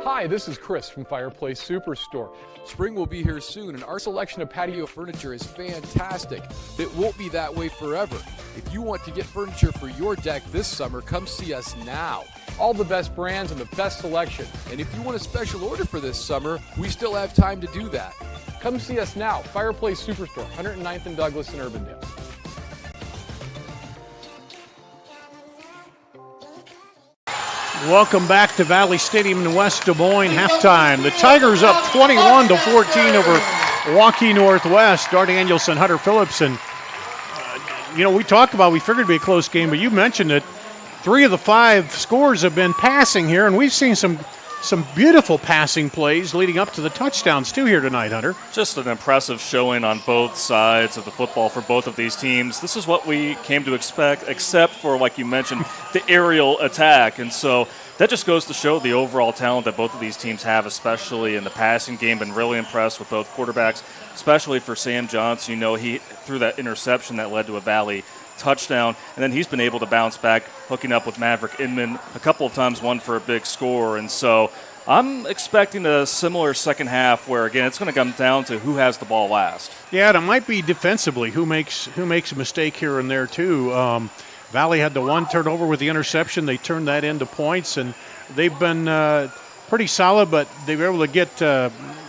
Hi, this is Chris from Fireplace Superstore. Spring will be here soon, and our selection of patio furniture is fantastic. It won't be that way forever. If you want to get furniture for your deck this summer, come see us now. All the best brands and the best selection. And if you want a special order for this summer, we still have time to do that. Come see us now. Fireplace Superstore, 109th and Douglas in Urbandale. Welcome back to Valley Stadium in West Des Moines. Halftime. The Tigers up 21-14 over Waukee Northwest. Dar Danielson, Hunter Phillips, and we talked about, we figured it'd be a close game, but you mentioned it. 3 of the 5 scores have been passing here, and we've seen some beautiful passing plays leading up to the touchdowns too here tonight, Hunter. Just an impressive showing on both sides of the football for both of these teams. This is what we came to expect, except for, like you mentioned, the aerial attack. And so that just goes to show the overall talent that both of these teams have, especially in the passing game. Been really impressed with both quarterbacks, especially for Sam Johnson. He threw that interception that led to a Valley touchdown, and then he's been able to bounce back, hooking up with Maverick Inman a couple of times, one for a big score. And so I'm expecting a similar second half where, again, it's going to come down to who has the ball last. Yeah, and it might be defensively who makes a mistake here and there too. Valley had the one turnover with the interception. They turned that into points, and they've been pretty solid, but they've been able to get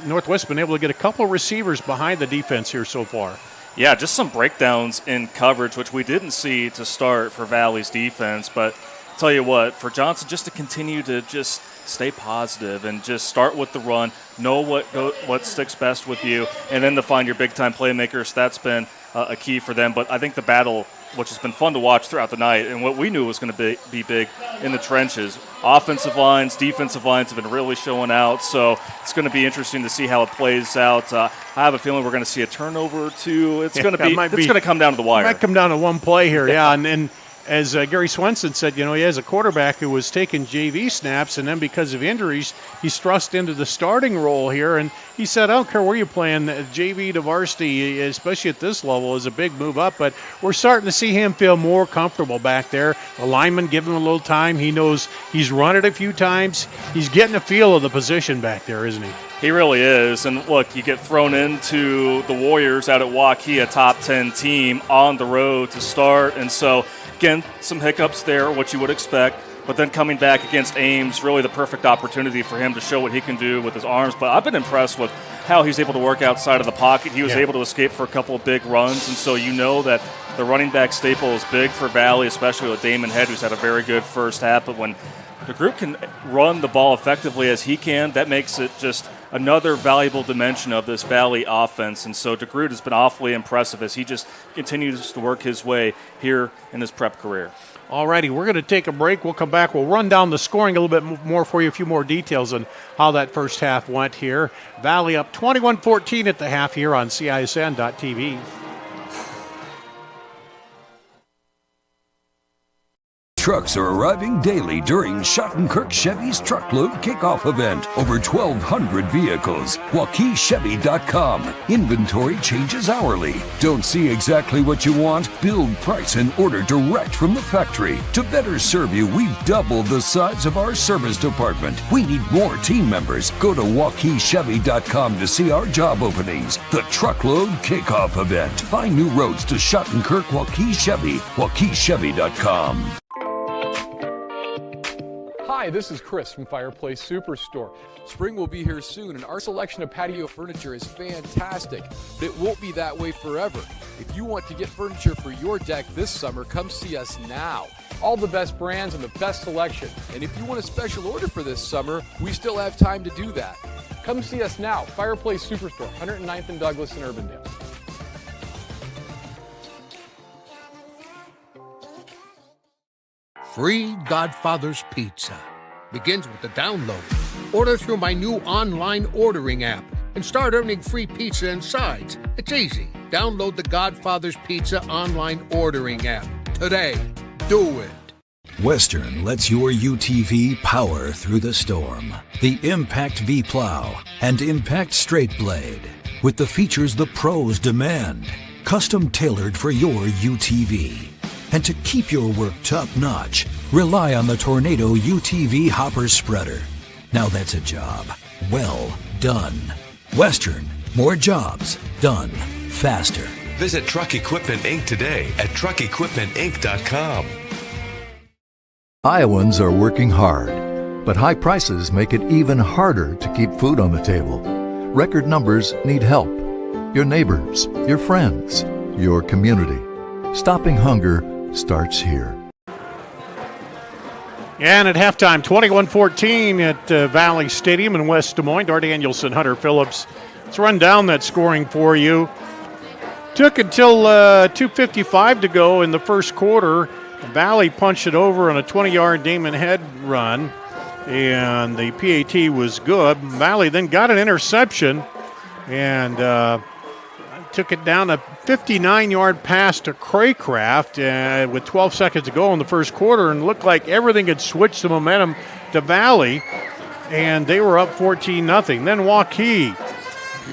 Northwest been able to get a couple of receivers behind the defense here so far. Yeah, just some breakdowns in coverage, which we didn't see to start for Valley's defense. But I'll tell you what, for Johnson just to continue to just stay positive and just start with the run, know what sticks best with you, and then to find your big-time playmakers, that's been a key for them. But I think the battle, which has been fun to watch throughout the night, and what we knew was going to be big in the trenches. Offensive lines, defensive lines have been really showing out, so it's going to be interesting to see how it plays out. I have a feeling we're going to see a turnover or two. It's going to come down to the wire. It might come down to one play here, yeah. And as Gary Swenson said, he has a quarterback who was taking JV snaps, and then because of injuries, he's thrust into the starting role here. And he said, I don't care where you're playing, JV to varsity, especially at this level, is a big move up. But we're starting to see him feel more comfortable back there. The linemen give him a little time. He knows he's run it a few times. He's getting a feel of the position back there, isn't he? He really is. And look, you get thrown into the Warriors out at Waukee, a top 10 team on the road to start. And so, again, some hiccups there, what you would expect. But then coming back against Ames, really the perfect opportunity for him to show what he can do with his arms. But I've been impressed with how he's able to work outside of the pocket. He was able to escape for a couple of big runs. And so you know that the running back staple is big for Valley, especially with Damon Head, who's had a very good first half. But when the group can run the ball effectively as he can, that makes it just another valuable dimension of this Valley offense. And so DeGroot has been awfully impressive as he just continues to work his way here in his prep career. All righty, we're going to take a break. We'll come back. We'll run down the scoring a little bit more for you, a few more details on how that first half went here. Valley up 21-14 at the half here on CISN.TV. trucks are arriving daily during Schottenkirk Chevy's Truckload Kickoff event. Over 1,200 vehicles. WaukeeChevy.com. Inventory changes hourly. Don't see exactly what you want? Build, price, and order direct from the factory. To better serve you, we've doubled the size of our service department. We need more team members. Go to WaukeeChevy.com to see our job openings. The Truckload Kickoff event. Find new roads to Schottenkirk Waukee Chevy. WaukeeChevy.com. Hi, this is Chris from Fireplace Superstore. Spring will be here soon, and our selection of patio furniture is fantastic, but it won't be that way forever. If you want to get furniture for your deck this summer, come see us now. All the best brands and the best selection. And if you want a special order for this summer, we still have time to do that. Come see us now, Fireplace Superstore, 109th and Douglas in Urbandale. Free Godfather's Pizza begins with the download. Order through my new online ordering app and start earning free pizza and sides. It's easy. Download the Godfather's Pizza online ordering app today. Do it. Western lets your UTV power through the storm. The Impact V Plow and Impact Straight Blade, with the features the pros demand. Custom tailored for your UTV. And to keep your work top-notch, rely on the Tornado UTV Hopper Spreader. Now that's a job well done. Western, more jobs done faster. Visit Truck Equipment Inc. today at truckequipmentinc.com. Iowans are working hard, but high prices make it even harder to keep food on the table. Record numbers need help. Your neighbors, your friends, your community. Stopping hunger starts here. And at halftime, 21-14 at Valley Stadium in West Des Moines. Dar Danielson, Hunter Phillips. Let's run down that scoring for you. Took until 2:55 to go in the first quarter. Valley punched it over on a 20-yard Damon Head run, and the PAT was good. Valley then got an interception and took it down a 59-yard pass to Craycraft with 12 seconds to go in the first quarter, and looked like everything had switched the momentum to Valley, and they were up 14-0. Then Waukee,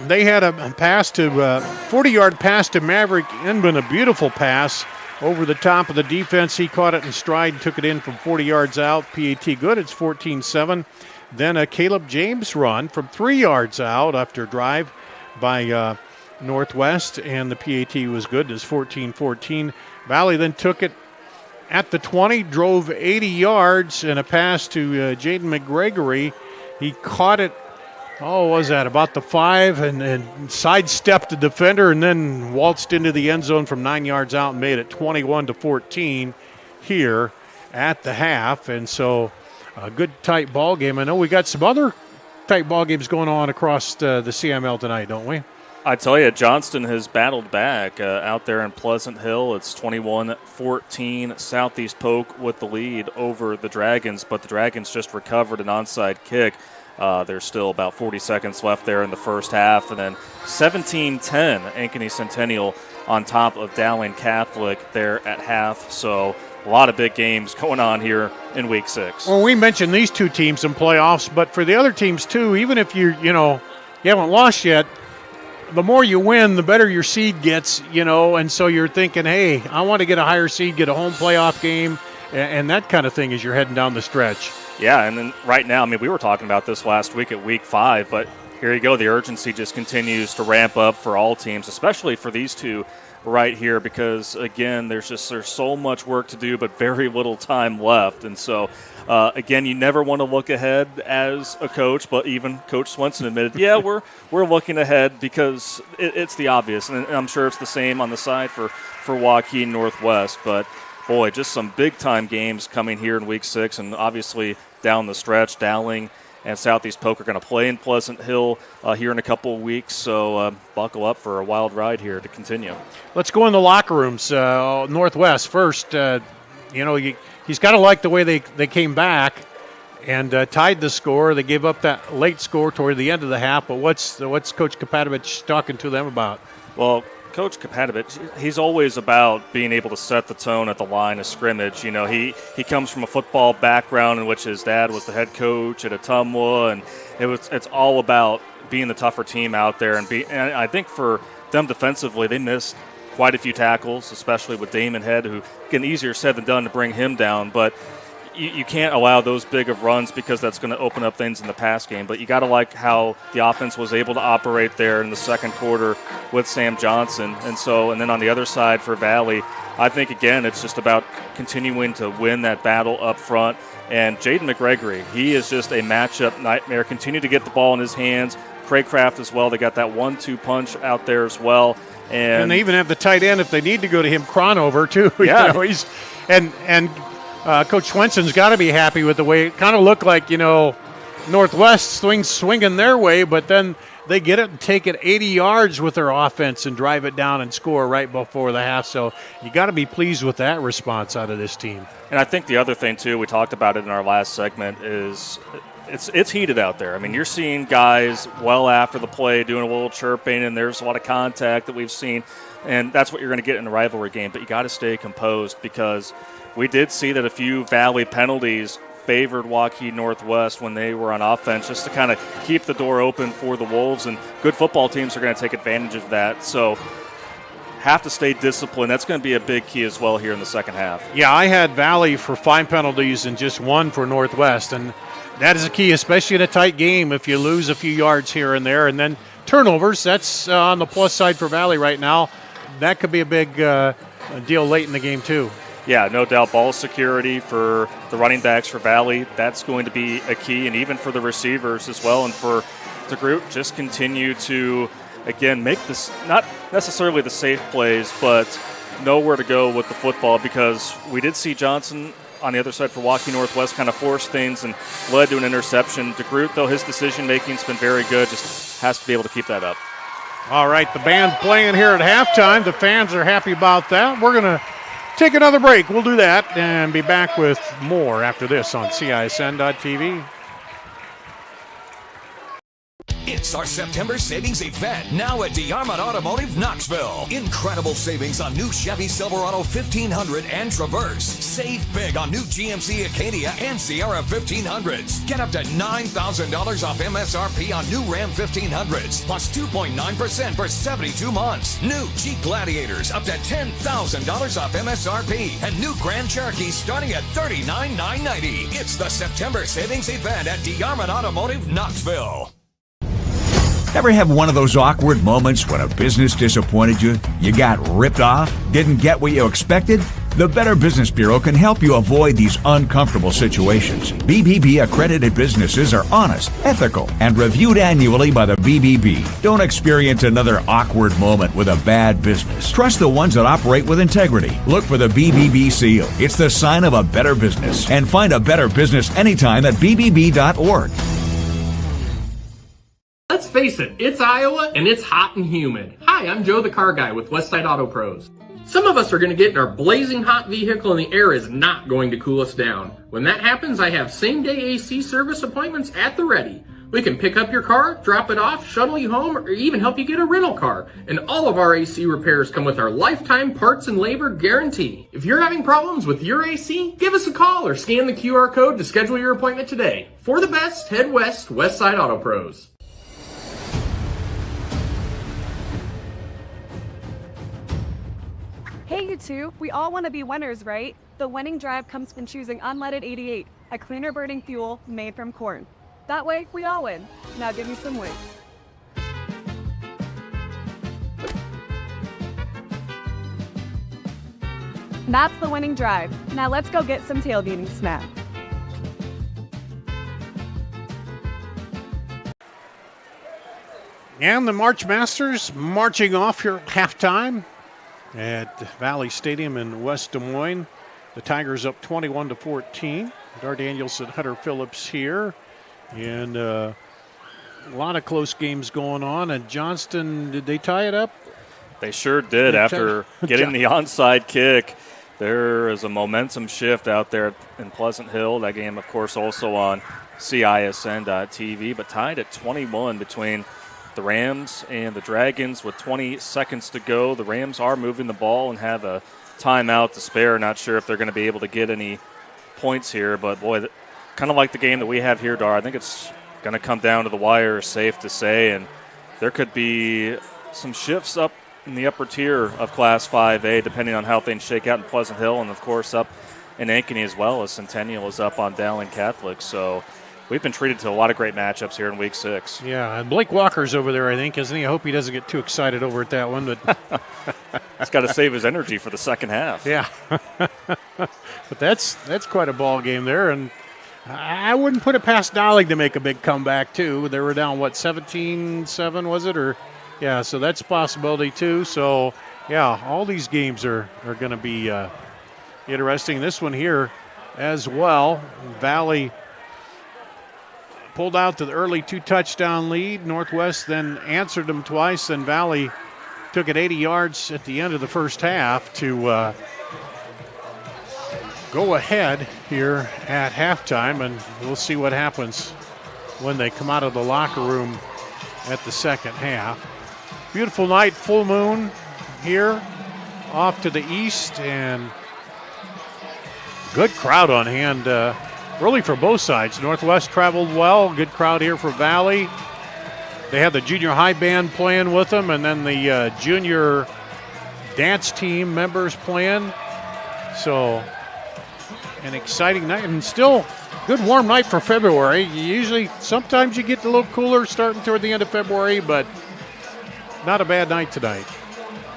they had a pass to 40-yard pass to Maverick Inman, a beautiful pass over the top of the defense. He caught it in stride and took it in from 40 yards out. PAT good. It's 14-7. Then a Caleb James run from 3 yards out after a drive by Northwest, and the PAT was good. It's 14-14. Valley then took it at the 20, drove 80 yards, and a pass to Jaden McGregory. He caught it, about the 5, and sidestepped the defender, and then waltzed into the end zone from 9 yards out and made it 21-14 here at the half. And so a good tight ball game. I know we got some other tight ball games going on across the CIML tonight, don't we? I tell you, Johnston has battled back out there in Pleasant Hill. It's 21-14. Southeast Polk with the lead over the Dragons, but the Dragons just recovered an onside kick. There's still about 40 seconds left there in the first half. And then 17-10, Ankeny Centennial on top of Dowling Catholic there at half. So a lot of big games going on here in Week 6. Well, we mentioned these two teams in playoffs, but for the other teams too, even if you haven't lost yet, the more you win, the better your seed gets, and so you're thinking, hey, I want to get a higher seed, get a home playoff game, and that kind of thing as you're heading down the stretch. Yeah, and then right now, we were talking about this last week at Week 5, but here you go. The urgency just continues to ramp up for all teams, especially for these two right here, because, again, there's so much work to do but very little time left. And so, again, you never want to look ahead as a coach, but even Coach Swenson admitted, yeah, we're looking ahead because it's the obvious, and I'm sure it's the same on the side for Waukee Northwest. But, boy, just some big-time games coming here in Week 6, and obviously down the stretch, Dowling and Southeast Polk are going to play in Pleasant Hill here in a couple of weeks, so buckle up for a wild ride here to continue. Let's go in the locker rooms. Northwest first. He's got to like the way they came back and tied the score. They gave up that late score toward the end of the half, but what's Coach Kapatovich talking to them about? Well, Coach Kapatovich, he's always about being able to set the tone at the line of scrimmage. You know, he comes from a football background in which his dad was the head coach at Ottumwa, and it's all about being the tougher team out there. And I think for them defensively, they missed quite a few tackles, especially with Damon Head, who, again, easier said than done to bring him down. But you can't allow those big of runs because that's going to open up things in the pass game. But you got to like how the offense was able to operate there in the second quarter with Sam Johnson. And then on the other side for Valley, I think, again, it's just about continuing to win that battle up front. And Jaden McGregory, he is just a matchup nightmare. Continue to get the ball in his hands. Craycraft as well. They got that 1-2 punch out there as well. And they even have the tight end if they need to go to him, Cronover, too. Yeah. You know, he's Coach Swenson's got to be happy with the way it kind of looked like, Northwest swinging their way, but then they get it and take it 80 yards with their offense and drive it down and score right before the half. So you got to be pleased with that response out of this team. And I think the other thing, too, we talked about it in our last segment, is it's heated out there. I mean, you're seeing guys well after the play doing a little chirping, and there's a lot of contact that we've seen, and that's what you're going to get in a rivalry game. But you got to stay composed, because we did see that a few Valley penalties favored Waukee Northwest when they were on offense, just to kind of keep the door open for the Wolves, and good football teams are going to take advantage of that. So have to stay disciplined. That's going to be a big key as well here in the second half. Yeah, I had Valley for 5 penalties and just 1 for Northwest, and that is a key, especially in a tight game. If you lose a few yards here and there, and then turnovers, that's on the plus side for Valley right now. That could be a big deal late in the game too. Yeah, no doubt. Ball security for the running backs for Valley, that's going to be a key, and even for the receivers as well. And for the group, just continue to, again, make this not necessarily the safe plays, but know where to go with the football, because we did see Johnson on the other side for Waukee Northwest kind of force things and led to an interception. DeGroot, though, his decision-making has been very good, just has to be able to keep that up. All right, the band playing here at halftime. The fans are happy about that. We're going to take another break. We'll do that and be back with more after this on CISN.TV. It's our September savings event now at DeArmond Automotive Knoxville. Incredible savings on new Chevy Silverado 1500 and Traverse. Save big on new GMC Acadia and Sierra 1500s. Get up to $9,000 off MSRP on new Ram 1500s, plus 2.9% for 72 months. New Jeep Gladiators up to $10,000 off MSRP, and new Grand Cherokee starting at $39,990. It's the September savings event at DeArmond Automotive Knoxville. Ever have one of those awkward moments when a business disappointed you? You got ripped off? Didn't get what you expected? The Better Business Bureau can help you avoid these uncomfortable situations. BBB accredited businesses are honest, ethical, and reviewed annually by the BBB. Don't experience another awkward moment with a bad business. Trust the ones that operate with integrity. Look for the BBB seal. It's the sign of a better business. And find a better business anytime at bbb.org. Let's face it, it's Iowa and it's hot and humid. Hi, I'm Joe the Car Guy with Westside Auto Pros. Some of us are going to get in our blazing hot vehicle and the air is not going to cool us down. When that happens, I have same-day AC service appointments at the ready. We can pick up your car, drop it off, shuttle you home, or even help you get a rental car. And all of our AC repairs come with our lifetime parts and labor guarantee. If you're having problems with your AC, give us a call or scan the QR code to schedule your appointment today. For the best, head west, Westside Auto Pros. Hey, you two, we all want to be winners, right? The winning drive comes from choosing unleaded 88, a cleaner burning fuel made from corn. That way, we all win. Now give me some wings. That's the winning drive. Now let's go get some tailgating snacks. And the March Masters marching off here at halftime at Valley Stadium in West Des Moines. The Tigers up 21-14. Dar Daniels and Hunter Phillips here. And a lot of close games going on. And Johnston, did they tie it up? They sure did. After getting the onside kick, there is a momentum shift out there in Pleasant Hill. That game, of course, also on CISN.TV, but tied at 21 between the Rams and the Dragons with 20 seconds to go. The Rams are moving the ball and have a timeout to spare. Not sure if they're going to be able to get any points here, but boy, kind of like the game that we have here, Dar. I think it's going to come down to the wire, safe to say, and there could be some shifts up in the upper tier of Class 5A, depending on how things shake out in Pleasant Hill, and of course up in Ankeny as well, as Centennial is up on Dowling Catholic. So we've been treated to a lot of great matchups here in Week 6. Yeah, and Blake Walker's over there, I think, isn't he? I hope he doesn't get too excited over at that one. But he's got to save his energy for the second half. Yeah. But that's quite a ball game there, and I wouldn't put it past Dowling to make a big comeback, too. They were down, 17-7, was it? Or yeah, so that's a possibility, too. So, yeah, all these games are going to be interesting. This one here as well. Valley pulled out to the early 2-touchdown lead. Northwest then answered them twice, and Valley took it 80 yards at the end of the first half to go ahead here at halftime, and we'll see what happens when they come out of the locker room at the second half. Beautiful night, full moon here off to the east, and good crowd on hand really for both sides. Northwest traveled well, good crowd here for Valley. They had the junior high band playing with them, and then the junior dance team members playing. So an exciting night, and still good warm night for February. Sometimes you get a little cooler starting toward the end of February, but not a bad night tonight.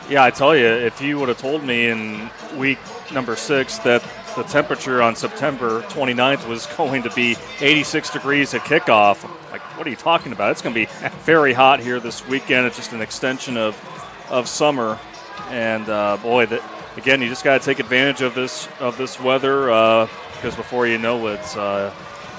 Yeah, I tell you, if you would have told me in week number 6 that the temperature on September 29th was going to be 86 degrees at kickoff, like, what are you talking about? It's going to be very hot here this weekend. It's just an extension of summer, and boy, again, you just got to take advantage of this weather because before you know it, the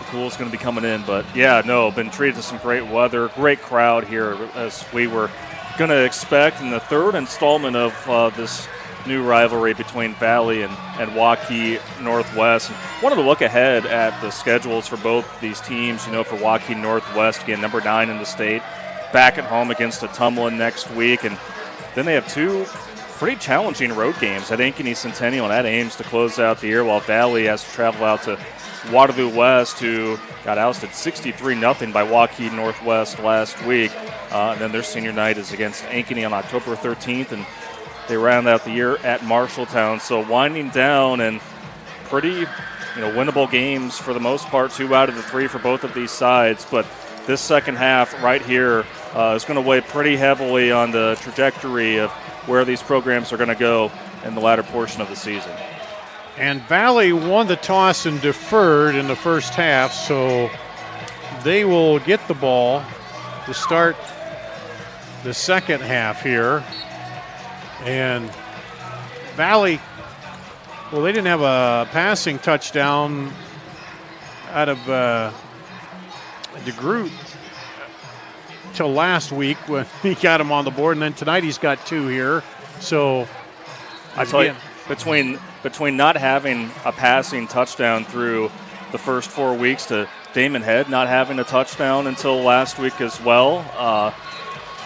cool's going to be coming in. But yeah, no, been treated to some great weather, great crowd here, as we were going to expect in the third installment of this new rivalry between Valley and Waukee Northwest. Wanted to look ahead at the schedules for both these teams. For Waukee Northwest, again, number 9 in the state, back at home against Atumlin next week, and then they have 2 pretty challenging road games at Ankeny Centennial and at Ames to close out the year, while Valley has to travel out to Waterloo West, who got ousted 63-0 by Waukee Northwest last week. And then their senior night is against Ankeny on October 13th, and they round out the year at Marshalltown. So winding down, and pretty winnable games for the most part, 2 out of the 3 for both of these sides. But this second half right here is going to weigh pretty heavily on the trajectory of where these programs are going to go in the latter portion of the season. And Valley won the toss and deferred in the first half, so they will get the ball to start the second half here. And Valley, well, they didn't have a passing touchdown out of DeGroot till last week when he got him on the board, and then tonight he's got 2 here. So I tell you, between not having a passing touchdown through the first 4 weeks to Damon Head not having a touchdown until last week as well,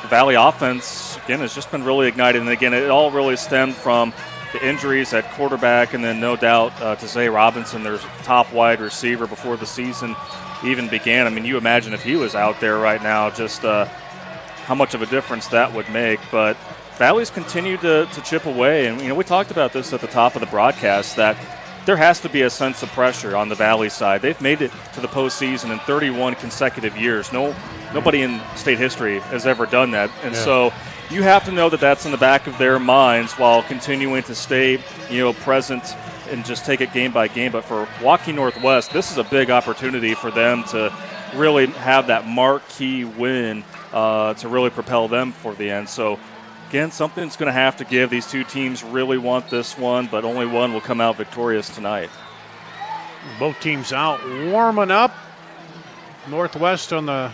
the Valley offense, again, has just been really ignited. And again, it all really stemmed from the injuries at quarterback, and then no doubt to Zay Robinson, their top wide receiver, before the season even began. I mean, you imagine if he was out there right now, just how much of a difference that would make. But Valley's continued to chip away, and we talked about this at the top of the broadcast, that there has to be a sense of pressure on the Valley side. They've made it to the postseason in 31 consecutive years. Nobody in state history has ever done that, and so you have to know that that's in the back of their minds while continuing to stay, present and just take it game by game. But for Waukee Northwest, this is a big opportunity for them to really have that marquee win to really propel them for the end. So again, something's going to have to give. These 2 teams really want this one, but only one will come out victorious tonight. Both teams out warming up. Northwest on the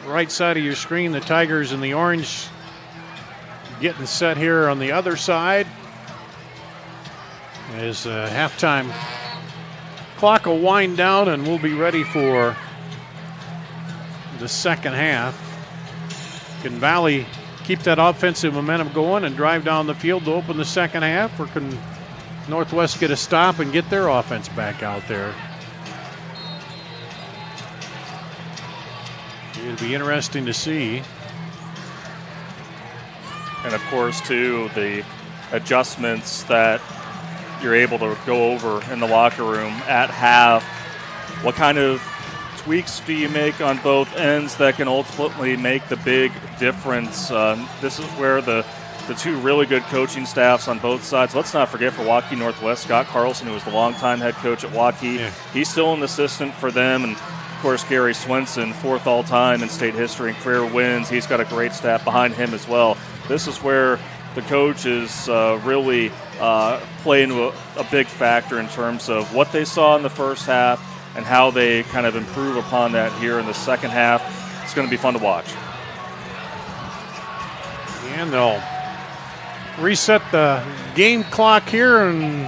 right side of your screen, the Tigers in the orange getting set here on the other side. As halftime clock will wind down, and we'll be ready for the second half. Can Valley keep that offensive momentum going and drive down the field to open the second half, or can Northwest get a stop and get their offense back out there? It'll be interesting to see. And of course, too, the adjustments that you're able to go over in the locker room at half. What kind of tweaks do you make on both ends that can ultimately make the big difference? This is where the two really good coaching staffs on both sides. Let's not forget, for Waukee Northwest, Scott Carlson, who was the longtime head coach at Waukee. He's still an assistant for them. And, of course, Gary Swenson, 4th all-time in state history and career wins. He's got a great staff behind him as well. This is where the coaches really play into a big factor in terms of what they saw in the first half and how they kind of improve upon that here in the second half. It's going to be fun to watch. And they'll reset the game clock here, and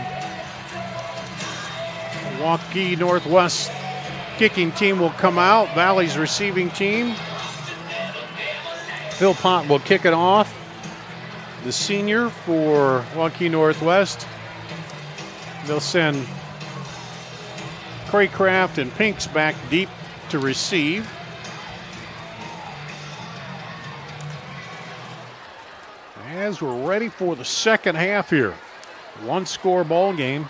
Waukee Northwest kicking team will come out. Valley's receiving team. Phil Pont will kick it off. The senior for Waukee Northwest. They'll send Craycraft and Pinks back deep to receive. As we're ready for the second half here. 1-score ball game.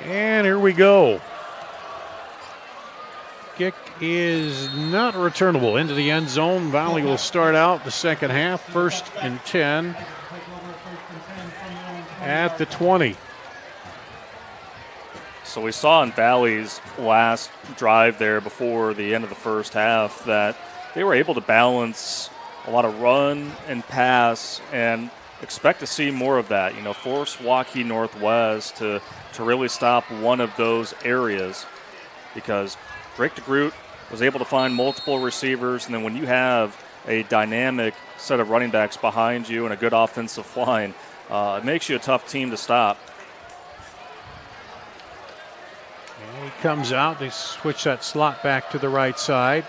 And here we go. Kick is not returnable into the end zone. Valley will start out the second half, 1st and 10 at the 20. So we saw in Valley's last drive there before the end of the first half that they were able to balance a lot of run and pass, and expect to see more of that. Force Waukee Northwest to really stop one of those areas, because Drake DeGroot was able to find multiple receivers, and then when you have a dynamic set of running backs behind you and a good offensive line, it makes you a tough team to stop. And he comes out. They switch that slot back to the right side.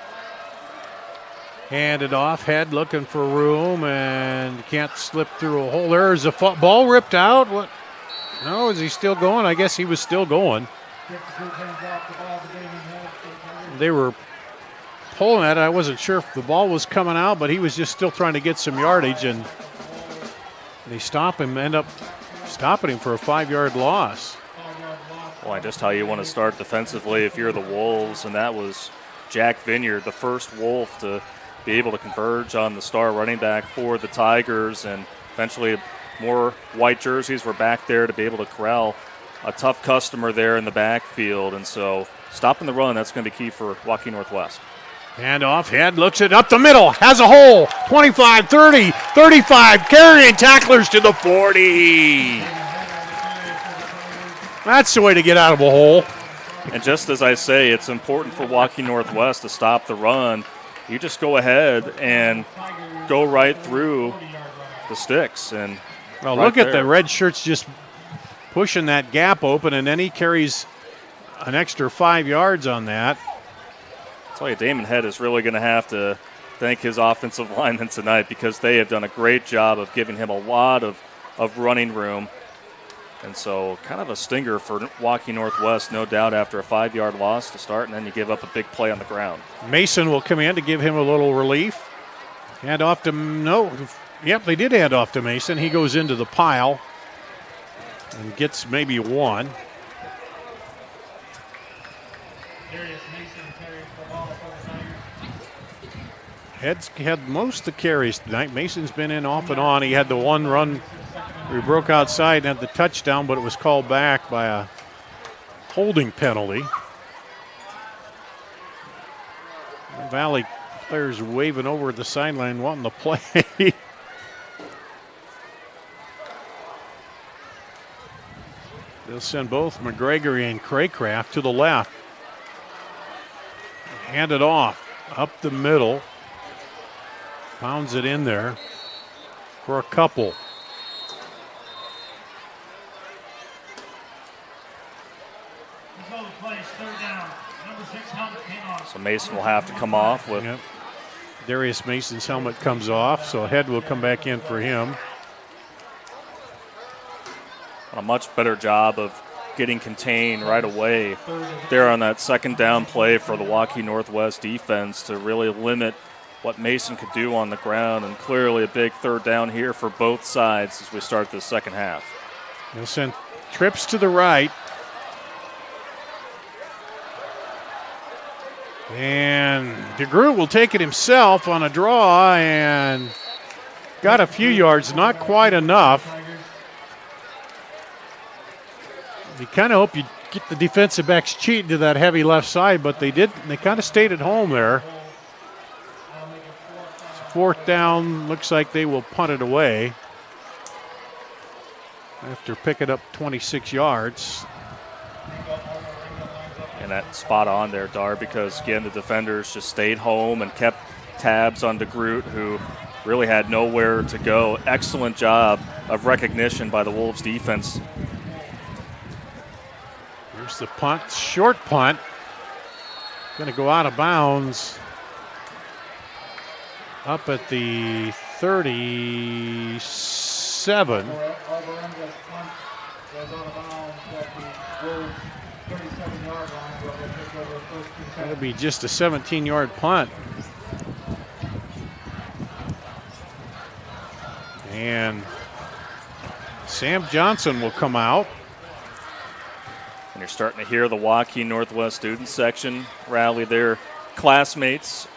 Hand it off. Head looking for room and can't slip through a hole. There's a ball ripped out. What? No, is he still going? I guess he was still going. They were pulling at it. I wasn't sure if the ball was coming out, but he was just still trying to get some yardage, and they stop him, end up stopping him for a 5-yard loss. Well, just how you want to start defensively if you're the Wolves, and that was Jack Vineyard, the first Wolf to be able to converge on the star running back for the Tigers, and eventually more white jerseys were back there to be able to corral a tough customer there in the backfield. And so stopping the run, that's going to be key for Waukee Northwest. Hand off, Head looks it up the middle, has a hole, 25, 30, 35, carrying tacklers to the 40. That's the way to get out of a hole. And just as I say, it's important for Waukee Northwest to stop the run. You just go ahead and go right through the sticks. And well, look at the red shirts just pushing that gap open, and then he carries an extra 5 yards on that. I'll tell you, Damon Head is really going to have to thank his offensive linemen tonight, because they have done a great job of giving him a lot of running room. And so kind of a stinger for Waukee Northwest, no doubt, after a 5-yard loss to start, and then you give up a big play on the ground. Mason will come in to give him a little relief. Hand off to, yep, they did hand off to Mason. He goes into the pile and gets maybe one. Head's had most of the carries tonight. Mason's been in off and on. He had the one run where he broke outside and had the touchdown, but it was called back by a holding penalty. Valley players waving over the sideline wanting to play. They'll send both McGregory and Craycraft to the left. Hand it off, up the middle. Pounds it in there for a couple. So Mason will have to come off with. Yep. Darius Mason's helmet comes off, so a head will come back in for him. A much better job of getting contained right away there on that second down play for the Waukee Northwest defense to really limit what Mason could do on the ground, and clearly a big third down here for both sides as we start the second half. They'll send trips to the right. And DeGroot will take it himself on a draw and got a few yards, not quite enough. You kind of hope you get the defensive backs cheating to that heavy left side, but they did. They kind of stayed at home there. Fourth down, looks like they will punt it away after picking up 26 yards. And that's spot on there, Dar, because, again, the defenders just stayed home and kept tabs on DeGroot, who really had nowhere to go. Excellent job of recognition by the Wolves defense. Here's the punt, short punt. Going to go out of bounds up at the 37. That'll be just a 17-yard punt. And Sam Johnson will come out. And you're starting to hear the Waukee Northwest student section rally their classmates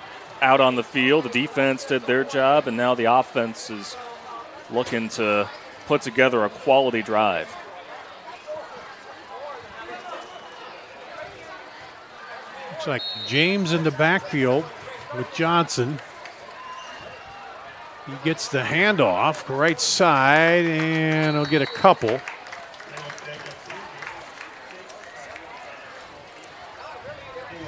out on the field. The defense did their job, and now the offense is looking to put together a quality drive. Looks like James in the backfield with Johnson. He gets the handoff, right side, and he'll get a couple.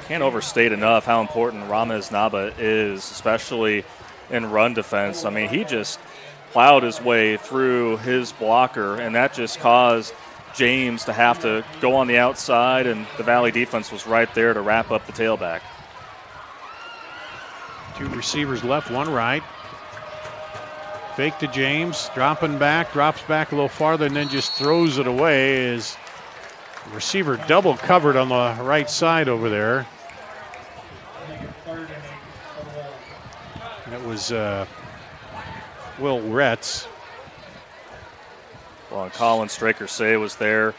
Can't overstate enough how important Ramez Naba is, especially in run defense. I mean, he just plowed his way through his blocker, and that just caused James to have to go on the outside, and the Valley defense was right there to wrap up the tailback. Two receivers left, one right. Fake to James, dropping back, drops back a little farther, and then just throws it away as receiver double covered on the right side over there. That was Will Retz. Well, Colin Straker-Say was there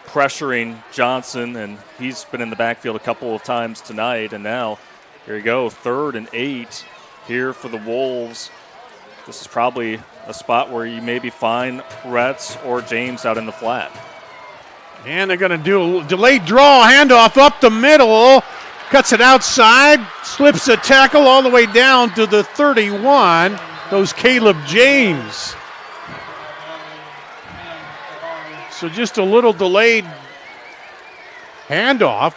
pressuring Johnson, and he's been in the backfield a couple of times tonight. And now, here you go, 3rd and 8 here for the Wolves. This is probably a spot where you maybe find Retz or James out in the flat. And they're going to do a delayed draw, handoff up the middle, cuts it outside, slips a tackle all the way down to the 31. Goes Caleb James. So just a little delayed handoff.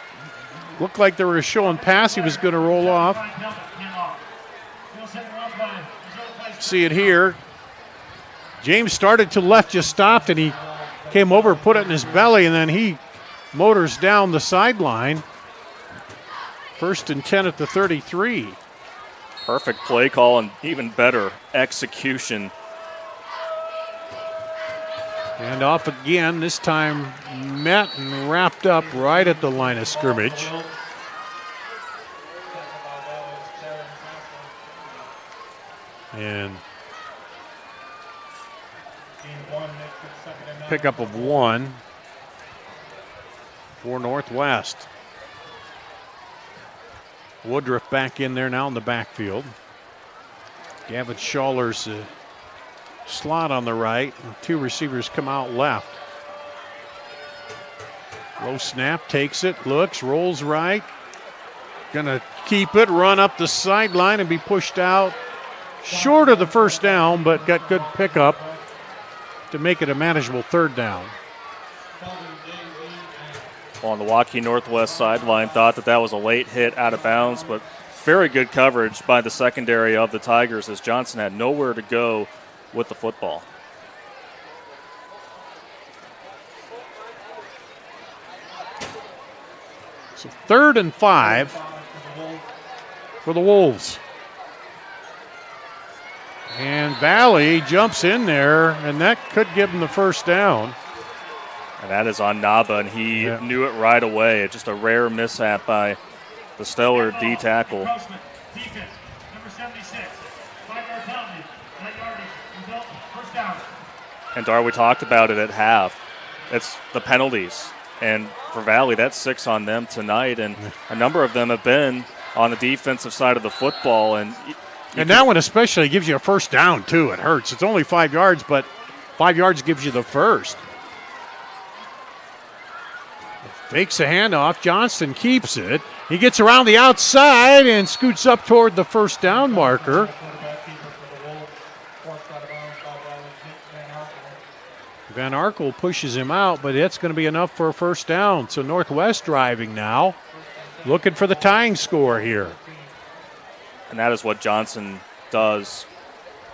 Looked like they were showing pass. He was going to roll off. See it here. James started to left, just stopped, and he came over, put it in his belly, and then he motors down the sideline. 1st and 10 at the 33. Perfect play call and even better execution. And off again, this time met and wrapped up right at the line of scrimmage. And pickup of 1 for Northwest. Woodruff back in there now in the backfield. Gavin Schallers slot on the right, and 2 receivers come out left. Low snap, takes it, looks, rolls right. Gonna keep it, run up the sideline and be pushed out. Short of the first down, but got good pickup to make it a manageable 3rd down. On the Waukee Northwest sideline, thought that was a late hit out of bounds, but very good coverage by the secondary of the Tigers as Johnson had nowhere to go with the football. So 3rd and 5 for the Wolves. And Valley jumps in there, and that could give them the first down. And that is on Naba, and he knew it right away. Just a rare mishap by the stellar D tackle. Defense, number 76, 5-yard penalty, 9 yardage, result, first down. And Dar, we talked about it at half. It's the penalties. And for Valley, that's 6 on them tonight. And a number of them have been on the defensive side of the football. And that one especially gives you a first down, too. It hurts. It's only 5 yards, but 5 yards gives you the first. Fakes a handoff. Johnston keeps it. He gets around the outside and scoots up toward the first down marker. Van Arkel pushes him out, but that's going to be enough for a first down. So Northwest driving now, looking for the tying score here. And that is what Johnson does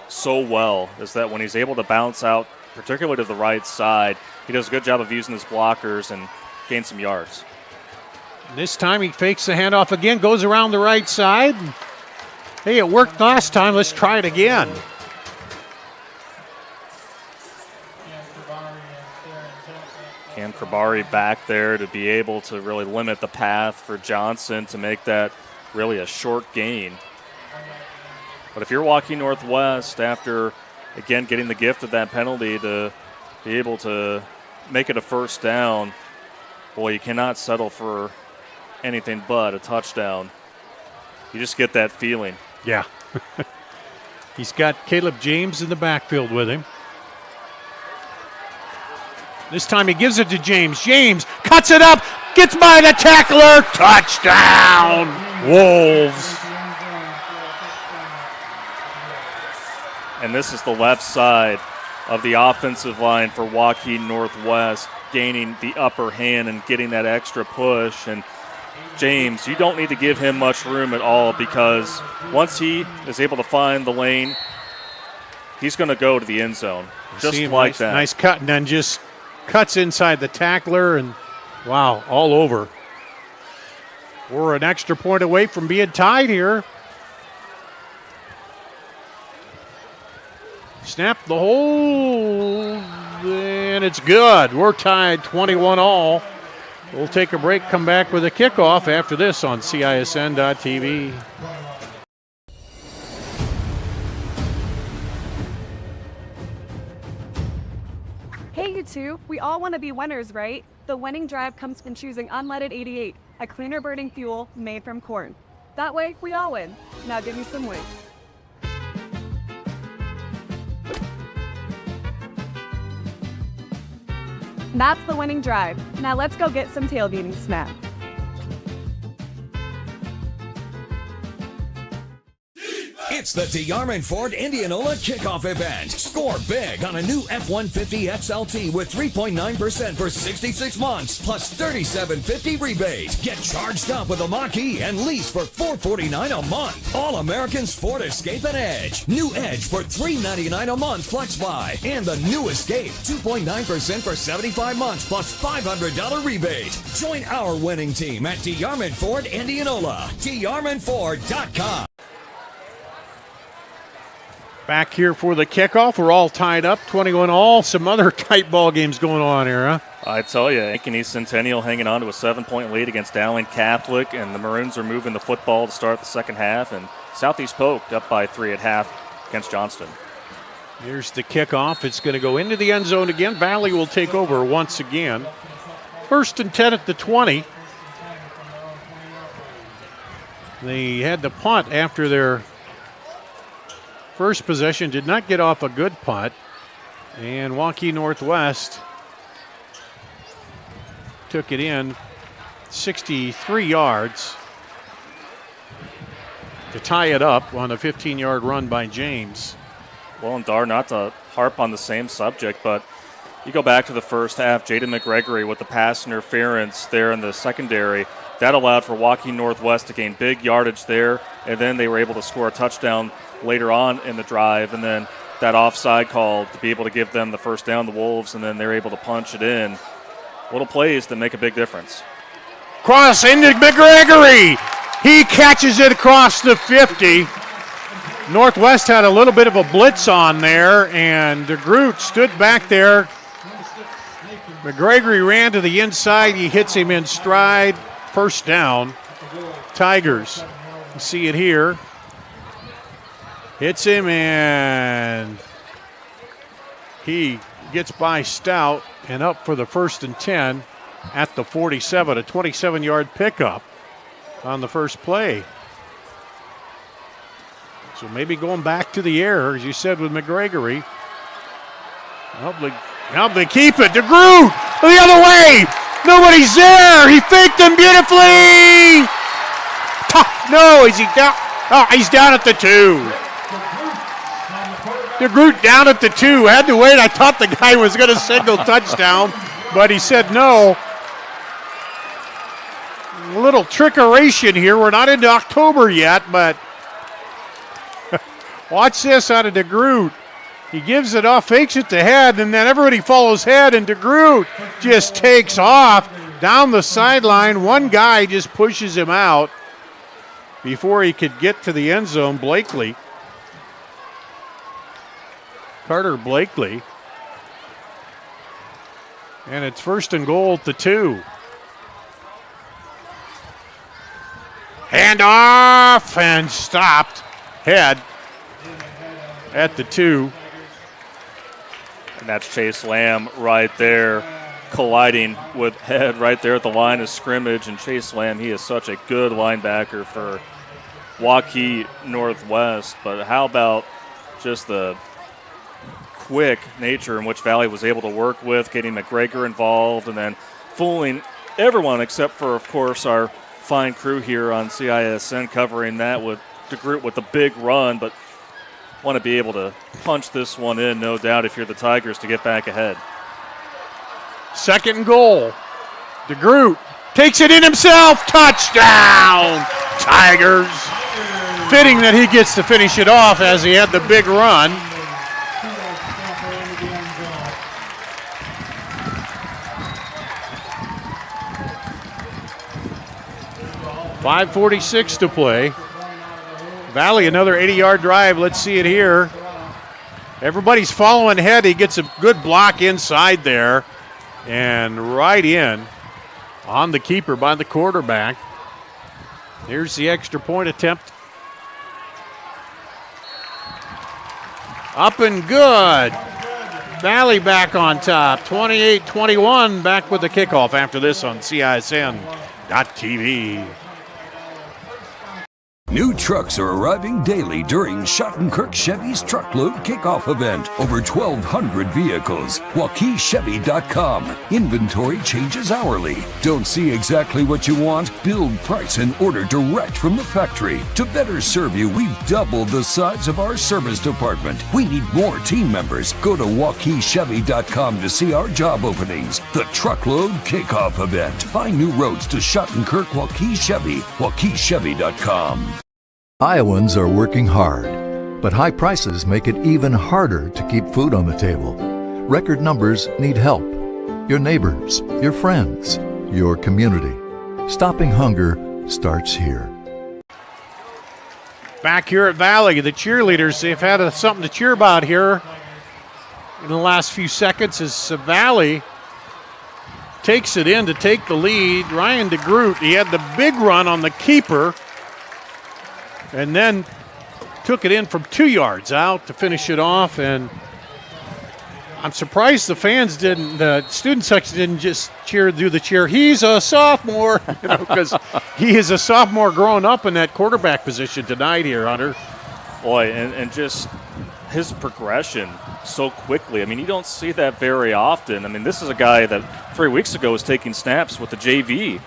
so well, is that when he's able to bounce out, particularly to the right side, he does a good job of using his blockers and gain some yards. This time he fakes the handoff again, goes around the right side. Hey, it worked last time. Let's try it again. Cam Krabari back there to be able to really limit the path for Johnson to make that really a short gain. But if you're Waukee Northwest after, again, getting the gift of that penalty to be able to make it a first down, boy, you cannot settle for anything but a touchdown. You just get that feeling. Yeah. He's got Caleb James in the backfield with him. This time he gives it to James. James cuts it up, gets by the tackler. Touchdown, Wolves. And this is the left side of the offensive line for Waukee Northwest, gaining the upper hand and getting that extra push. And James, you don't need to give him much room at all, because once he is able to find the lane, he's going to go to the end zone. Just like that. Nice cut, and then just cuts inside the tackler, and wow, all over. We're an extra point away from being tied here. Snap the hole, and it's good. We're tied 21-all. We'll take a break, come back with a kickoff after this on CISN.TV. Hey, you two, we all want to be winners, right? The winning drive comes from choosing unleaded 88, a cleaner burning fuel made from corn. That way, we all win. Now give me some weight. That's the winning drive. Now let's go get some tailgating snacks. It's the DeArmond Ford Indianola kickoff event. Score big on a new F-150 XLT with 3.9% for 66 months, plus $37.50 rebate. Get charged up with a Mach-E and lease for $449 a month. All-Americans Ford Escape and Edge. New Edge for $399 a month flex buy. And the new Escape, 2.9% for 75 months, plus $500 rebate. Join our winning team at DeArmond Ford Indianola. DeArmondFord.com. Back here for the kickoff. We're all tied up, 21-all. Some other tight ball games going on here, huh? I tell you, Aiken East Centennial hanging on to a 7-point lead against Dowling Catholic, and the Maroons are moving the football to start the second half, and Southeast Polk up by 3 at half against Johnston. Here's the kickoff. It's going to go into the end zone again. Valley will take over once again. 1st and 10 at the 20. They had the punt after their first possession, did not get off a good punt, and Waukee Northwest took it in 63 yards to tie it up on a 15-yard run by James. Well, and Dar, not to harp on the same subject, but you go back to the first half, Jaden McGregory with the pass interference there in the secondary. that allowed for Waukee Northwest to gain big yardage there, and then they were able to score a touchdown later on in the drive, and then that offside call to be able to give them the first down, the Wolves, and then they're able to punch it in. Little plays that make a big difference. Cross into McGregory. He catches it across the 50. Northwest had a little bit of a blitz on there, and DeGroot stood back there. McGregory ran to the inside. He hits him in stride. First down. Tigers. You see it here. Hits him, and he gets by Stout and up for the 1st and 10 at the 47. A 27-yard pickup on the first play. So maybe going back to the air, as you said, with McGregory. Help they keep it. DeGroot the other way. Nobody's there. He faked him beautifully. No, is he down? Oh, he's down at the 2. DeGroot down at the 2. Had to wait. I thought the guy was going to signal touchdown, but he said no. A little trickeration here. We're not into October yet, but watch this out of DeGroot. He gives it off, fakes it to Head, and then everybody follows Head, and DeGroot just takes off down the sideline. One guy just pushes him out before he could get to the end zone. Carter Blakely. And it's 1st and goal at the 2. Hand off and stopped. Head at the 2. And that's Chase Lamb right there, colliding with Head right there at the line of scrimmage. And Chase Lamb, he is such a good linebacker for Waukee Northwest. But how about just the quick nature in which Valley was able to work with, getting McGregor involved, and then fooling everyone except for, of course, our fine crew here on CISN, covering that with DeGroot with the big run, but want to be able to punch this one in, no doubt, if you're the Tigers, to get back ahead. 2nd and goal. DeGroot takes it in himself. Touchdown, Tigers. Fitting that he gets to finish it off as he had the big run. .546 to play. Valley, another 80-yard drive. Let's see it here. Everybody's following Head. He gets a good block inside there and right in on the keeper by the quarterback. Here's the extra point attempt. Up and good. Valley back on top. 28-21, back with the kickoff after this on CISN.TV. New trucks are arriving daily during Schottenkirk Chevy's Truckload Kickoff event. Over 1,200 vehicles. WaukeeChevy.com. Inventory changes hourly. Don't see exactly what you want? Build, price, and order direct from the factory. To better serve you, we've doubled the size of our service department. We need more team members. Go to WaukeeChevy.com to see our job openings. The Truckload Kickoff event. Find new roads to Schottenkirk Waukee Chevy. WaukeeChevy.com. Iowans are working hard, but high prices make it even harder to keep food on the table. Record numbers need help. Your neighbors, your friends, your community. Stopping hunger starts here. Back here at Valley, the cheerleaders, they've had something to cheer about here in the last few seconds as Valley takes it in to take the lead. Ryan DeGroot, he had the big run on the keeper, and then took it in from 2 yards out to finish it off. And I'm surprised the student section didn't just do the cheer. He's a sophomore, because he is a sophomore growing up in that quarterback position tonight here, Hunter. Boy, and just his progression so quickly. I mean, you don't see that very often. I mean, this is a guy that 3 weeks ago was taking snaps with the JV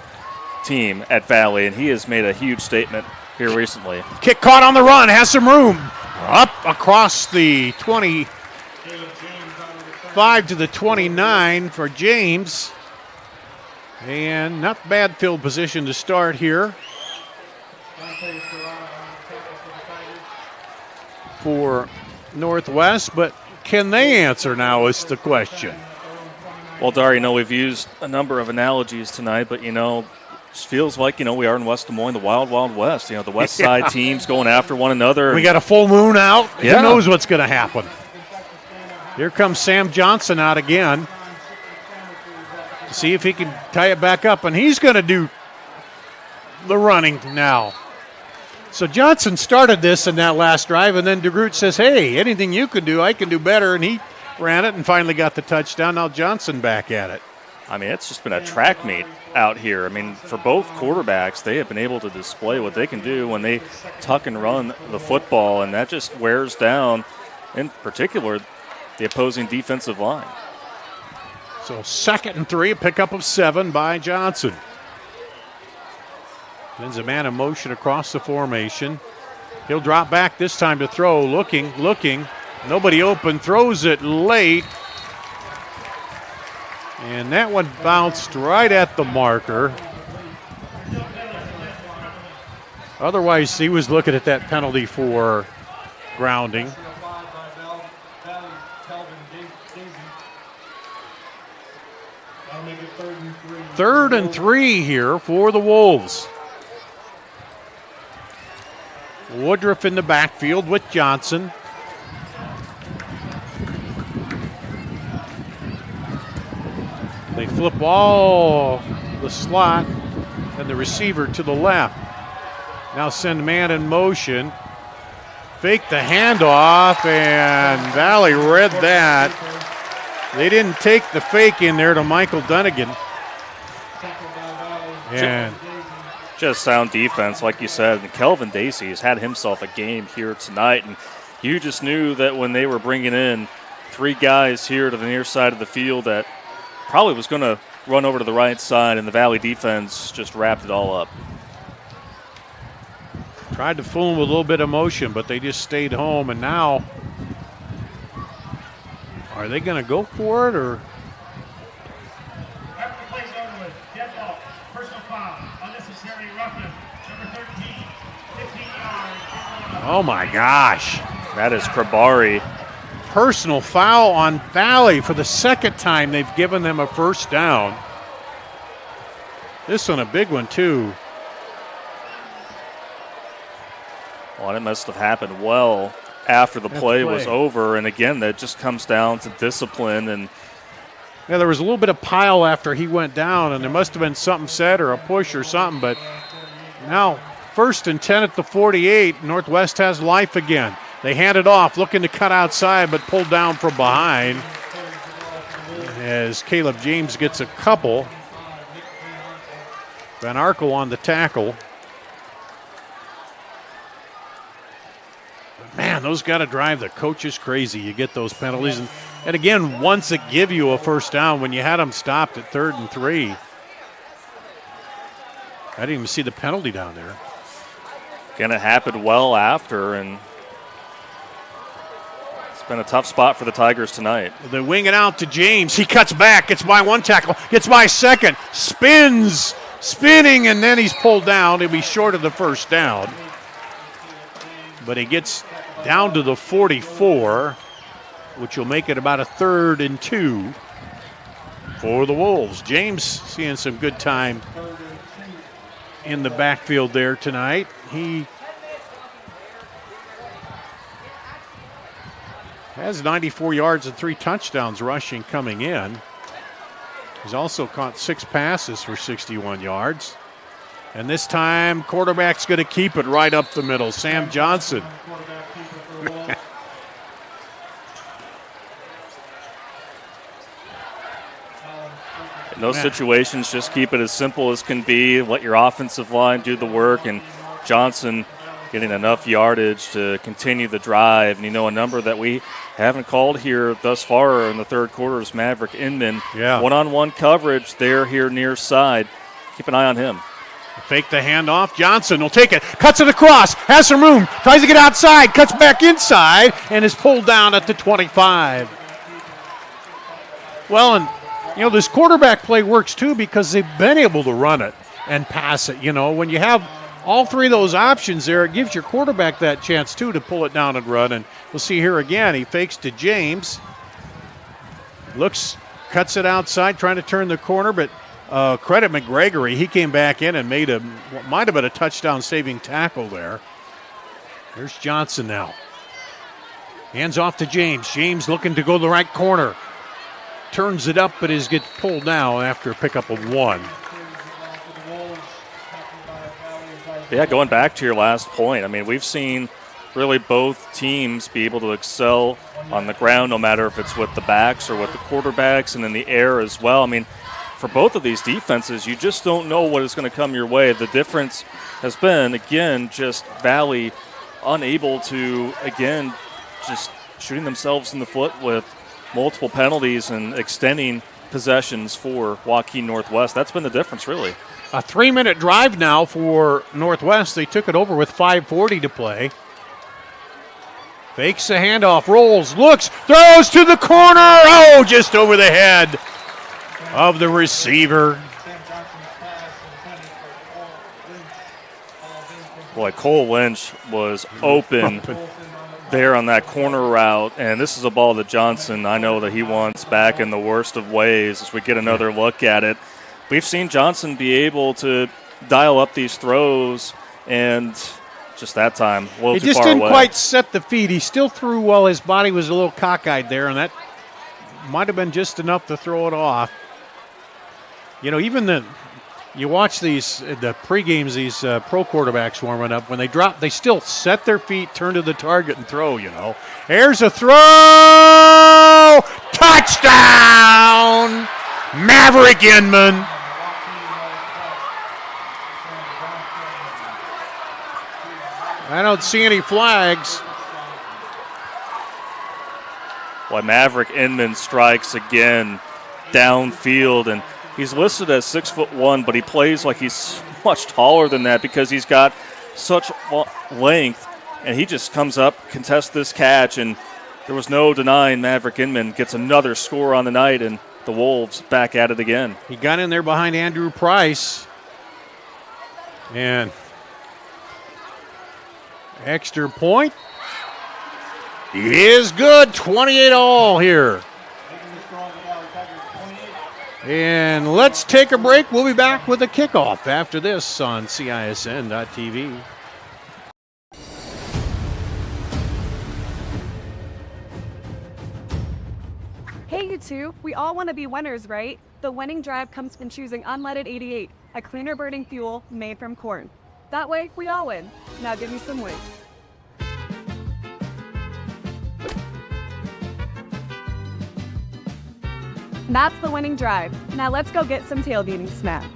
team at Valley, and he has made a huge statement here recently. Kick caught on the run, has some room. Up across the 25 to the 29 for James. And not bad field position to start here for Northwest, but can they answer now is the question. Well, Dar, we've used a number of analogies tonight, but, it feels like, we are in West Des Moines, the wild, wild west. The West Side teams going after one another. We got a full moon out. Yeah. Who knows what's going to happen? Here comes Sam Johnson out again to see if he can tie it back up, and he's going to do the running now. So Johnson started this in that last drive, and then DeGroot says, hey, anything you can do, I can do better, and he ran it and finally got the touchdown. Now Johnson back at it. It's just been a track meet out here. For both quarterbacks, they have been able to display what they can do when they tuck and run the football, and that just wears down, in particular, the opposing defensive line. So 2nd and 3, a pickup of 7 by Johnson. Sends a man in motion across the formation. He'll drop back this time to throw, looking. Nobody open, throws it late. And that one bounced right at the marker. Otherwise, he was looking at that penalty for grounding. Third and 3 here for the Wolves. Woodruff in the backfield with Johnson. They flip all the slot and the receiver to the left. Now send man in motion. Fake the handoff, and Valley read that. They didn't take the fake in there to Michael Dunnigan. And just sound defense, like you said. And Kelvin Dacey has had himself a game here tonight, and you just knew that when they were bringing in 3 guys here to the near side of the field that probably was going to run over to the right side, and the Valley defense just wrapped it all up. Tried to fool them with a little bit of motion, but they just stayed home, and now are they going to go for it, or? Oh my gosh. That is Krabari. Personal foul on Valley for the 2nd time they've given them a first down. This one a big one too. Well, it must have happened well after the play was over, and again, that just comes down to discipline. And yeah, there was a little bit of pile after he went down, and there must have been something said or a push or something, but now 1st and 10 at the 48. Northwest has life again. They hand it off, looking to cut outside, but pulled down from behind as Caleb James gets a couple. Van Arkel on the tackle. But man, those got to drive the coaches crazy. You get those penalties. And again, once it give you a first down, when you had them stopped at 3rd and 3, I didn't even see the penalty down there. Again, it happened well after, and it's been a tough spot for the Tigers tonight. They wing it out to James. He cuts back, gets by 1 tackle, gets by 2nd, spinning, and then he's pulled down. He'll be short of the first down. But he gets down to the 44, which will make it about a 3rd and 2 for the Wolves. James seeing some good time in the backfield there tonight. He has 94 yards and 3 touchdowns rushing coming in. He's also caught 6 passes for 61 yards. And this time, quarterback's going to keep it right up the middle. Sam Johnson. In those situations, just keep it as simple as can be. Let your offensive line do the work, and Johnson getting enough yardage to continue the drive. And a number that we haven't called here thus far in the 3rd quarter is Maverick Inman. Yeah. One-on-one coverage there here near side. Keep an eye on him. Fake the handoff. Johnson will take it. Cuts it across. Has some room. Tries to get outside. Cuts back inside and is pulled down at the 25. Well, and You know, this quarterback play works too because they've been able to run it and pass it. You know, when you have all three of those options there, it gives your quarterback that chance too to pull it down and run. And we'll see here again, he fakes to James. Cuts it outside, trying to turn the corner, but credit McGregory. He came back in and made what might have been a touchdown-saving tackle there. There's Johnson now. Hands off to James. James looking to go the right corner. Turns it up, but gets pulled down after a pickup of 1. Yeah, going back to your last point, I mean, we've seen really both teams be able to excel on the ground, no matter if it's with the backs or with the quarterbacks, and in the air as well. I mean, for both of these defenses, you just don't know what is going to come your way. The difference has been, again, just Valley unable to, again, just shooting themselves in the foot with multiple penalties and extending possessions for Waukee Northwest. That's been the difference, really. A 3-minute drive now for Northwest. They took it over with 5:40 to play. Fakes the handoff, rolls, looks, throws to the corner. Oh, just over the head of the receiver. Boy, Cole Lynch was open there on that corner route, and this is a ball that Johnson, I know that he wants back in the worst of ways as we get another look at it. We've seen Johnson be able to dial up these throws, and just that time, a little too far away. He just didn't quite set the feet. He still threw while his body was a little cockeyed there, and that might have been just enough to throw it off. You know, even you watch the pre-games, these pro quarterbacks warming up, when they drop, they still set their feet, turn to the target, and throw, you know. Here's a throw! Touchdown! Maverick Inman. I don't see any flags. Well, Maverick Inman strikes again downfield, and he's listed as 6'1", but he plays like he's much taller than that because he's got such length, and he just comes up, contests this catch, and there was no denying Maverick Inman gets another score on the night, and the Wolves back at it again. He got in there behind Andrew Price, and extra point is good. 28 all here. And let's take a break. We'll be back with a kickoff after this on CISN.TV. Hey, you two. We all want to be winners, right? The winning drive comes from choosing unleaded 88, a cleaner burning fuel made from corn. That way, we all win. Now give me some weight. That's the winning drive. Now let's go get some tailgating snacks.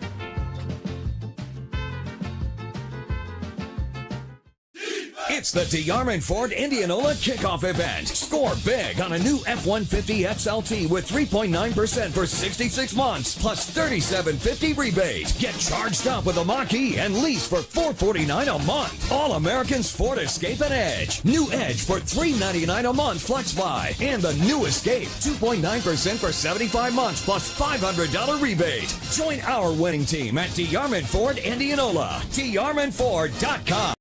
It's the DeArmond Ford Indianola Kickoff Event. Score big on a new F-150 XLT with 3.9% for 66 months, plus $3,750 rebate. Get charged up with a Waukee and lease for $449 a month. All Americans Ford Escape and Edge. New Edge for $399 a month flex buy. And the new Escape, 2.9% for 75 months, plus $500 rebate. Join our winning team at DeArmond Ford Indianola. DeArmondFord.com.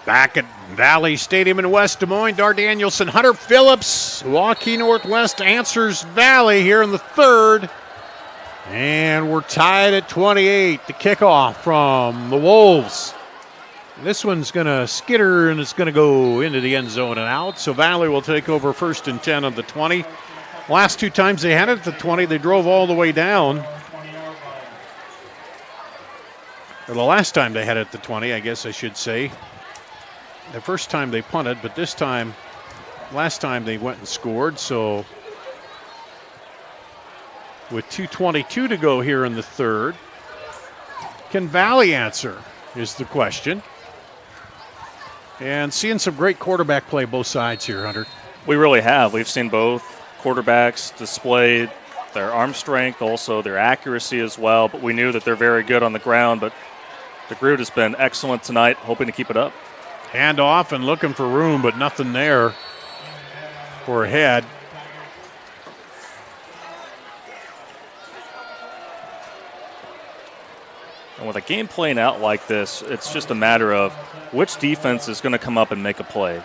Back at Valley Stadium in West Des Moines, Dar Danielson, Hunter Phillips, Waukee Northwest answers Valley here in the third. And we're tied at 28. The kickoff from the Wolves. This one's going to skitter, and it's going to go into the end zone and out. So Valley will take over 1st and 10 on the 20. Last two times they had it at the 20, they drove all the way down. Or the last time they had it at the 20, I guess I should say. The first time they punted, but last time they went and scored. So with 2:22 to go here in the third, can Valley answer is the question. And seeing some great quarterback play both sides here, Hunter. We really have. We've seen both quarterbacks display their arm strength, also their accuracy as well, but we knew that they're very good on the ground. But DeGroot has been excellent tonight, hoping to keep it up. Hand off and looking for room, but nothing there for a head. And with a game playing out like this, it's just a matter of which defense is going to come up and make a play.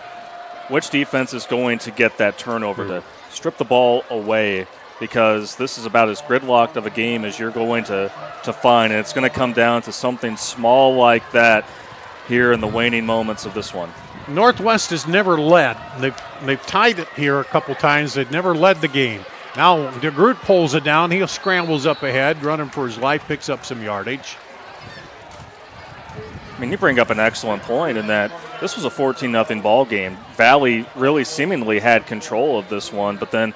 Which defense is going to get that turnover to strip the ball away, because this is about as gridlocked of a game as you're going to find. And it's going to come down to something small like that here in the waning moments of this one. Northwest has never led. They've tied it here a couple times. They've never led the game. Now DeGroot pulls it down. He scrambles up ahead, running for his life, picks up some yardage. I mean, you bring up an excellent point in that this was a 14-0 ball game. Valley really seemingly had control of this one, but then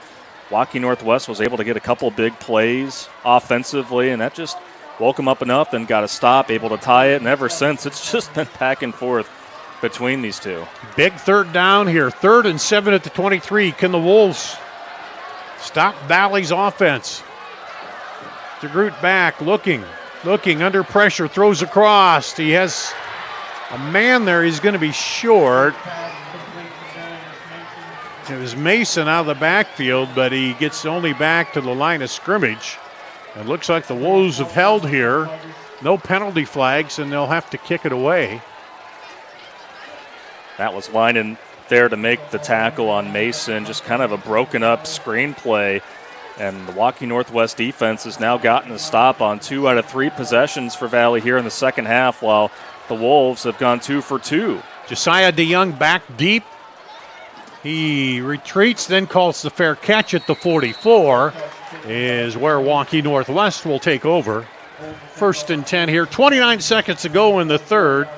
Waukee Northwest was able to get a couple big plays offensively, and that just woke them up enough, then got a stop, able to tie it, and ever since it's just been back and forth between these two. Big third down here, 3rd and 7 at the 23. Can the Wolves stop Valley's offense? DeGroot back, looking under pressure, throws across. He has a man there. He's going to be short. It was Mason out of the backfield, but he gets only back to the line of scrimmage. It looks like the Wolves have held here. No penalty flags, and they'll have to kick it away. That was lining there to make the tackle on Mason. Just kind of a broken up screenplay. And the Waukee Northwest defense has now gotten a stop on 2 out of 3 possessions for Valley here in the second half, while the Wolves have gone 2 for 2. Josiah DeYoung back deep. He retreats, then calls the fair catch at the 44, is where Waukee Northwest will take over. 1st and 10 here, 29 seconds to go in the third.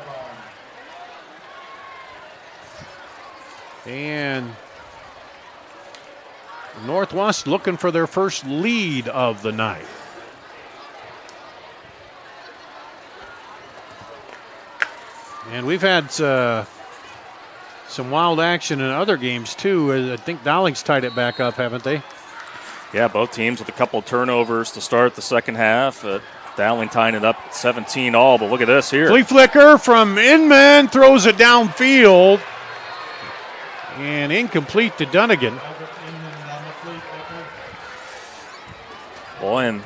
And Northwest looking for their first lead of the night. And we've had some wild action in other games, too. I think Dowling's tied it back up, haven't they? Yeah, both teams with a couple turnovers to start the second half. Dowling tying it up 17 all, but look at this here. Flea flicker from Inman, throws it downfield. And incomplete to Dunnigan. Boy, and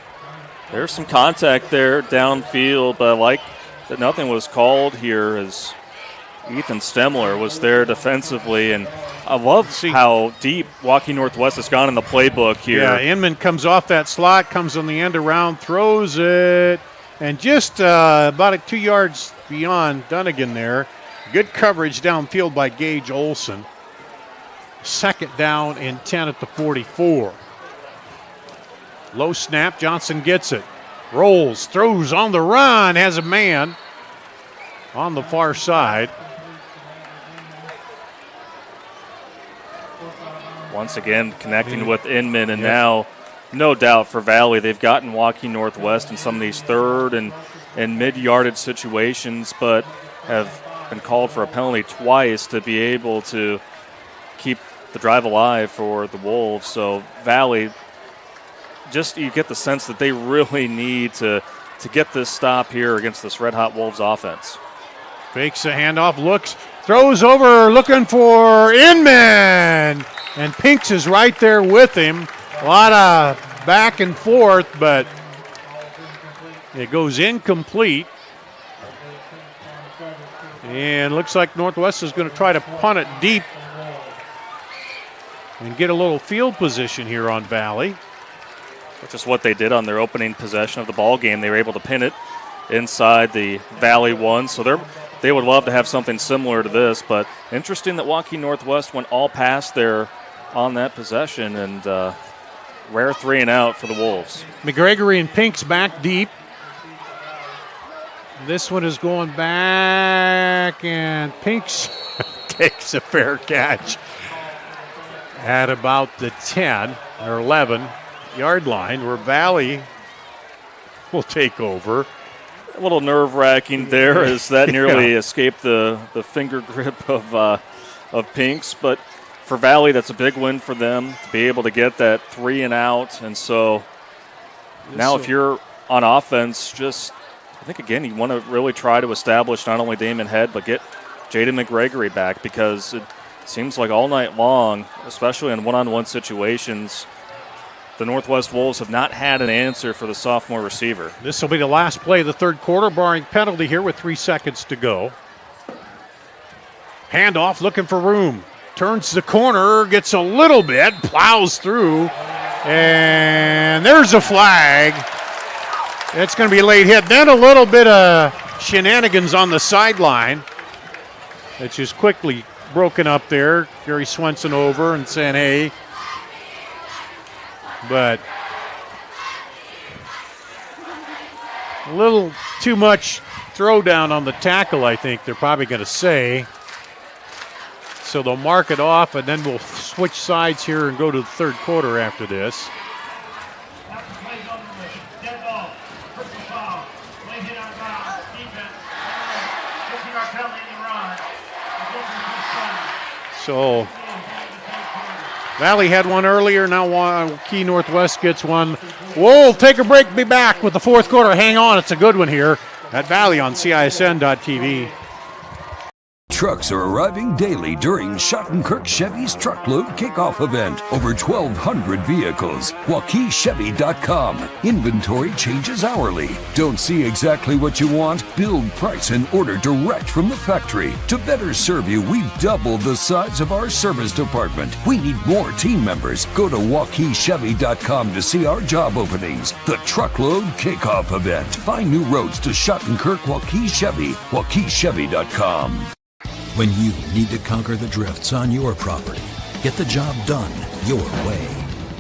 there's some contact there downfield, but I like that nothing was called here as Ethan Stemler was there defensively. And I love how deep Waukee Northwest has gone in the playbook here. Yeah, Inman comes off that slot, comes on the end around, throws it, and just about 2 yards beyond Dunnigan there. Good coverage downfield by Gage Olson. 2nd down and 10 at the 44. Low snap, Johnson gets it. Rolls, throws on the run, has a man on the far side. Once again, connecting with Inman, and now, no doubt for Valley, they've gotten Waukee Northwest in some of these third and mid-yardage situations, but have been called for a penalty twice to be able to keep the drive alive for the Wolves. So Valley, just you get the sense that they really need to get this stop here against this red-hot Wolves offense. Fakes a handoff, looks, throws over, looking for Inman. And Pinks is right there with him. A lot of back and forth, but it goes incomplete. And looks like Northwest is going to try to punt it deep and get a little field position here on Valley. Which is what they did on their opening possession of the ball game. They were able to pin it inside the Valley 1. So they would love to have something similar to this. But interesting that Waukee Northwest went all pass there on that possession, and rare 3 and out for the Wolves. McGregory and Pinks back deep. This one is going back, and Pinks takes a fair catch at about the 10 or 11 yard line, where Valley will take over. A little nerve-wracking there as that nearly escaped the finger grip of Pinks, but for Valley, that's a big win for them to be able to get that 3 and out. And so now if you're on offense, I think, again, you want to really try to establish not only Damon Head, but get Jaden McGregory back, because it seems like all night long, especially in one-on-one situations, the Northwest Wolves have not had an answer for the sophomore receiver. This will be the last play of the third quarter, barring penalty here with 3 seconds to go. Handoff, looking for room. Turns the corner, gets a little bit, plows through, and there's a flag. It's going to be a late hit. Then a little bit of shenanigans on the sideline. It's just quickly broken up there. Gary Swenson over and saying, hey. But a little too much throwdown on the tackle, I think they're probably going to say. So they'll mark it off, and then we'll switch sides here and go to the third quarter after this. So Valley had one earlier, now Waukee Northwest gets one. We'll take a break, be back with the fourth quarter. Hang on, it's a good one here at Valley on CISN.TV. Trucks are arriving daily during Schottenkirk Chevy's Truckload Kickoff event. Over 1,200 vehicles. WaukeeChevy.com. Inventory changes hourly. Don't see exactly what you want? Build, price, and order direct from the factory. To better serve you, we've doubled the size of our service department. We need more team members. Go to WaukeeChevy.com to see our job openings. The Truckload Kickoff event. Find new roads to Schottenkirk Waukee Chevy. WaukeeChevy.com. When you need to conquer the drifts on your property, get the job done your way.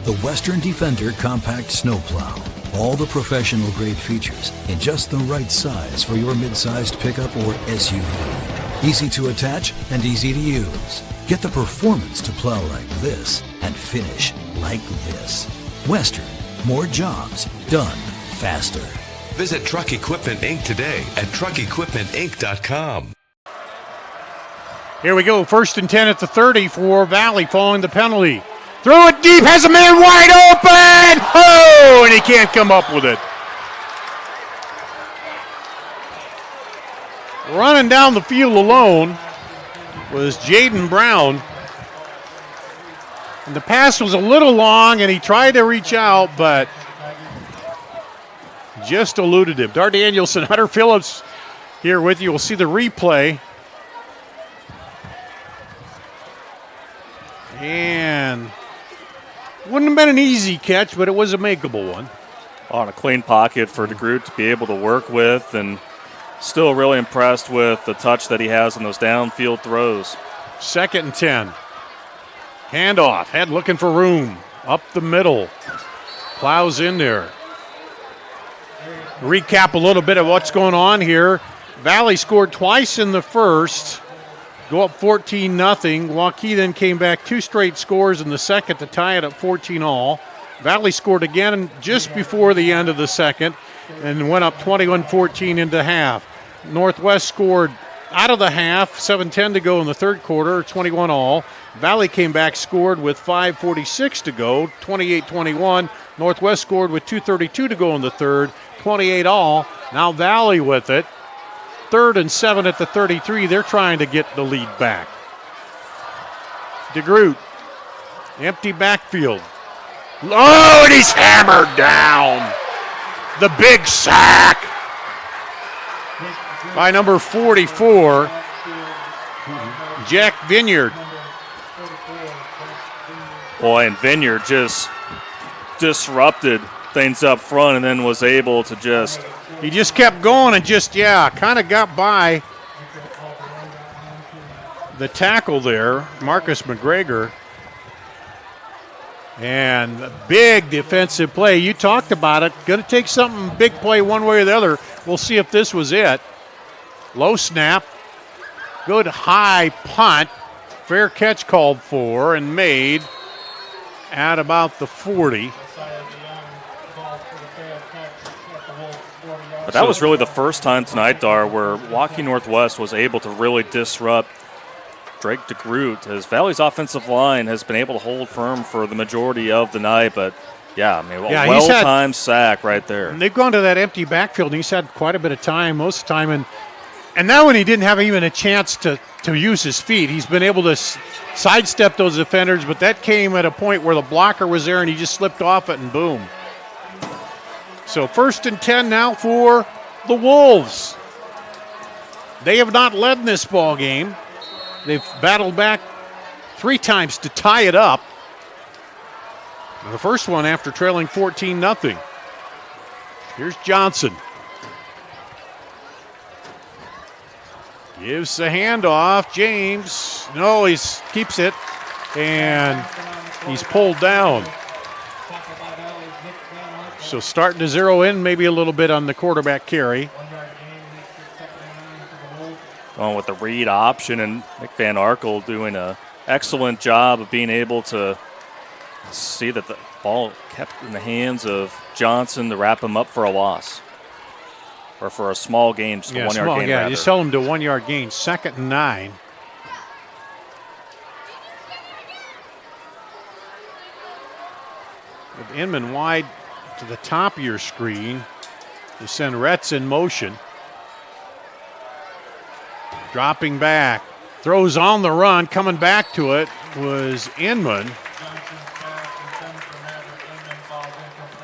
The Western Defender Compact Snowplow. All the professional grade features in just the right size for your mid-sized pickup or SUV. Easy to attach and easy to use. Get the performance to plow like this and finish like this. Western, more jobs done faster. Visit Truck Equipment Inc. today at truckequipmentinc.com. Here we go, 1st and 10 at the 30 for Valley following the penalty. Throw it deep, has a man wide open! Oh, and he can't come up with it. Running down the field alone was Jaden Brown. And the pass was a little long, and he tried to reach out, but just eluded him. Dar Danielson, Hunter Phillips here with you. We'll see the replay. And wouldn't have been an easy catch, but it was a makeable one. On a clean pocket for DeGroot to be able to work with, and still really impressed with the touch that he has on those downfield throws. 2nd and 10. Handoff, head looking for room. Up the middle. Plows in there. Recap a little bit of what's going on here. Valley scored twice in the first. Go up 14-0. Waukee then came back 2 straight scores in the second to tie it at 14-all. Valley scored again just before the end of the second and went up 21-14 into half. Northwest scored out of the half, 7:10 to go in the third quarter, 21-all. Valley came back, scored with 5:46 to go, 28-21. Northwest scored with 2:32 to go in the third, 28-all. Now Valley with it. 3rd and 7 at the 33. They're trying to get the lead back. DeGroot, empty backfield. Oh, and he's hammered down. The big sack by number 44, Jack Vineyard. Boy, and Vineyard just disrupted things up front and then was able to just... He just kept going and just, kind of got by the tackle there, Marcus McGregor. And a big defensive play. You talked about it. Going to take something big play one way or the other. We'll see if this was it. Low snap. Good high punt. Fair catch called for and made at about the 40. But that was really the first time tonight, Dar, where Waukee Northwest was able to really disrupt Drake DeGroot, as Valley's offensive line has been able to hold firm for the majority of the night. But, well-timed sack right there. And they've gone to that empty backfield, and he's had quite a bit of time most of the time. And now when he didn't have even a chance to to use his feet. He's been able to sidestep those defenders, but that came at a point where the blocker was there and he just slipped off it and boom. So 1st and 10 now for the Wolves. They have not led in this ball game. They've battled back 3 times to tie it up. The first one after trailing 14-0. Here's Johnson. Gives the handoff. James. No, he keeps it. And he's pulled down. So starting to zero in maybe a little bit on the quarterback carry. Going with the read option, and Nick Van Arkel doing an excellent job of being able to see that the ball kept in the hands of Johnson to wrap him up for a loss. Or for a small gain, just a 1 yard gain. Yeah, just tell him to 1 yard gain. 2nd and 9. With Inman wide to the top of your screen, you send Retz in motion. Dropping back. Throws on the run. Coming back to it was Inman.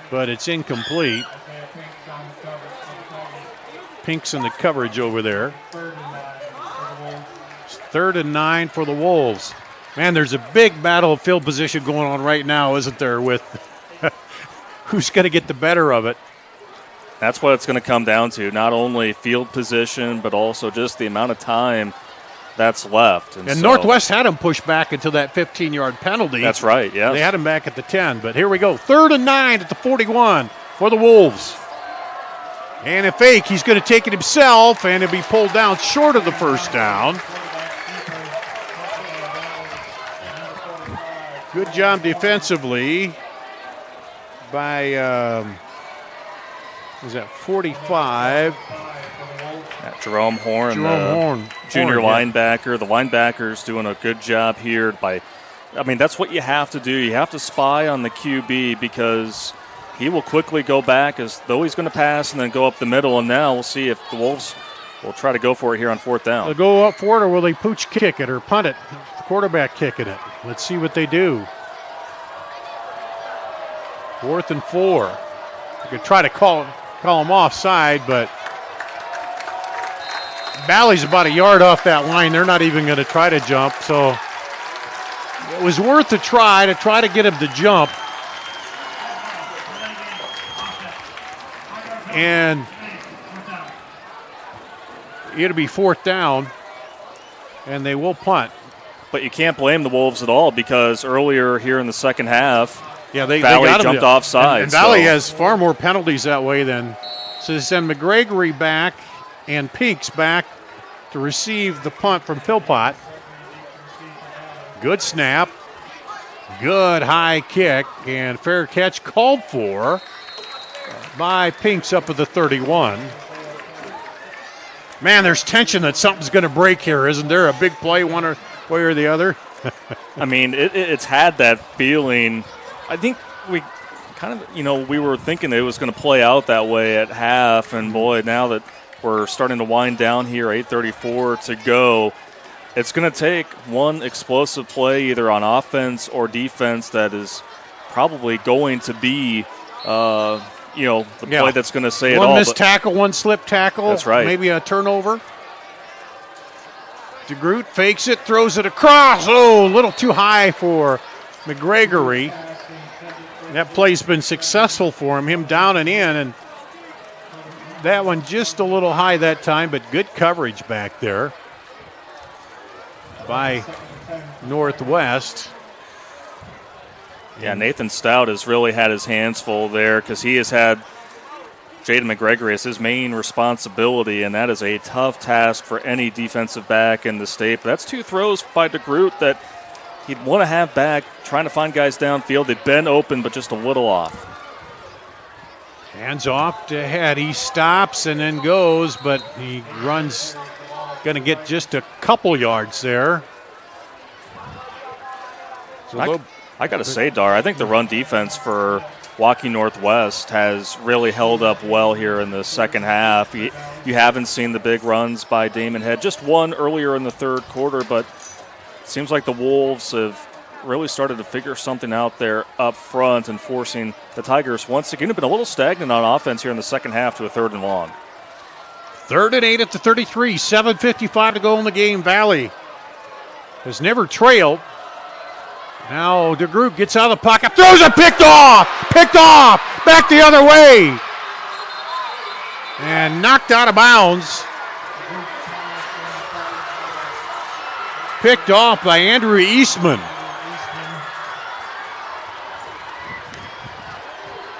But it's incomplete. Pink's in the coverage over there. It's 3rd and 9 for the Wolves. Man, there's a big battle of field position going on right now, isn't there, with who's going to get the better of it. That's what it's going to come down to, not only field position, but also just the amount of time that's left. And so, Northwest had him push back until that 15-yard penalty. That's right, yeah. They had him back at the 10, but here we go. 3rd and 9 at the 41 for the Wolves. And a fake, he's going to take it himself, and he'll be pulled down short of the first down. Good job defensively by, was that 45? Jerome Horn, junior linebacker. The linebacker's doing a good job here that's what you have to do. You have to spy on the QB because he will quickly go back as though he's going to pass and then go up the middle. And now we'll see if the Wolves will try to go for it here on 4th down. They'll go up for it, or will they pooch kick it or punt it? The quarterback kicking it. Let's see what they do. 4th and 4. You could try to call them offside, but Valley's about a yard off that line. They're not even going to try to jump. So it was worth a try to get him to jump. And it'll be 4th down, and they will punt. But you can't blame the Wolves at all because earlier here in the second half, Valley got jumped offside. And Valley has far more penalties that way than. So they send McGregory back and Peaks back to receive the punt from Philpott. Good snap. Good high kick, and fair catch called for by Pinks up at the 31. Man, there's tension that something's going to break here, isn't there? A big play one way or the other. I mean, it's had that feeling. I think we kind of, we were thinking it was going to play out that way at half, and boy, now that we're starting to wind down here, 8:34 to go, it's going to take one explosive play either on offense or defense that is probably going to be play that's going to say it all. One missed tackle, one slip tackle. That's right. Maybe a turnover. DeGroot fakes it, throws it across. Oh, a little too high for McGregory. That play's been successful for him down and in, and that one just a little high that time, but good coverage back there by Northwest. Yeah, Nathan Stout has really had his hands full there because he has had Jaden McGregory as his main responsibility, and that is a tough task for any defensive back in the state. But that's 2 throws by DeGroot that he'd want to have back, trying to find guys downfield. They've been open, but just a little off. Hands off to Head. He stops and then goes, but he runs, going to get just a couple yards there. So I got to say, Dar, I think the run defense for Waukee Northwest has really held up well here in the second half. You haven't seen the big runs by Damon Head. Just one earlier in the third quarter, but it seems like the Wolves have really started to figure something out there up front and forcing the Tigers once again have been a little stagnant on offense here in the second half to a 3rd and long. 3rd and 8 at the 33, 7:55 to go in the game. Valley has never trailed. Now DeGroot gets out of the pocket, throws it, picked off, back the other way, and knocked out of bounds. Picked off by Andrew Eastman.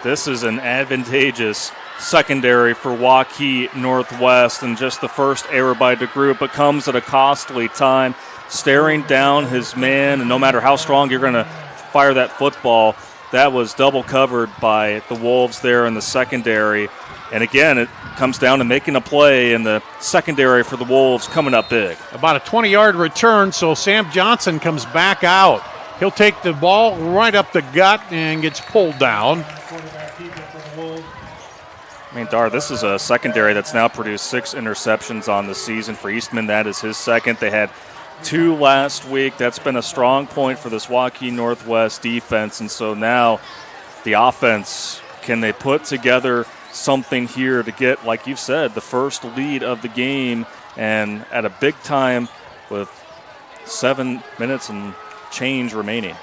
This is an advantageous secondary for Waukee Northwest, and just the first error by DeGroot, but comes at a costly time. Staring down his man, and no matter how strong you're going to fire that football, that was double covered by the Wolves there in the secondary. And again, it comes down to making a play in the secondary for the Wolves coming up big. About a 20-yard return, so Sam Johnson comes back out. He'll take the ball right up the gut and gets pulled down. I mean, Dar, this is a secondary that's now produced 6 interceptions on the season for Eastman. That is his second. They had 2 last week. That's been a strong point for this Waukee Northwest defense. And so now the offense, can they put together something here to get, like you've said, the first lead of the game, and at a big time with 7 minutes and change remaining?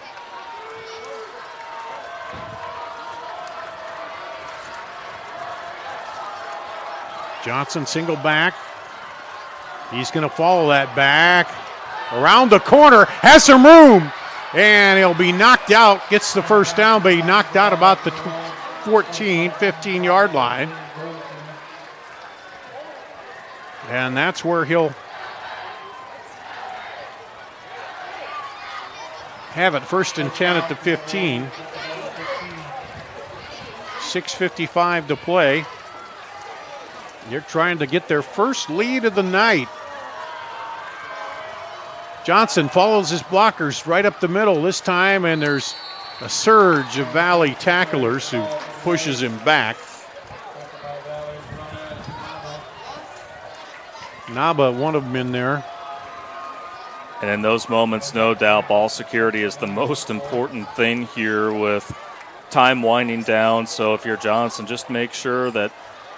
Johnson single back. He's going to follow that back. Around the corner, has some room, and he'll be knocked out. Gets the first down, but he knocked out about the 14, 15-yard line. And that's where he'll have it, 1st and 10 at the 15. 6:55 to play. They're trying to get their first lead of the night. Johnson follows his blockers right up the middle this time, and there's a surge of Valley tacklers who pushes him back. Naba, one of them in there. And in those moments, no doubt, ball security is the most important thing here with time winding down. So if you're Johnson, just make sure that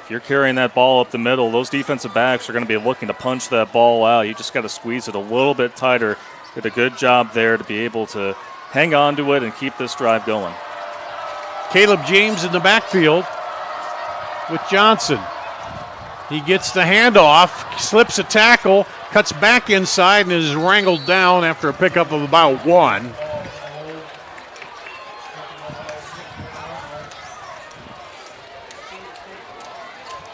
if you're carrying that ball up the middle, those defensive backs are going to be looking to punch that ball out. You just got to squeeze it a little bit tighter. Did a good job there to be able to hang on to it and keep this drive going. Caleb James in the backfield with Johnson. He gets the handoff, slips a tackle, cuts back inside, and is wrangled down after a pickup of about 1.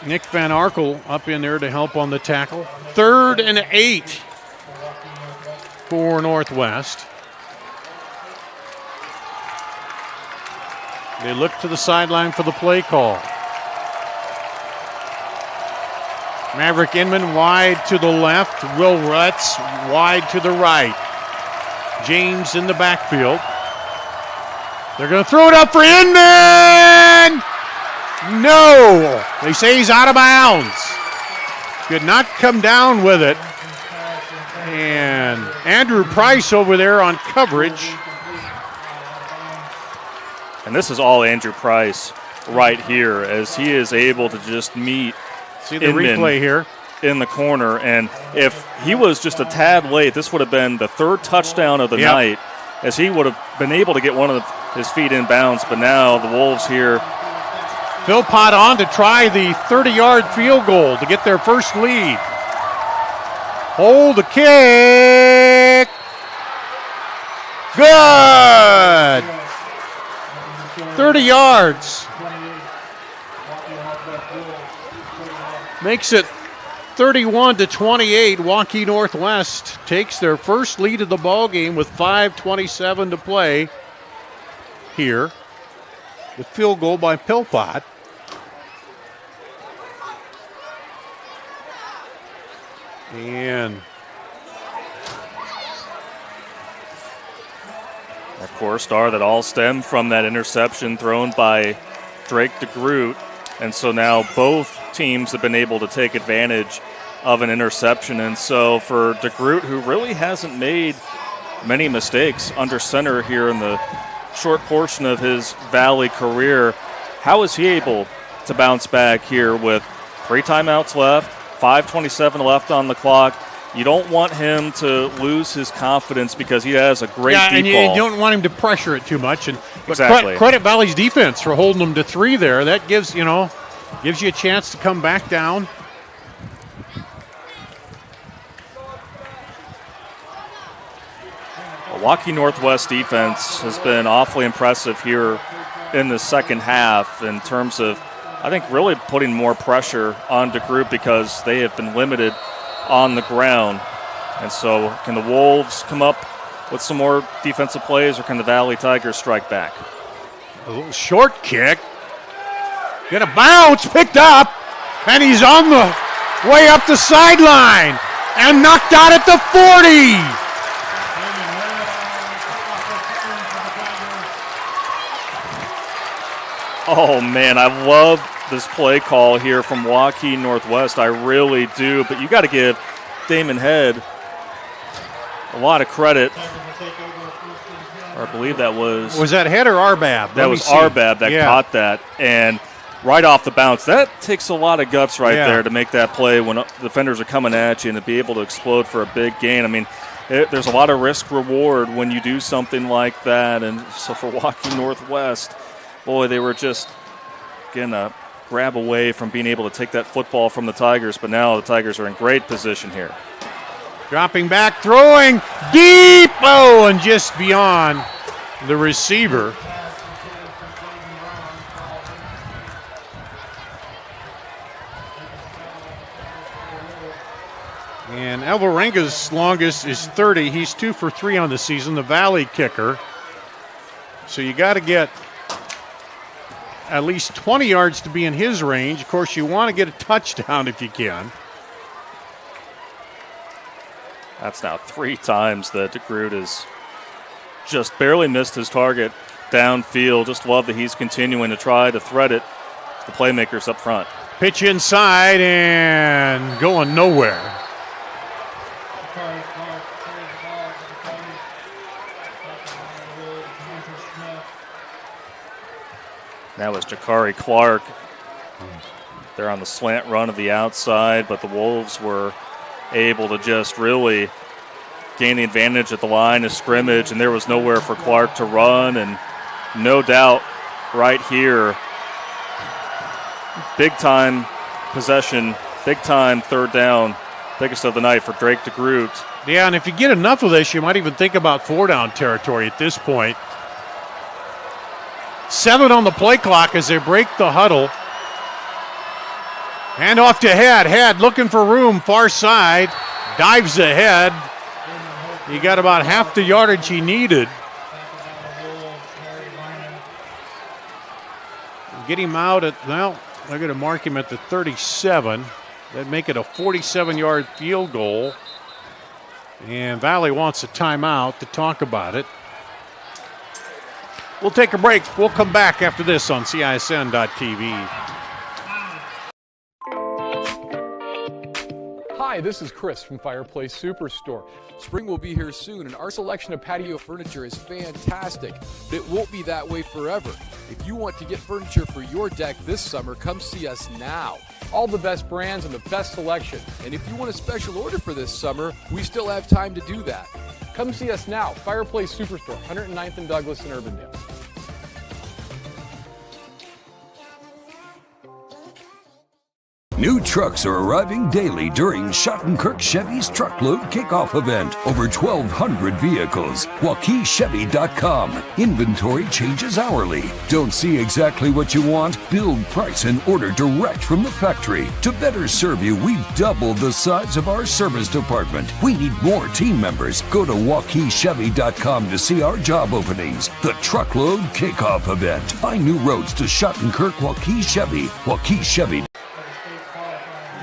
Nick Van Arkel up in there to help on the tackle. 3rd and 8 for Northwest. They look to the sideline for the play call. Maverick Inman wide to the left. Will Rutz wide to the right. James in the backfield. They're going to throw it up for Inman! No! They say he's out of bounds. Could not come down with it. And Andrew Price over there on coverage. And this is all Andrew Price right here as he is able to just meet See the replay here in the corner. And if he was just a tad late, this would have been the 3rd touchdown of the night, as he would have been able to get one of his feet in bounds. But now the Wolves here. Philpott on to try the 30-yard field goal to get their first lead. Hold the kick. Good. 30 yards. Makes it 31-28. Waukee Northwest takes their first lead of the ball game with 5:27 to play here. The field goal by Philpott. And Of course, Star, that all stemmed from that interception thrown by Drake DeGroot. And so now both teams have been able to take advantage of an interception. And so for DeGroot, who really hasn't made many mistakes under center here in the short portion of his Valley career, how is he able to bounce back here with 3 timeouts left, 5:27 left on the clock? You don't want him to lose his confidence because he has a great deep and you ball. don't want him to pressure it too much. But Exactly. Credit Valley's defense for holding them to 3 there. That gives you a chance to come back down. Waukee Northwest defense has been awfully impressive here in the second half in terms of, I think, really putting more pressure on DeGroot because they have been limited on the ground. And so can the Wolves come up with some more defensive plays, or can the Valley Tigers strike back? A little short kick. Get a bounce, picked up, and he's on the way up the sideline and knocked out at the 40. Oh, man, I love this play call here from Waukee Northwest. I really do. But you got to give Damon Head a lot of credit. Or I believe that was... Was that Head or Arbab? That was Arbab that caught that. And right off the bounce, that takes a lot of guts there to make that play when defenders are coming at you and to be able to explode for a big gain. I mean, there's a lot of risk-reward when you do something like that. And so for Waukee Northwest, boy, they were just, again, a grab away from being able to take that football from the Tigers, but now the Tigers are in great position here. Dropping back, throwing deep, and just beyond the receiver. And Alvarenga's longest is 30. He's 2 for 3 on the season, the Valley kicker. So you got to get at least 20 yards to be in his range. Of course, you want to get a touchdown if you can. That's now 3 times that DeGroot has just barely missed his target downfield. Just love that he's continuing to try to thread it to the playmakers up front. Pitch inside and going nowhere. That was Jakari Clark. They're on the slant run of the outside, but the Wolves were able to just really gain the advantage at the line of scrimmage, and there was nowhere for Clark to run. And no doubt right here, big-time possession, big-time third down, biggest of the night for Drake DeGroot. Yeah, and if you get enough of this, you might even think about 4-down territory at this point. 7 on the play clock as they break the huddle. Hand off to Head. Head looking for room, far side. Dives ahead. He got about half the yardage he needed. Get him out at, well, they're going to mark him at the 37. That'd make it a 47-yard field goal. And Valley wants a timeout to talk about it. We'll take a break. We'll come back after this on CISN.TV. Hi, this is Chris from Fireplace Superstore. Spring will be here soon, and our selection of patio furniture is fantastic, but it won't be that way forever. If you want to get furniture for your deck this summer, come see us now. All the best brands and the best selection. And if you want a special order for this summer, we still have time to do that. Come see us now, Fireplace Superstore, 109th and Douglas in Urbandale. New trucks are arriving daily during Schottenkirk Chevy's Truckload Kickoff event. Over 1,200 vehicles. WaukeeChevy.com. Inventory changes hourly. Don't see exactly what you want? Build, price, and order direct from the factory. To better serve you, we've doubled the size of our service department. We need more team members. Go to WaukeeChevy.com to see our job openings. The Truckload Kickoff event. Find new roads to Schottenkirk Waukee Chevy. WaukeeChevy.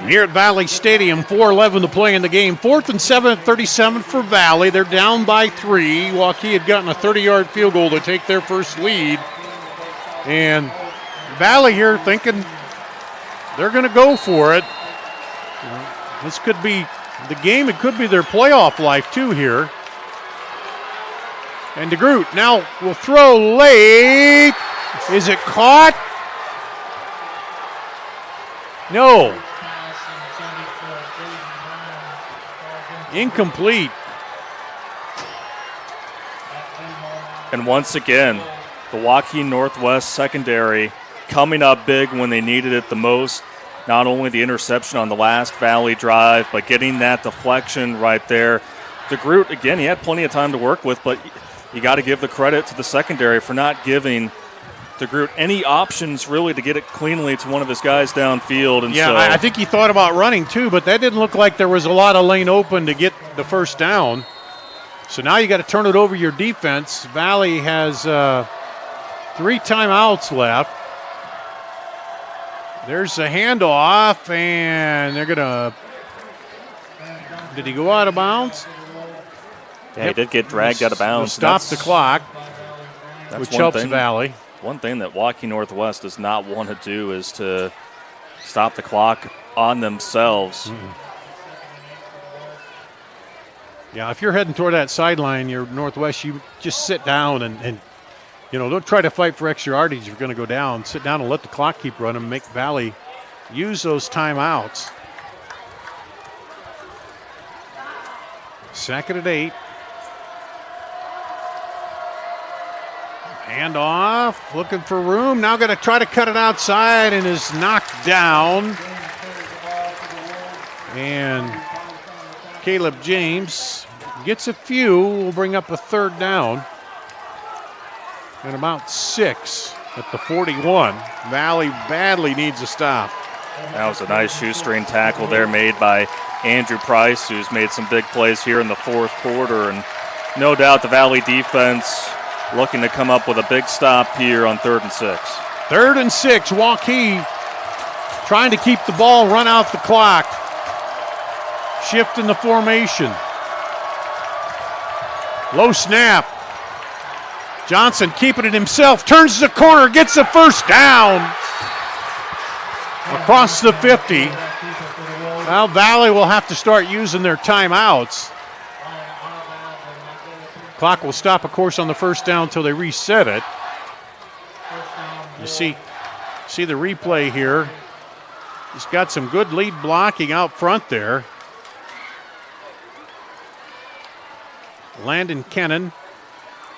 Here at Valley Stadium, 4:11 to play in the game. 4th and 7 at 37 for Valley. They're down by 3. Waukee had gotten a 30-yard field goal to take their first lead. And Valley here thinking they're going to go for it. This could be the game. It could be their playoff life, too, here. And DeGroot now will throw late. Is it caught? No. Incomplete. And once again, the Waukee Northwest secondary coming up big when they needed it the most. Not only the interception on the last Valley drive, but getting that deflection right there. DeGroot, again, he had plenty of time to work with, but you got to give the credit to the secondary for not giving DeGroot any options really to get it cleanly to one of his guys downfield. And yeah, so, I think he thought about running too, but that didn't look like there was a lot of lane open to get the first down. So now you got to turn it over your defense. Valley has 3 timeouts left. There's a handoff, and they're going to – did he go out of bounds? Yeah, he did get dragged out of bounds. Stop the clock, which helps Valley. One thing that Waukee Northwest does not want to do is to stop the clock on themselves. Yeah, if you're heading toward that sideline, you're Northwest, you just sit down and don't try to fight for extra yardage. You're going to go down. Sit down and let the clock keep running. Make Valley use those timeouts. 2nd and 8. Handoff, looking for room. Now going to try to cut it outside and is knocked down. And Caleb James gets a few. Will bring up a 3rd down. And about 6 at the 41. Valley badly needs a stop. That was a nice shoestring tackle there made by Andrew Price, who's made some big plays here in the 4th quarter. And no doubt the Valley defense looking to come up with a big stop here on 3rd and 6. 3rd and 6, Waukee trying to keep the ball, run out the clock. Shift in the formation. Low snap. Johnson keeping it himself, turns the corner, gets the first down. Across the 50. Well, Valley will have to start using their timeouts. Clock will stop, of course, on the first down until they reset it. You see the replay here. He's got some good lead blocking out front there. Landon Kennan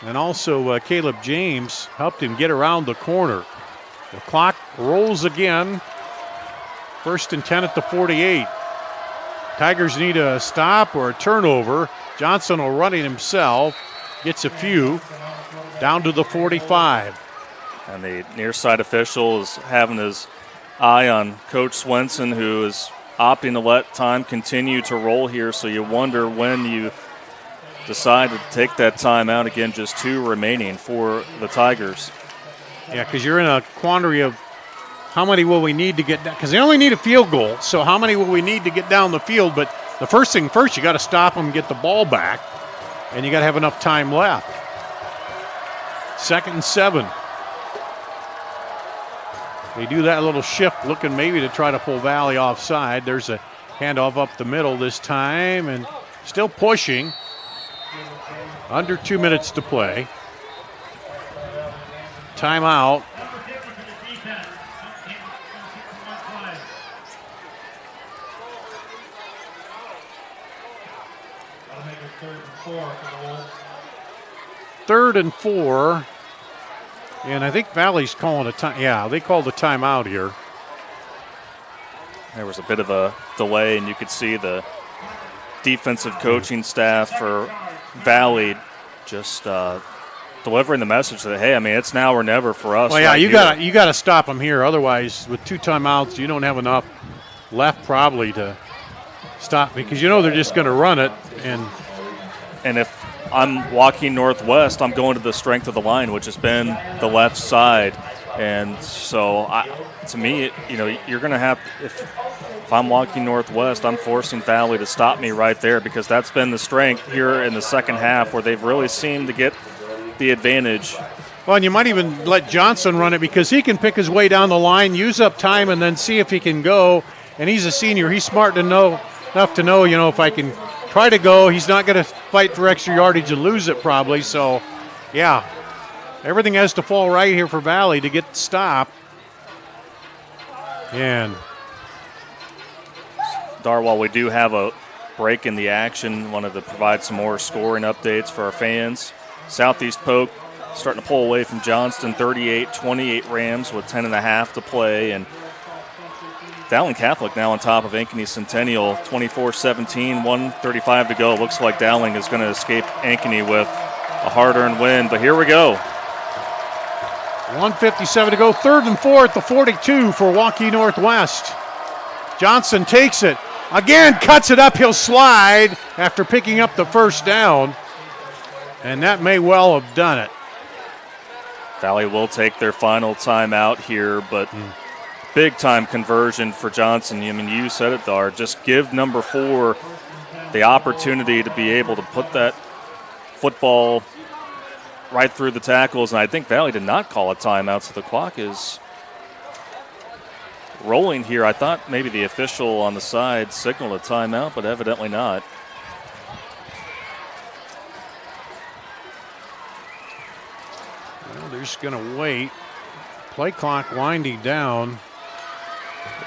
and also Caleb James helped him get around the corner. The clock rolls again. 1st and 10 at the 48. Tigers need a stop or a turnover. Johnson will run it himself. Gets a few. Down to the 45. And the near side official is having his eye on Coach Swenson, who is opting to let time continue to roll here. So you wonder when you decide to take that time out. Again, just 2 remaining for the Tigers. Yeah, because you're in a quandary of how many will we need to get down? Because they only need a field goal, so how many will we need to get down the field? But the first thing first, you got to stop them and get the ball back, and you got to have enough time left. 2nd and 7. They do that little shift, looking maybe to try to pull Valley offside. There's a handoff up the middle this time, and still pushing. Under 2 minutes to play. Timeout. Third and 4. And I think Valley's calling a time. Yeah, they called a timeout here. There was a bit of a delay, and you could see the defensive coaching staff for Valley just delivering the message that, hey, I mean, it's now or never for us. Well, yeah, right you got to stop them here. Otherwise, with 2 timeouts, you don't have enough left probably to stop, because you know they're just going to run it. And if I'm Waukee Northwest, I'm going to the strength of the line, which has been the left side. And so, to me, you're going to have, if if I'm Waukee Northwest, I'm forcing Valley to stop me right there, because that's been the strength here in the second half, where they've really seemed to get the advantage. Well, and you might even let Johnson run it, because he can pick his way down the line, use up time, and then see if he can go. And he's a senior. He's smart enough to know, if I can try to go, he's not going to fight for extra yardage and lose it probably. So, yeah, everything has to fall right here for Valley to get the stop. And Darwall, we do have a break in the action. Wanted to provide some more scoring updates for our fans. Southeast Polk starting to pull away from Johnston, 38-28 Rams with 10.5 to play. And Dowling Catholic now on top of Ankeny Centennial, 24-17, 1:35 to go. Looks like Dowling is going to escape Ankeny with a hard-earned win, but here we go. 1:57 to go, 3rd and 4 at the 42 for Waukee Northwest. Johnson takes it. Again, cuts it up. He'll slide after picking up the first down, and that may well have done it. Valley will take their final timeout here, but big-time conversion for Johnson. I mean, you said it, Dar. Just give number 4 the opportunity to be able to put that football right through the tackles, and I think Valley did not call a timeout, so the clock is rolling here. I thought maybe the official on the side signaled a timeout, but evidently not. Well, they're just going to wait. Play clock winding down.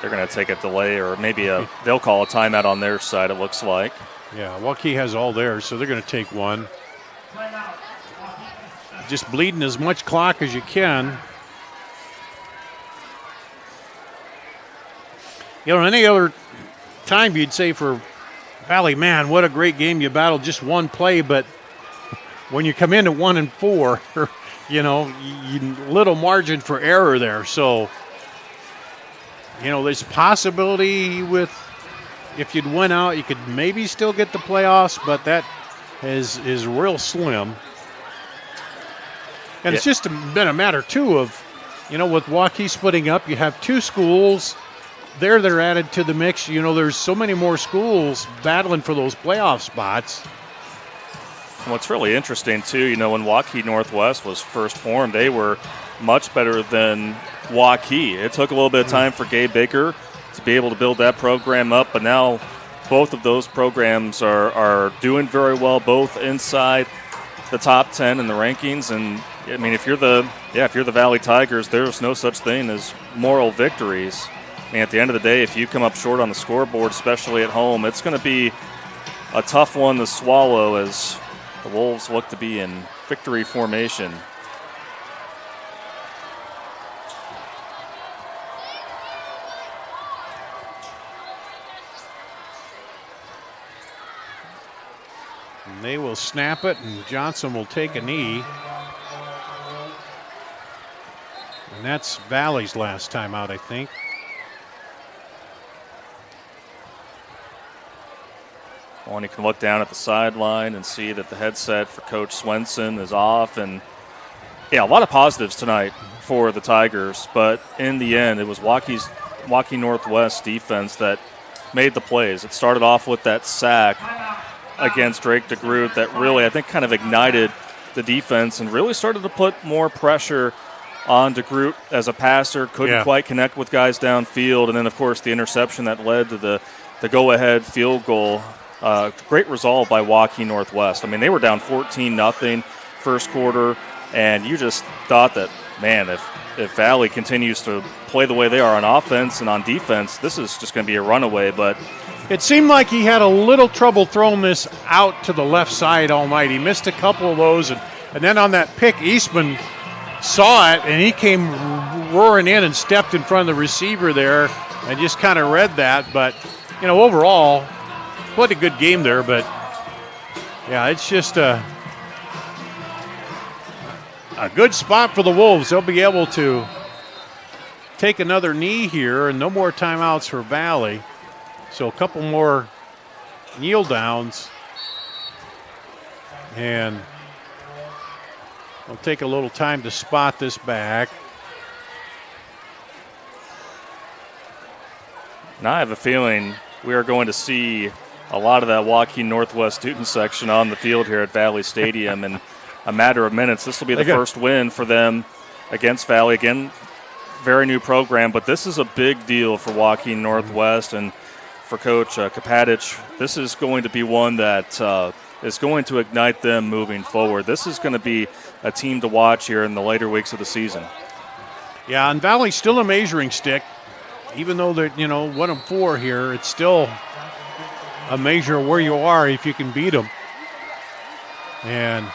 They're going to take a delay, or maybe they'll call a timeout on their side, it looks like. Yeah, Waukee has all theirs, so they're going to take one. Just bleeding as much clock as you can. Any other time you'd say for Valley, man, what a great game. You battled just one play, but when you come in at 1 and 4, little margin for error there. So, there's possibility with, if you'd win out, you could maybe still get the playoffs, but that is real slim. And it's just been a matter, too, of, with Waukee splitting up, you have 2 schools there that are added to the mix. There's so many more schools battling for those playoff spots. What's really interesting, too, when Waukee Northwest was first formed, they were much better than Waukee. It took a little bit of time for Gabe Baker to be able to build that program up, but now both of those programs are doing very well, both inside the top 10 in the rankings. And I mean, if you're the Valley Tigers, there's no such thing as moral victories. I mean, at the end of the day, if you come up short on the scoreboard, especially at home, it's going to be a tough one to swallow as the Wolves look to be in victory formation. And they will snap it, and Johnson will take a knee. And that's Valley's last time out, I think. Well, and you can look down at the sideline and see that the headset for Coach Swenson is off. And, a lot of positives tonight for the Tigers. But in the end, it was Waukee Northwest defense that made the plays. It started off with that sack against Drake DeGroot that really, I think, kind of ignited the defense and really started to put more pressure on DeGroot as a passer. Couldn't quite connect with guys downfield. And then, of course, the interception that led to the go-ahead field goal. Great resolve by Waukee Northwest. I mean, they were down 14-0 first quarter, and you just thought that, man, if Valley continues to play the way they are on offense and on defense, this is just going to be a runaway. But it seemed like he had a little trouble throwing this out to the left side all night. He missed a couple of those, and then on that pick, Eastman saw it, and he came roaring in and stepped in front of the receiver there and just kind of read that. But, overall, what a good game there, but it's just a good spot for the Wolves. They'll be able to take another knee here, and no more timeouts for Valley. So a couple more kneel downs, and we'll take a little time to spot this back. And I have a feeling we are going to see a lot of that Waukee Northwest student section on the field here at Valley Stadium in a matter of minutes. This will be the first win for them against Valley. Again, very new program, but this is a big deal for Waukee Northwest and for Coach Kapatic. This is going to be one that is going to ignite them moving forward. This is going to be a team to watch here in the later weeks of the season. Yeah, and Valley's still a measuring stick. Even though they're, 1-4 here, it's still a measure of where you are if you can beat them. And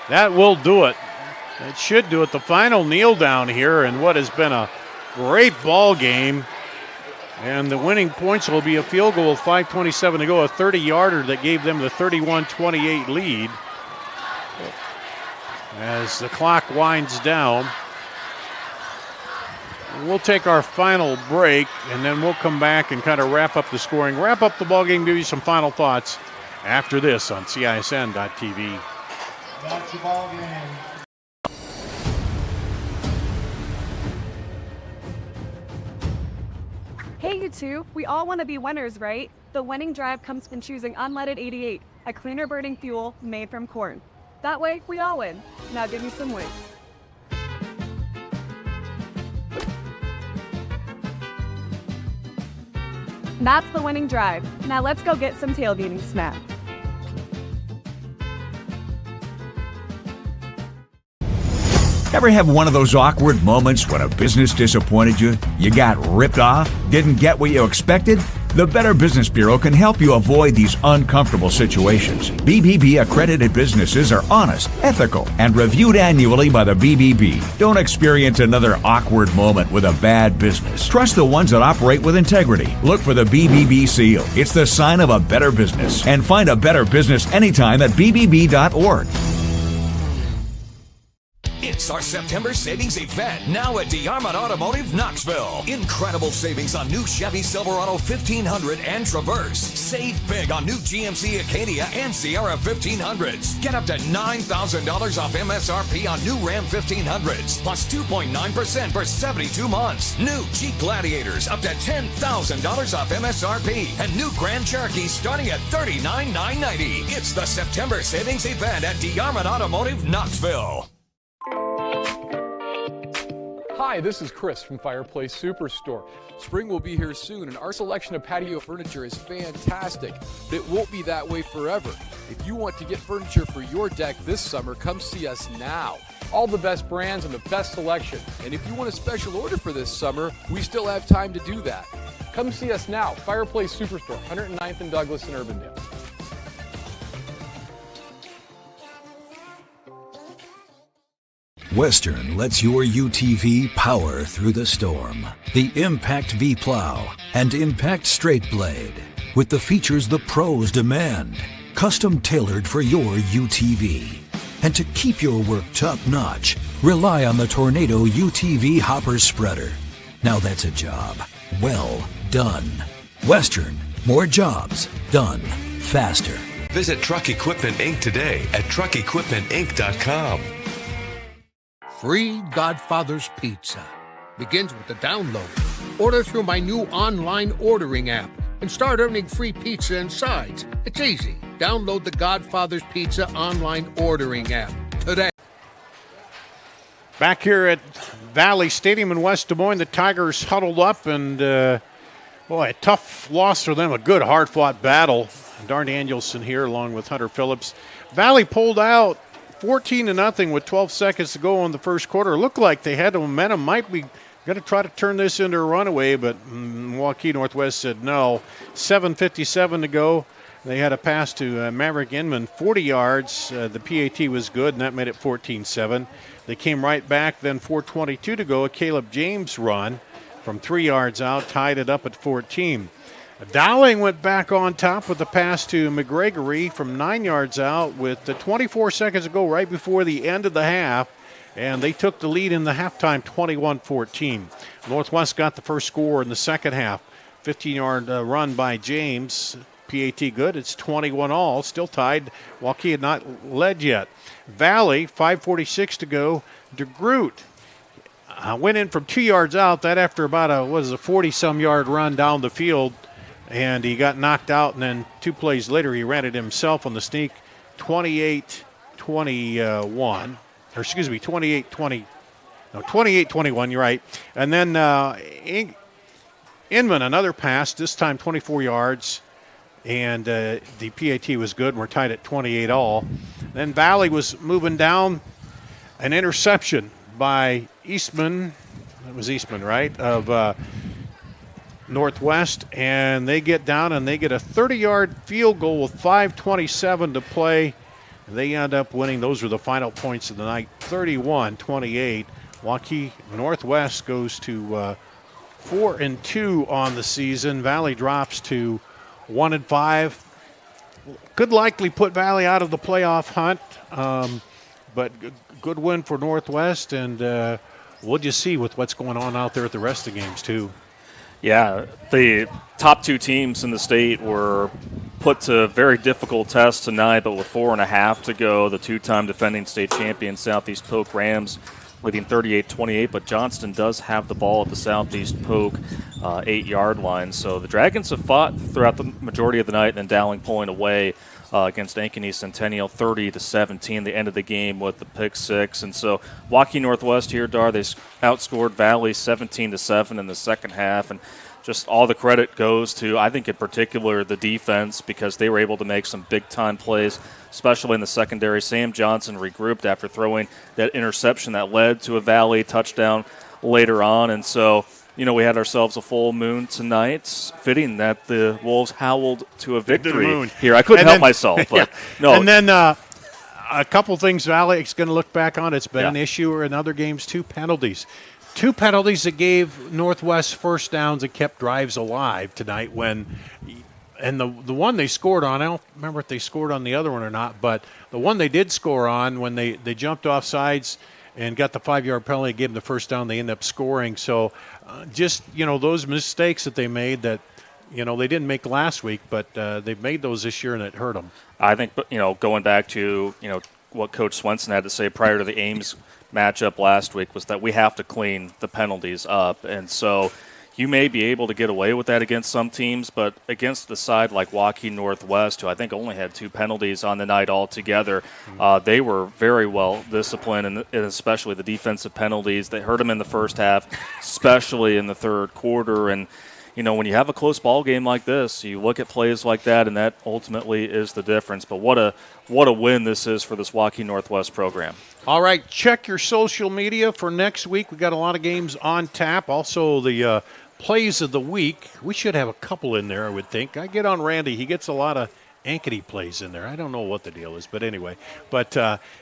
that will do it. It should do it. The final kneel down here in what has been a great ball game. And the winning points will be a field goal with 5:27 to go, a 30-yarder that gave them the 31-28 lead. As the clock winds down, we'll take our final break, and then we'll come back and kind of wrap up the scoring, wrap up the ball game, give you some final thoughts after this on CISN.TV. That's the ball game. Hey, you two, we all want to be winners, right? The winning drive comes from choosing unleaded 88, a cleaner burning fuel made from corn. That way, we all win. Now give me some wings. That's the winning drive. Now let's go get some tailgating snacks. Ever have one of those awkward moments when a business disappointed you? You got ripped off? Didn't get what you expected? The Better Business Bureau can help you avoid these uncomfortable situations. BBB accredited businesses are honest, ethical, and reviewed annually by the BBB. Don't experience another awkward moment with a bad business. Trust the ones that operate with integrity. Look for the BBB seal. It's the sign of a better business. And find a better business anytime at bbb.org. It's our September savings event now at DeArmond Automotive Knoxville. Incredible savings on new Chevy Silverado 1500 and Traverse. Save big on new GMC Acadia and Sierra 1500s. Get up to $9,000 off MSRP on new Ram 1500s, plus 2.9% for 72 months. New Jeep Gladiators up to $10,000 off MSRP, and new Grand Cherokee starting at $39,990. It's the September savings event at DeArmond Automotive Knoxville. Hi, this is Chris from Fireplace Superstore. Spring will be here soon, and our selection of patio furniture is fantastic, but it won't be that way forever. If you want to get furniture for your deck this summer, come see us now. All the best brands and the best selection. And if you want a special order for this summer, we still have time to do that. Come see us now, Fireplace Superstore, 109th and Douglas in Urbandale. Western lets your UTV power through the storm. The Impact V Plow and Impact Straight Blade, with the features the pros demand. Custom tailored for your UTV. And to keep your work top-notch, rely on the Tornado UTV Hopper Spreader. Now that's a job well done. Western, more jobs done faster. Visit Truck Equipment Inc. today at truckequipmentinc.com. Free Godfather's Pizza begins with the download. Order through my new online ordering app and start earning free pizza and sides. It's easy. Download the Godfather's Pizza online ordering app today. Back here at Valley Stadium in West Des Moines, the Tigers huddled up, and a tough loss for them. A good, hard-fought battle. Darn Danielson here along with Hunter Phillips. Valley pulled out 14-0 with 12 seconds to go in the first quarter. It looked like they had the momentum, might be going to try to turn this into a runaway, but Waukee Northwest said no. 7:57 to go. They had a pass to Maverick Inman, 40 yards. The PAT was good, and that made it 14-7. They came right back, then 4:22 to go. A Caleb James run from 3 yards out, tied it up at 14. Dowling went back on top with the pass to McGregory from 9 yards out with 24 seconds to go right before the end of the half, and they took the lead in the halftime 21-14. Northwest got the first score in the second half. 15-yard run by James. PAT good. It's 21-all. Still tied. Waukee had not led yet. Valley, 5:46 to go. DeGroot went in from 2 yards out. That after about a 40-some yard run down the field, and he got knocked out. And then 2 plays later, he ran it himself on the sneak, 28-21. Or excuse me, 28-21. You're right. And then Inman, another pass. This time 24 yards. And the PAT was good, and we're tied at 28 all. Then Valley was moving down, an interception by Eastman. That was Eastman, right, of Northwest. And they get down, and they get a 30-yard field goal with 5:27 to play. And they end up winning. Those were the final points of the night, 31-28. Waukee Northwest goes to 4-2 on the season. Valley drops to 1-5. Could likely put Valley out of the playoff hunt, but good win for Northwest, and we'll just see with what's going on out there at the rest of the games too. Yeah, the top 2 teams in the state were put to very difficult tests tonight, but with 4.5 to go, the 2-time defending state champion Southeast Polk Rams leading 38-28, but Johnston does have the ball at the Southeast Polk 8-yard line. So the Dragons have fought throughout the majority of the night, and then Dowling pulling away against Ankeny Centennial 30-17. They ended the game with the pick 6. And so Waukee Northwest here, Dar, they outscored Valley 17-7 in the second half. And just all the credit goes to, I think in particular, the defense, because they were able to make some big-time plays, especially in the secondary. Sam Johnson regrouped after throwing that interception that led to a Valley touchdown later on. And so, we had ourselves a full moon tonight, fitting that the Wolves howled to a victory here. I couldn't help myself. But no. And then a couple things Valley is going to look back on. It's been an issue in other games, 2 penalties. 2 penalties that gave Northwest first downs that kept drives alive tonight and the one they scored on, I don't remember if they scored on the other one or not, but the one they did score on when they jumped off sides and got the 5-yard penalty, gave them the first down, they ended up scoring. So those mistakes that they made that, they didn't make last week, but they've made those this year and it hurt them. I think, going back to, what Coach Swenson had to say prior to the Ames matchup last week was that we have to clean the penalties up. And so you may be able to get away with that against some teams, but against the side like Waukee Northwest, who I think only had 2 penalties on the night altogether, they were very well disciplined, and especially the defensive penalties. They hurt them in the first half, especially in the third quarter. And, when you have a close ball game like this, you look at plays like that, and that ultimately is the difference. But what a win this is for this Waukee Northwest program. All right, check your social media for next week. We got a lot of games on tap. Also, the plays of the week. We should have a couple in there, I would think. I get on Randy. He gets a lot of Ankeny plays in there. I don't know what the deal is, but anyway. But,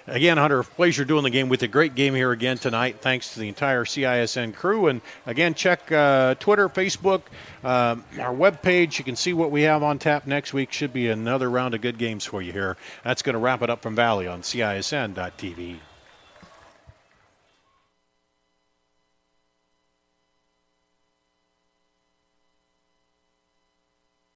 again, Hunter, pleasure doing the game with a great game here again tonight. Thanks to the entire CISN crew. And, again, check Twitter, Facebook, our webpage. You can see what we have on tap next week. Should be another round of good games for you here. That's going to wrap it up from Valley on CISN.TV.